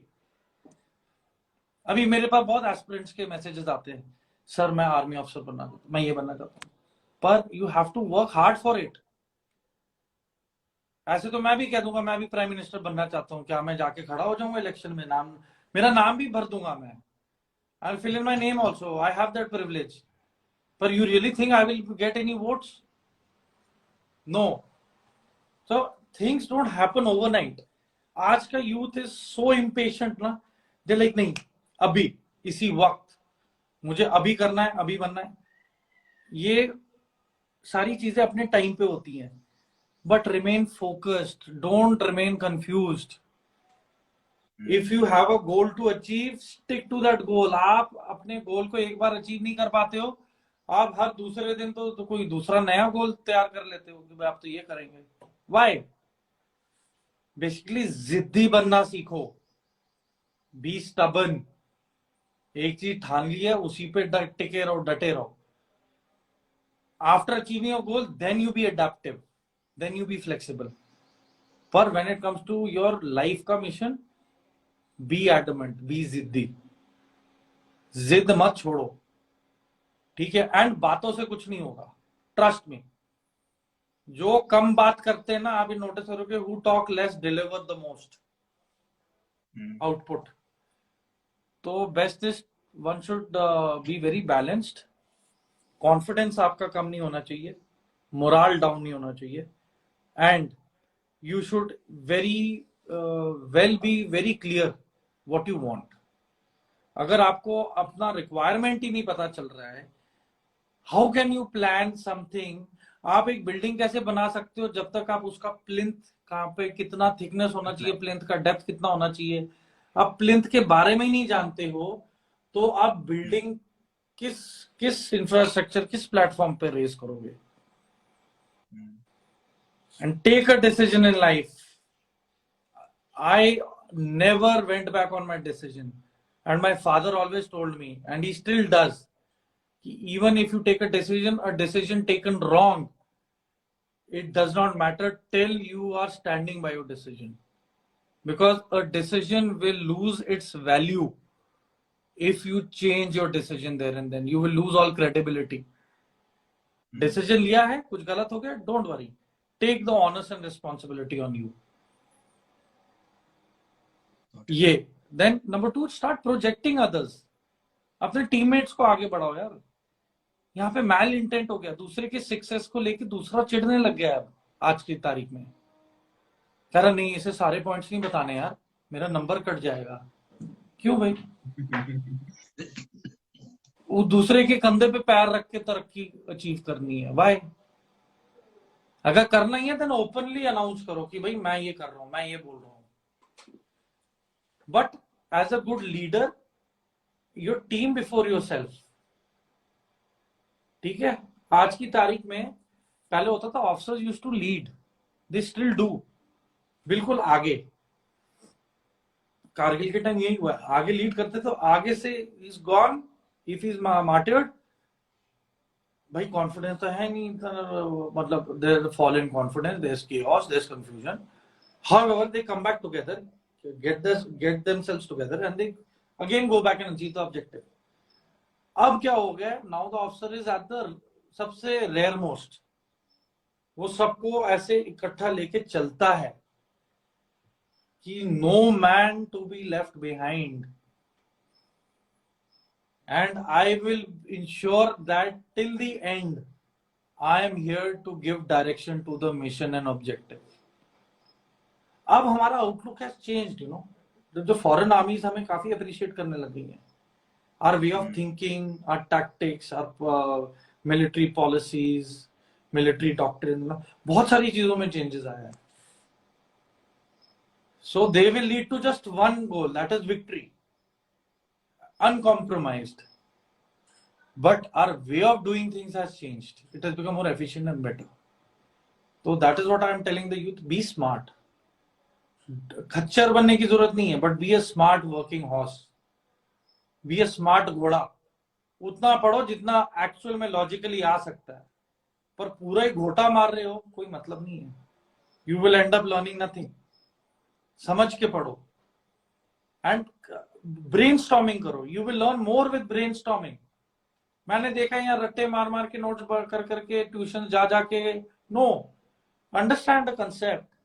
अभी मेरे पास बहुत एस्पिरेंट्स के मैसेजेस आते हैं, सर मैं आर्मी ऑफिसर बनना चाहता हूं, मैं ये बनना चाहता हूं, पर you have to work hard for it. ऐसे तो मैं भी कह दूंगा मैं भी प्राइम मिनिस्टर बनना चाहता हूं, क्या मैं जाके खड़ा हो जाऊंगा इलेक्शन में, नाम मेरा नाम भी भर दूंगा मैं, I will fill in my name also, I have that privilege. पर you really think I will get any votes? No. So things don't happen overnight। आज का यूथ इज सो इम्पेशेंट ना, दे लाइक नहीं अभी इसी वक्त मुझे अभी करना है, अभी बनना है। ये सारी चीजें अपने टाइम पे होती हैं, but remain focused, don't remain confused. If you have a goal to achieve, stick to that goal. आप अपने गोल को एक बार अचीव नहीं कर पाते हो, आप हर दूसरे दिन तो कोई दूसरा नया गोल तैयार कर लेते हो कि भाई आप तो ये करेंगे. वाई? बेसिकली जिद्दी बनना सीखो. Be stubborn. एक चीज ठान ली है, उसी पे टिके रहो, डटे रहो. After achieving your goal, then you be adaptive, then you be flexible. पर when it comes to your life का मिशन, बी एडमेंट, बी जिद्दी. जिद मत छोड़ो, ठीक है? एंड बातों से कुछ नहीं होगा, ट्रस्ट में. जो कम बात करते हैं ना, आप ये नोटिस करोगे, who talk less deliver the most output. तो best is one should be very balanced. Confidence आपका कम नहीं होना चाहिए, मोरल डाउन नहीं होना चाहिए, and you should very well be very clear what you want. अगर आपको अपना रिक्वायरमेंट ही नहीं पता चल रहा है, how can you plan something? आप एक बिल्डिंग कैसे बना सकते हो जब तक आप उसका प्लिंथ कहाँ पे, कितना थिकनेस होना चाहिए प्लिंथ का, डेप्थ कितना होना चाहिए, आप प्लिंथ के बारे में ही नहीं जानते हो, तो आप बिल्डिंग किस इंफ्रास्ट्रक्चर, किस प्लेटफॉर्म पे रेज करोगे? And take a decision in life. I never went back on my decision, and my father always told me, and he still does, even if you take a decision taken wrong, it does not matter till you are standing by your decision, because a decision will lose its value if you change your decision there and then. You will lose all credibility. Decision लिया है, कुछ गलत हो गया, don't worry, take the onus and responsibility on you. ये. Then number 2, start projecting others. अपने टीममेट्स को आगे बढ़ाओ यार. यहाँ पे मैल इंटेंट हो गया, दूसरे के सक्सेस को लेके दूसरा चिढ़ने लग गया है आज की तारीख में. कह रहा नहीं, इसे सारे पॉइंट्स नहीं बताने यार, मेरा नंबर कट जाएगा. क्यों भाई? वो दूसरे के कंधे पे पैर रख के तरक्की अचीव करनी है. वाई? अगर करना ही है तो ओपनली अनाउंस करो कि भाई मैं ये कर रहा हूं, मैं ये बोल रहा हूं. But as a good leader, your team before yourself. ठीक है? आज की तारीख में, पहले होता था officers used to lead, they still do, बिल्कुल आगे. कारगिल के टाइम यही हुआ, आगे लीड करते तो आगे से is gone. If is martyred, भाई कॉन्फिडेंस तो है नहीं, मतलब there fall in confidence, there is chaos, there is confusion. However, they come back together, get themselves together, and they again go back and achieve the objective. अब क्या हो गया? Now the officer is at the सबसे रेयर मोस्ट. वो सबको ऐसे इकट्ठा लेके चलता है कि no man to be left behind, and I will ensure that till the end I am here to give direction to the mission and objective. अब हमारा outlook has changed, you know. जो फॉरेन आर्मीज हमें काफी अप्रिशिएट करने लग गई हैं. Our way of thinking, our tactics, our military policies, military doctrine में बहुत सारी चीजों में चेंजेस आया है. So they will lead to just one goal, that is victory, uncompromised. But our way of doing things has changed. It has become more efficient and better. So that is what I am telling the youth. Be smart. खच्चर बनने की जरूरत नहीं है, but be a smart working horse, be a smart घोड़ा. उतना पढ़ो जितना एक्चुअल में लॉजिकली आ सकता है, पर पूरा ही घोटा मार रहे हो, कोई मतलब नहीं है. You will and up learning nothing. समझ के पढ़ो एंड ब्रेनस्टॉर्मिंग करो. You will learn more with brainstorming. मैंने देखा यहाँ रट्टे मार मार के नोट्स कर करके ट्यूशन जा जाके, no, understand the concept.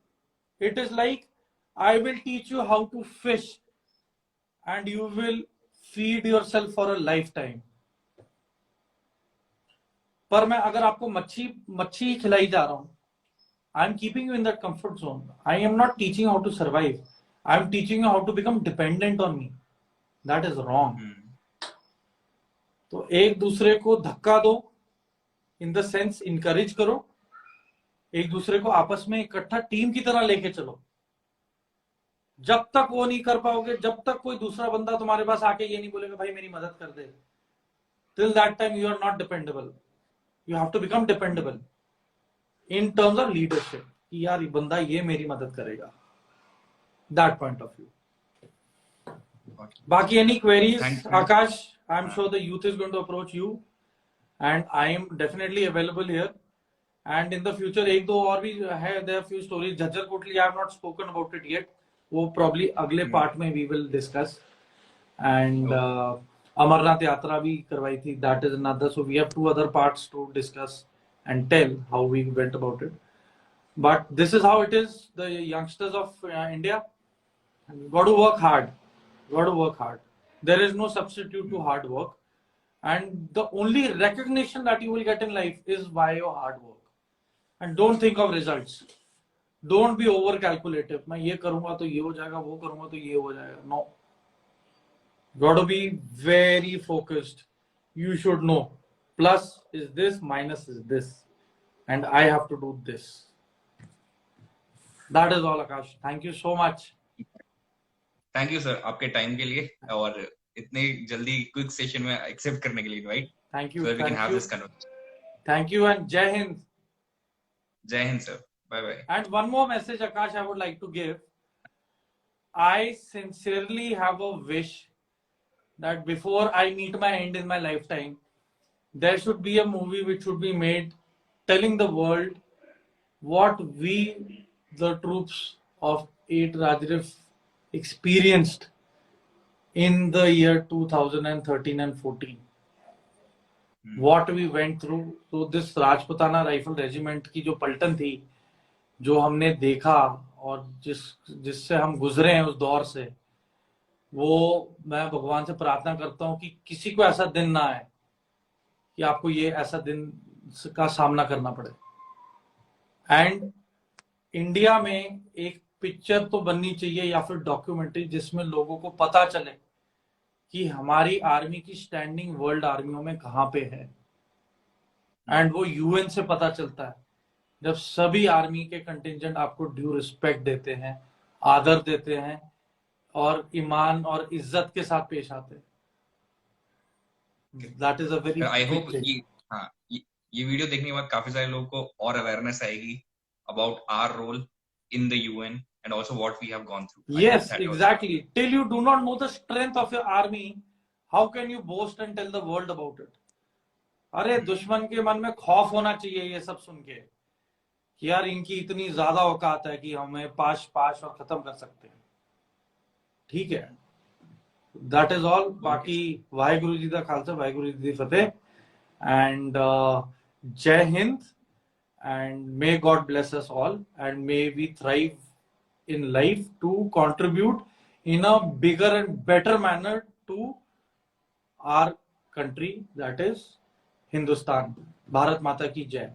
It is like I will teach you how to fish and you will feed yourself for a lifetime. पर मैं अगर आपको मच्छी खिलाई जा रहा हूं, I am keeping you in that comfort zone. I am not teaching you how to survive. I am teaching you how to become dependent on me. That is wrong. तो एक दूसरे को धक्का दो, इन द सेंस इनकरेज करो, एक दूसरे को आपस में इकट्ठा टीम की तरह लेके चलो। जब तक वो नहीं कर पाओगे, जब तक कोई दूसरा बंदा तुम्हारे पास आके ये नहीं बोलेगा भाई मेरी मदद कर दे, till that time you are not dependable. You have to become dependable in terms of leadership कि यार ये बंदा ये मेरी मदद करेगा, that point of view. बाकी any queries, Akash? I'm sure the youth is going to approach you and I am definitely available here. And in the future एक दो और भी है, there are few stories. Jhajjar Kotli I have not spoken about it yet. वो probably अगले part में we will discuss. And Amarnath यात्रा भी करवाई थी, that is another. So we have 2 other parts to discuss and tell how we went about it. But this is how it is. The youngsters of India got to work hard. Got to work hard. There is no substitute to hard work. And the only recognition that you will get in life is by your hard work. And don't think of results. Don't be over calculative. मैं ये करूंगा तो ये हो जाएगा, वो करूंगा तो ये हो जाएगा. No. Got to be very focused. You should know. Plus is this, minus is this. And I have to do this. That is all, Akash. Thank you so much. Thank you sir आपके टाइम के लिए और इतने जल्दी क्विक सेशन में एक्सेप्ट करने के लिए invite. Thank you. So we can have you. this conversation. Thank you and Jai Hind. Jai Hind sir. Bye bye. And one more message, Akash, I would like to give. I sincerely have a wish that before I meet my end in my lifetime, there should be a movie which should be made telling the world what we, the troops of 8 Rajrif, experienced in the year 2013 and 14. What we went through. So this Rajputana rifle regiment की जो पलटन थी, जो हमने देखा और जिससे हम गुजरे हैं उस दौर से, वो मैं भगवान से प्रार्थना करता हूँ कि किसी को ऐसा दिन ना आए कि आपको ये ऐसा दिन का सामना करना पड़े. एंड इंडिया में एक पिक्चर तो बननी चाहिए या फिर डॉक्यूमेंट्री जिसमें लोगों को पता चले कि हमारी आर्मी की स्टैंडिंग वर्ल्ड आर्मियों में कहां पे है. एंड वो यूएन से पता चलता है जब सभी आर्मी के कंटिंजेंट आपको ड्यू रिस्पेक्ट देते हैं, आदर देते हैं और ईमान और इज्जत के साथ पेश आते हैं. That is a very I hope ये वीडियो देखने के बाद काफी सारे लोगों को और अवेयरनेस आएगी about our role in the UN and also what we have gone through. Yes, exactly. Till you do not know the strength of your army, how can you boast and tell the world about it? अरे दुश्मन के मन में खौफ होना चाहिए ये सब सुन के कि यार इनकी इतनी ज्यादा औकात है कि हमें पाश और खत्म कर सकते हैं. ठीक है, that is all. बाकी वाहेगुरु जी दा खालसा, वाहेगुरु जी दी फतेह. And Jai Hind, and may God bless us all and may we thrive in life to contribute in a bigger and better manner to our country, that is Hindustan. Bharat Mata ki Jai.